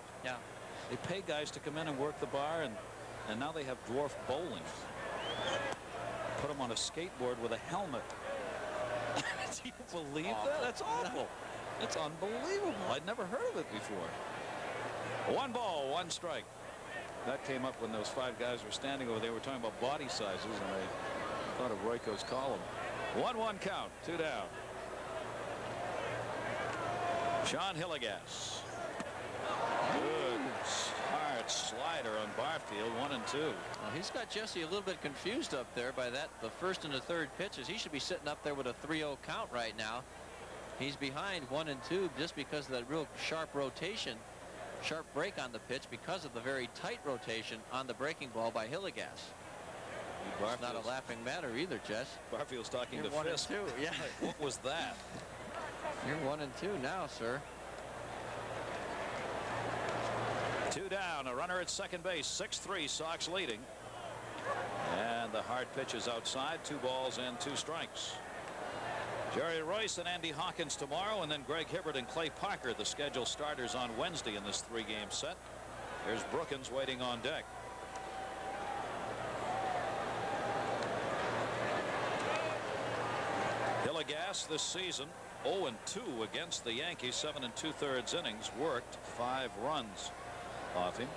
They pay guys to come in and work the bar, and now they have dwarf bowling. Put them on a skateboard with a helmet. Do you believe that? That's awful. It's unbelievable. I'd never heard of it before. 1 ball, 1 strike. That came up when those 5 guys were standing over there. We're talking about body sizes, and I thought of Royko's column. 1-1 count, 2 down. Sean Hillegas. Good hard slider on Barfield. 1-2. Well, he's got Jesse a little bit confused up there by that. The first and the third pitches. He should be sitting up there with a 3-0 count right now. He's behind 1-2 just because of that real sharp rotation, sharp break on the pitch because of the very tight rotation on the breaking ball by Hillegas. It's not a laughing matter either, Jess. Barfield's talking You're to 1 and Fisk. 2. Yeah. What was that? You're 1-2 now, sir. 2 down, a runner at second base. 6-3, Sox leading. And the hard pitch is outside. 2 balls and 2 strikes. Jerry Royce and Andy Hawkins tomorrow, and then Greg Hibbert and Clay Parker, the scheduled starters on Wednesday in this 3-game set. Here's Brookins waiting on deck. Hillegas this season 0-2 against the Yankees. 7 2/3 innings worked. 5 runs off him.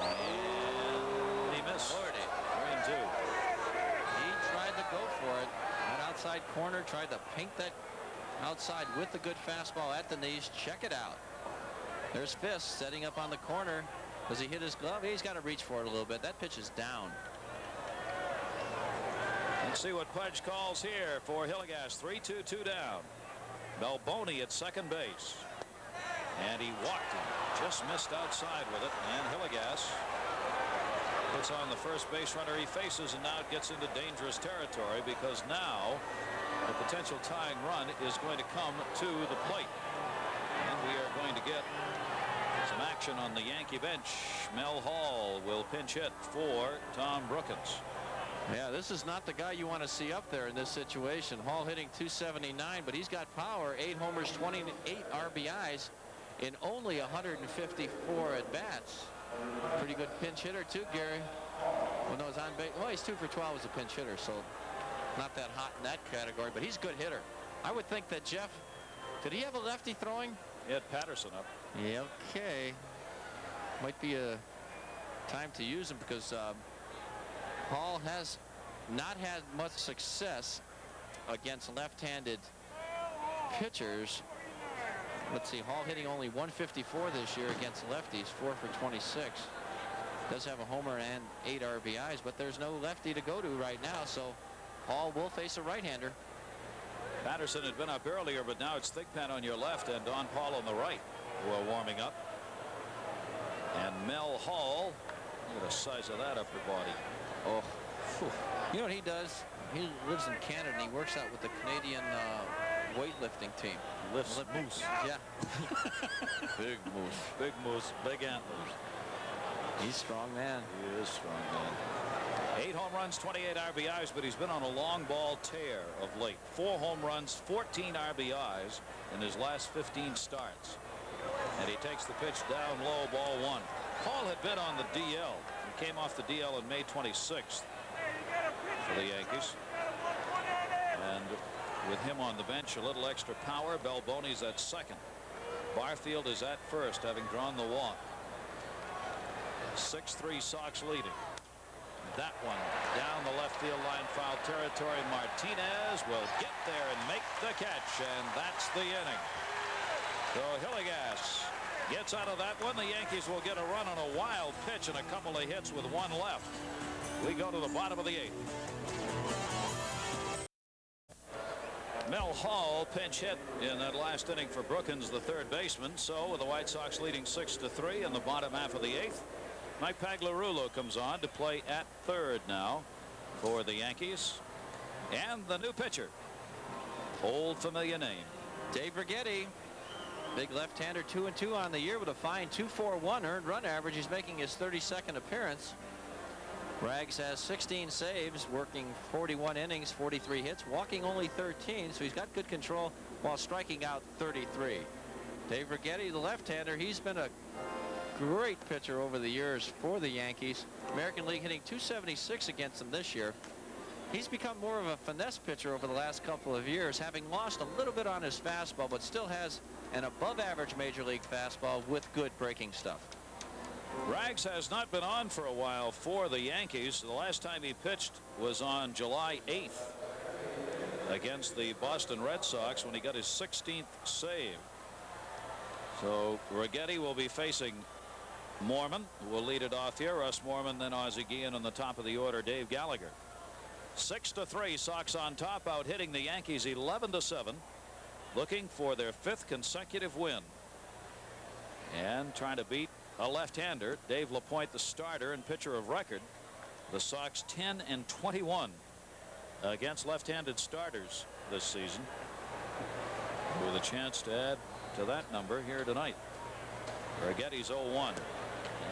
And he missed. 3-2. He tried to go for it. That outside corner, tried to paint that outside with the good fastball at the knees. Check it out. There's Fisk setting up on the corner. Does he hit his glove? He's got to reach for it a little bit. That pitch is down. Let's see what Pudge calls here for Hillegas. 3-2, 2 down. Balboni at second base. And he walked him. Just missed outside with it. And Hillegas puts on the first base runner he faces, and now it gets into dangerous territory because now the potential tying run is going to come to the plate. And we are going to get some action on the Yankee bench. Mel Hall will pinch hit for Tom Brookins. Yeah, this is not the guy you want to see up there in this situation. Hall hitting .279, but he's got power. 8 homers, 28 RBIs in only 154 at-bats. Pretty good pinch hitter, too, Gary. Well, no, it's on base. Well, he's 2 for 12 as a pinch hitter, so not that hot in that category, but he's a good hitter. I would think that Jeff, did he have a lefty throwing? He had Patterson up. Yeah, okay. Might be a time to use him because Hall has not had much success against left-handed pitchers. Let's see, Hall hitting only 154 this year against lefties, 4 for 26. Does have a homer and 8 RBIs, but there's no lefty to go to right now, so Hall will face a right-hander. Patterson had been up earlier, but now it's Thigpen on your left and Don Paul on the right who are warming up. And Mel Hall, look at the size of that upper body. Oh, whew. You know what he does? He lives in Canada and he works out with the Canadian weightlifting team. Lifts moose. Yeah. Big moose. Big moose, big antlers. He's a strong man. He is a strong man. 8 home runs, 28 RBIs, but he's been on a long ball tear of late. 4 home runs, 14 RBIs in his last 15 starts. And he takes the pitch down low, ball 1. Hall had been on the DL. He came off the DL on May 26th for the Yankees. And with him on the bench, a little extra power. Balboni's at second. Barfield is at first, having drawn the walk. 6-3 Sox leading. That one down the left field line, foul territory. Martinez will get there and make the catch, and that's the inning. So Hillegas gets out of that one. The Yankees will get a run on a wild pitch and a couple of hits with 1 left. We go to the bottom of the 8th. Mel Hall pinch hit in that last inning for Brookins, the third baseman. So with the White Sox leading 6-3 in the bottom half of the 8th, Mike Pagliarulo comes on to play at third now for the Yankees. And the new pitcher, old familiar name, Dave Righetti. Big left-hander, 2-2 on the year with a fine 2.41 earned run average. He's making his 32nd appearance. Rags has 16 saves, working 41 innings, 43 hits, walking only 13, so he's got good control while striking out 33. Dave Righetti, the left-hander, he's been a great pitcher over the years for the Yankees. American League hitting .276 against them this year. He's become more of a finesse pitcher over the last couple of years, having lost a little bit on his fastball, but still has an above-average major league fastball with good breaking stuff. Rags has not been on for a while for the Yankees. The last time he pitched was on July 8th against the Boston Red Sox when he got his 16th save. So Righetti will be facing Mormon will lead it off here. Russ Mormon, then Ozzie Guillen on the top of the order. Dave Gallagher. 6-3. Sox on top, out hitting the Yankees 11-7. Looking for their 5th consecutive win. And trying to beat a left-hander. Dave LaPointe, the starter and pitcher of record. The Sox 10-21 against left-handed starters this season, with a chance to add to that number here tonight. Righetti's 0-1,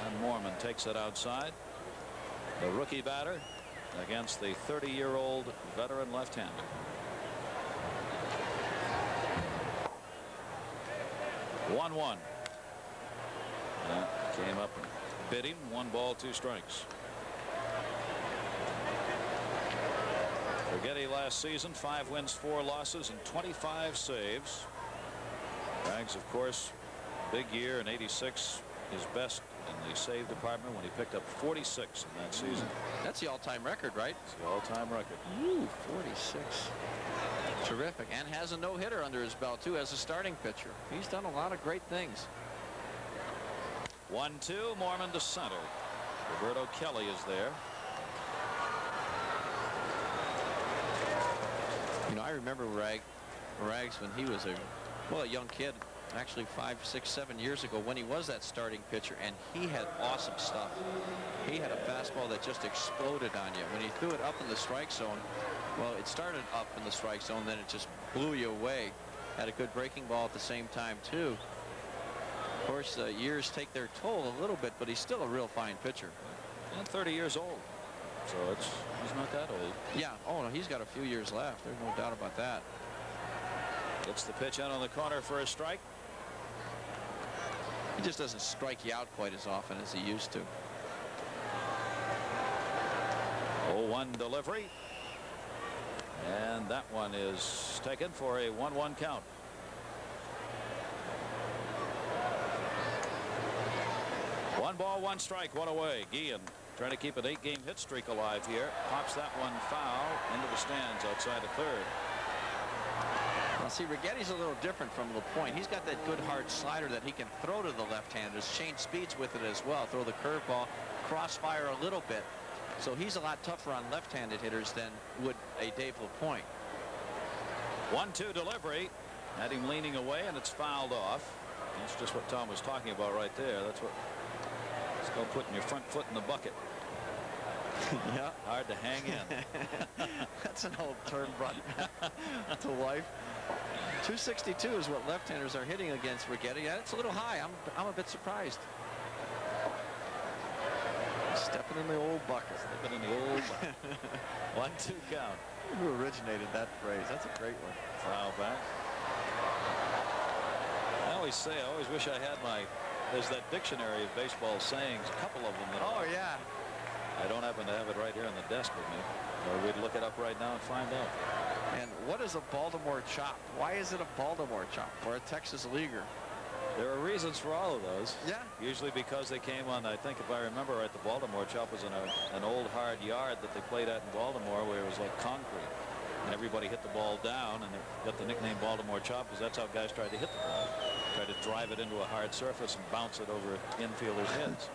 and Mormon takes it outside. The rookie batter against the 30-year-old veteran left-hander. One. Came up and bit him. 1 ball, 2 strikes. Righetti last season, 5 wins, 4 losses, and 25 saves. Rags, of course, big year in '86, his best in the save department when he picked up 46 in that season. That's the all-time record, right? It's the all-time record. Ooh, 46. Terrific, and has a no-hitter under his belt too as a starting pitcher. He's done a lot of great things. 1-2. Mormon to center. Roberto Kelly is there. You know, I remember Rags when he was a young kid, actually 5, 6, 7 years ago, when he was that starting pitcher, and he had awesome stuff. He had a fastball that just exploded on you. When he threw it up in the strike zone, well, it started up in the strike zone, then it just blew you away. Had a good breaking ball at the same time too. Of course, years take their toll a little bit, but he's still a real fine pitcher. And 30 years old. So he's not that old. Yeah. Oh, no, he's got a few years left. There's no doubt about that. Gets the pitch out on the corner for a strike. He just doesn't strike you out quite as often as he used to. 0-1 delivery. And that one is taken for a 1-1 count. One ball, 1 strike, 1 away. Guillen trying to keep an 8-game hit streak alive here. Pops that one foul into the stands outside of third. Now, see, Righetti's a little different from LaPointe. He's got that good hard slider that he can throw to the left-handers, change speeds with it as well, throw the curveball, crossfire a little bit. So he's a lot tougher on left-handed hitters than would a Dave LaPointe. 1-2 delivery. Had him leaning away, and it's fouled off. That's just what Tom was talking about right there. That's what it's called putting your front foot in the bucket. Yeah. Hard to hang in. That's an old term brought to life. 262 is what left-handers are hitting against Righetti. Yeah, it's a little high. I'm a bit surprised. Stepping in the old bucket. Stepping in the old bucket. 1-2 count. Who originated that phrase? That's a great one. Foul back. I always wish I had there's that dictionary of baseball sayings, a couple of them. Oh, yeah. I don't happen to have it right here on the desk with me. Or we'd look it up right now and find out. And what is a Baltimore chop? Why is it a Baltimore chop or a Texas leaguer? There are reasons for all of those. Yeah. Usually because they came on, I think if I remember right, the Baltimore chop was in an old hard yard that they played at in Baltimore where it was like concrete. And everybody hit the ball down, and they got the nickname Baltimore chop because that's how guys tried to hit the ball. Tried to drive it into a hard surface and bounce it over infielders' heads.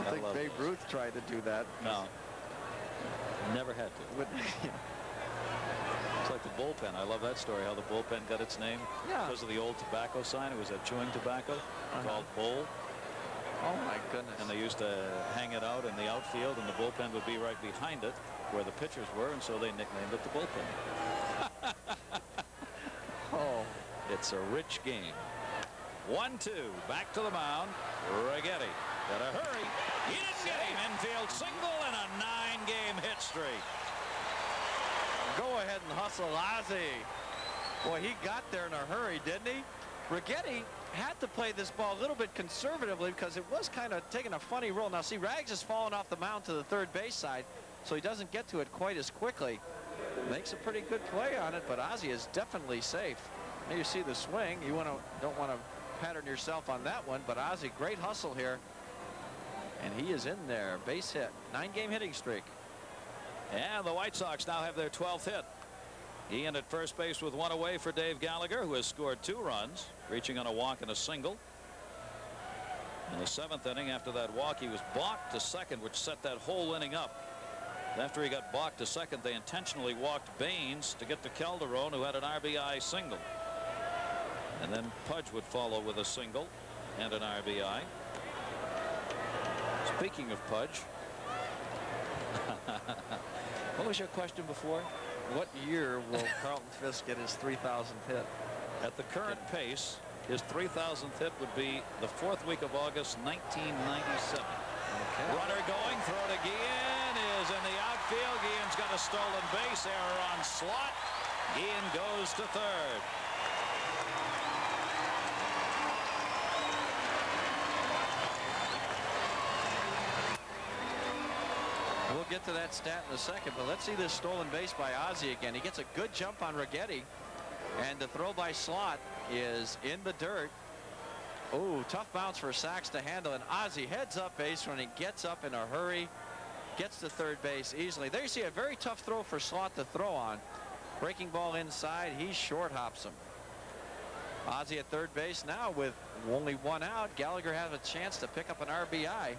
I don't think Babe Ruth tried to do that. No. Never had to. It's like the bullpen. I love that story, how the bullpen got its name. Yeah. Because of the old tobacco sign. It was a chewing tobacco called Bull. Oh, my goodness. And they used to hang it out in the outfield, and the bullpen would be right behind it where the pitchers were, and so they nicknamed it the bullpen. Oh. It's a rich game. 1-2. Back to the mound. Righetti. Gotta hurry. He didn't get him. Infield single and a 9-game hit streak. Go ahead and hustle Ozzie. Boy, he got there in a hurry, didn't he? Righetti had to play this ball a little bit conservatively because it was kind of taking a funny roll. Now, see, Rags is falling off the mound to the third base side, so he doesn't get to it quite as quickly. Makes a pretty good play on it, but Ozzie is definitely safe. Now you see the swing. You don't want to pattern yourself on that one, but Ozzie, great hustle here. And he is in there. Base hit. 9-game hitting streak. And the White Sox now have their 12th hit. Guillen at first base with 1 away for Dave Gallagher, who has scored 2 runs, reaching on a walk and a single. In the 7th inning, after that walk, he was balked to second, which set that whole inning up. After he got balked to second, they intentionally walked Baines to get to Calderon, who had an RBI single. And then Pudge would follow with a single and an RBI. Speaking of Pudge, what was your question before? What year will Carlton Fisk get his 3,000th hit? At the current pace, his 3,000th hit would be the 4th week of August, 1997. Okay. Runner going, throw to Guillen, is in the outfield. Guillen's got a stolen base, error on Slot. Guillen goes to third. We'll get to that stat in a second, but let's see this stolen base by Ozzie again. He gets a good jump on Righetti, and the throw by Slot is in the dirt. Oh, tough bounce for Sachs to handle, and Ozzie heads up base when he gets up in a hurry, gets to third base easily. There you see a very tough throw for Slot to throw on. Breaking ball inside, he short hops him. Ozzie at third base now with only one out. Gallagher has a chance to pick up an RBI.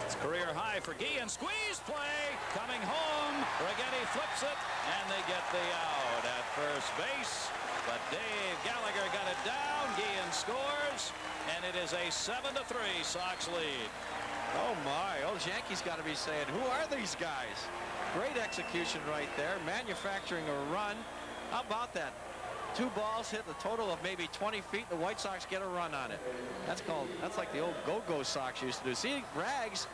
It's career high for Guillen. Squeeze play coming home. Righetti flips it, and they get the out at first base. But Dave Gallagher got it down. Guillen scores, and it is a 7-3 Sox lead. Oh my, those Yankees got to be saying, who are these guys? Great execution right there, manufacturing a run. How about that? 2 balls hit the total of maybe 20 feet. The White Sox get a run on it. That's like the old go-go Sox used to do. See, Rags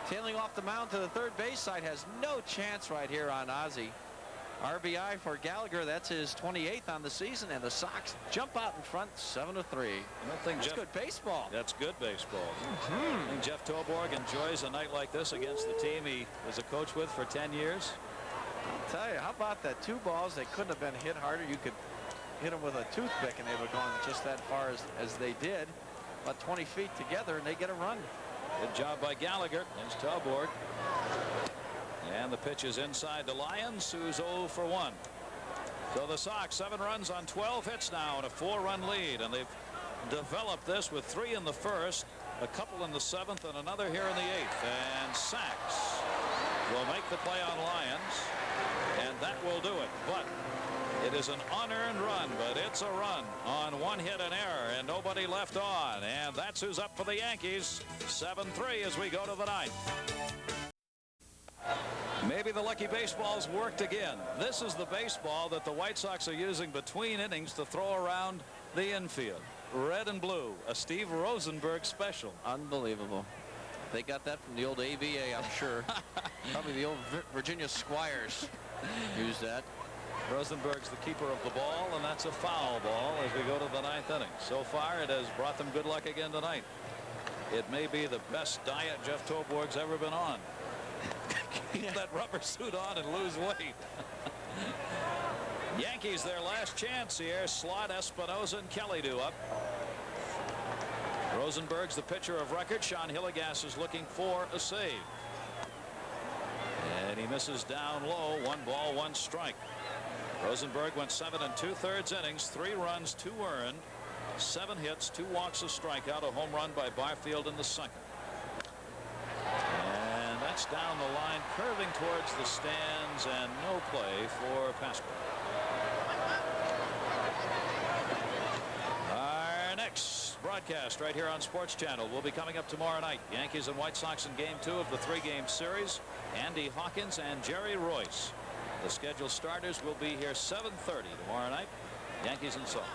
tailing off the mound to the third base side has no chance right here on Ozzie. RBI for Gallagher. That's his 28th on the season, and the Sox jump out in front 7-3. That's good baseball. That's good baseball. I think Jeff Toborg enjoys a night like this against the team he was a coach with for 10 years. I'll tell you, how about that? 2 balls, they couldn't have been hit harder. You could hit them with a toothpick and they would have gone just that far as they did. About 20 feet together, and they get a run. Good job by Gallagher. There's Talborg. And the pitch is inside to Lyons, who's 0 for 1. So the Sox 7 runs on 12 hits now and a 4-run lead. And they've developed this with 3 in the first, a couple in the 7th, and another here in the 8th. And Sachs will make the play on Lyons, and that will do it. But it is an unearned run, but it's a run on 1 hit and error, and nobody left on. And that's who's up for the Yankees. 7-3 as we go to the 9th. Maybe the lucky baseballs worked again. This is the baseball that the White Sox are using between innings to throw around the infield. Red and blue, a Steve Rosenberg special. Unbelievable. They got that from the old AVA, I'm sure. Probably the old Virginia Squires used that. Rosenberg's the keeper of the ball, and that's a foul ball as we go to the 9th inning. So far, it has brought them good luck again tonight. It may be the best diet Jeff Toborg's ever been on. Keep that rubber suit on and lose weight. Yankees their last chance here. Slot, Espinosa, and Kelly do up. Rosenberg's the pitcher of record. Sean Hillegas is looking for a save. And he misses down low. 1 ball, 1 strike. Rosenberg went 7 2/3 innings, 3 runs, 2 earned, 7 hits, 2 walks, a strikeout, a home run by Barfield in the 2nd. And that's down the line, curving towards the stands, and no play for Paciorek. Our next broadcast right here on Sports Channel will be coming up tomorrow night. Yankees and White Sox in Game 2 of the 3-game series. Andy Hawkins and Jerry Royce. The scheduled starters will be here 7:30 tomorrow night. Yankees and Sox.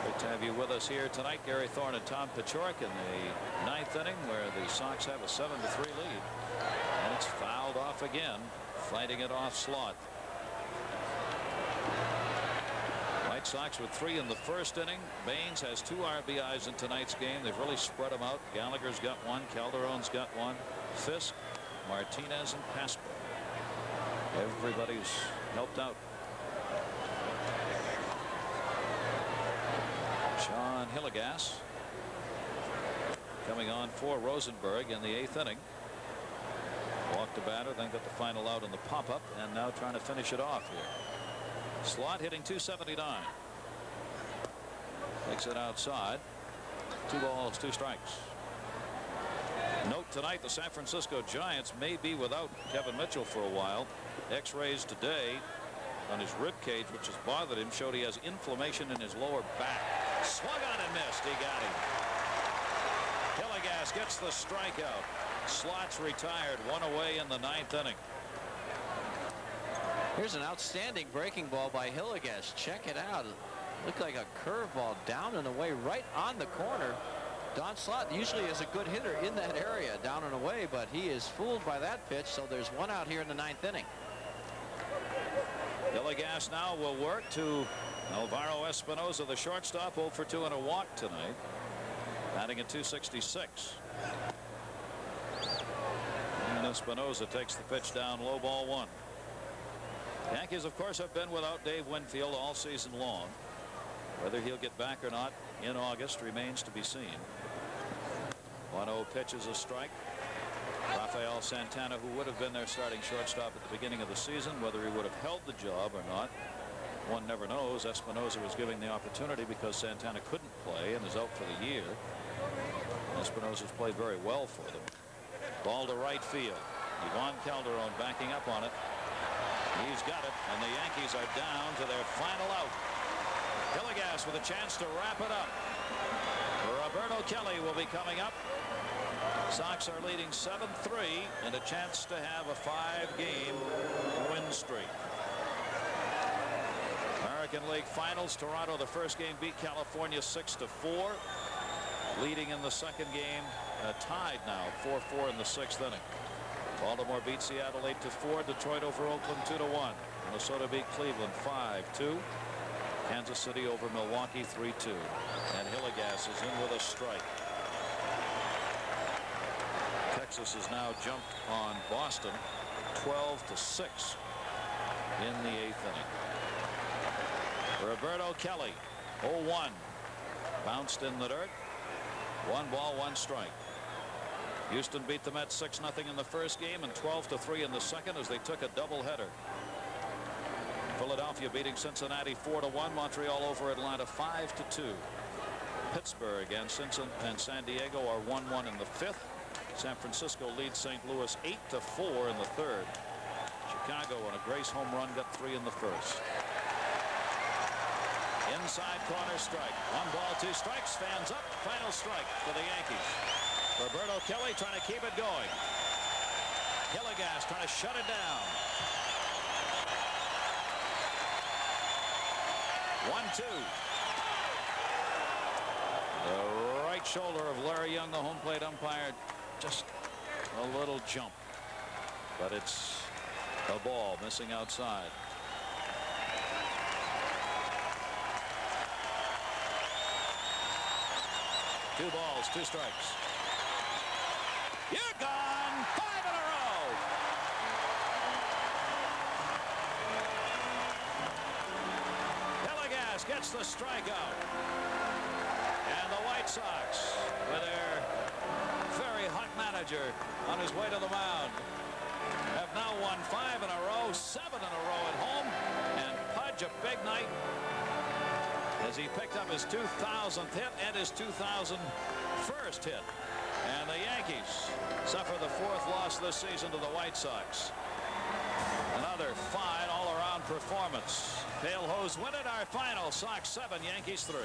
Great to have you with us here tonight. Gary Thorne and Tom Paciorek in the 9th inning, where the Sox have a 7-3 lead. And it's fouled off again, fighting it off Slot. White Sox with 3 in the first inning. Baines has 2 RBIs in tonight's game. They've really spread them out. Gallagher's got 1. Calderon's got 1. Fisk, Martinez, and Paciorek. Everybody's helped out. Sean Hillegas coming on for Rosenberg in the 8th inning. Walked the batter, then got the final out in the pop-up, and now trying to finish it off here. Slot hitting .279. Takes it outside. 2 balls, 2 strikes. Note tonight, the San Francisco Giants may be without Kevin Mitchell for a while. X-rays today on his rib cage, which has bothered him, showed he has inflammation in his lower back. Swung on and missed. He got him. Hillegas gets the strikeout. Slots retired. 1 away in the 9th inning. Here's an outstanding breaking ball by Hillegas. Check it out. It looked like a curveball down and away right on the corner. Don Slott usually is a good hitter in that area, down and away, but he is fooled by that pitch, so there's 1 out here in the 9th inning. Hillegas now will work to Alvaro Espinosa, the shortstop, 0 for 2 and a walk tonight, batting at .266. And Espinosa takes the pitch down, low, ball 1. Yankees, of course, have been without Dave Winfield all season long. Whether he'll get back or not in August remains to be seen. 1-0 pitch is a strike. Rafael Santana, who would have been their starting shortstop at the beginning of the season, whether he would have held the job or not, one never knows. Espinosa was giving the opportunity because Santana couldn't play and is out for the year. Espinosa's played very well for them. Ball to right field. Ivan Calderon backing up on it. He's got it, and the Yankees are down to their final out. Hillegas with a chance to wrap it up. Roberto Kelly will be coming up. Sox are leading 7-3 and a chance to have a 5-game win streak. American League Finals, Toronto, the first game beat California 6-4. Leading in the second game, tied now 4-4 in the 6th inning. Baltimore beat Seattle 8-4. Detroit over Oakland 2-1. Minnesota beat Cleveland 5-2. Kansas City over Milwaukee 3-2. And Hillegas is in with a strike. Texas has now jumped on Boston 12-6 in the 8th inning. Roberto Kelly 0-1. Bounced in the dirt. 1 ball, 1 strike. Houston beat the Mets 6-0 in the first game and 12-3 in the second as they took a doubleheader. Philadelphia beating Cincinnati 4-1. Montreal over Atlanta 5-2. Pittsburgh and San Diego are 1-1 in the 5th. San Francisco leads St. Louis 8-4 in the 3rd. Chicago on a Grace home run got 3 in the 1st. Inside corner strike. 1 ball, 2 strikes. Fans up. Final strike for the Yankees. Roberto Kelly trying to keep it going. Hillegas trying to shut it down. 1-2. The right shoulder of Larry Young, the home plate umpire, just a little jump. But it's a ball missing outside. Two balls, 2 strikes. You're gone. 5 in a row. Hillegas gets the strikeout. And the White Sox, with their very hot manager on his way to the mound, have now won 5 in a row, 7 in a row at home. And Pudge, a big night as he picked up his 2000th hit and his 2001st hit. And the Yankees suffer the 4th loss this season to the White Sox. Another fine all-around performance. Pale Hose win it. Our final, Sox 7, Yankees 3.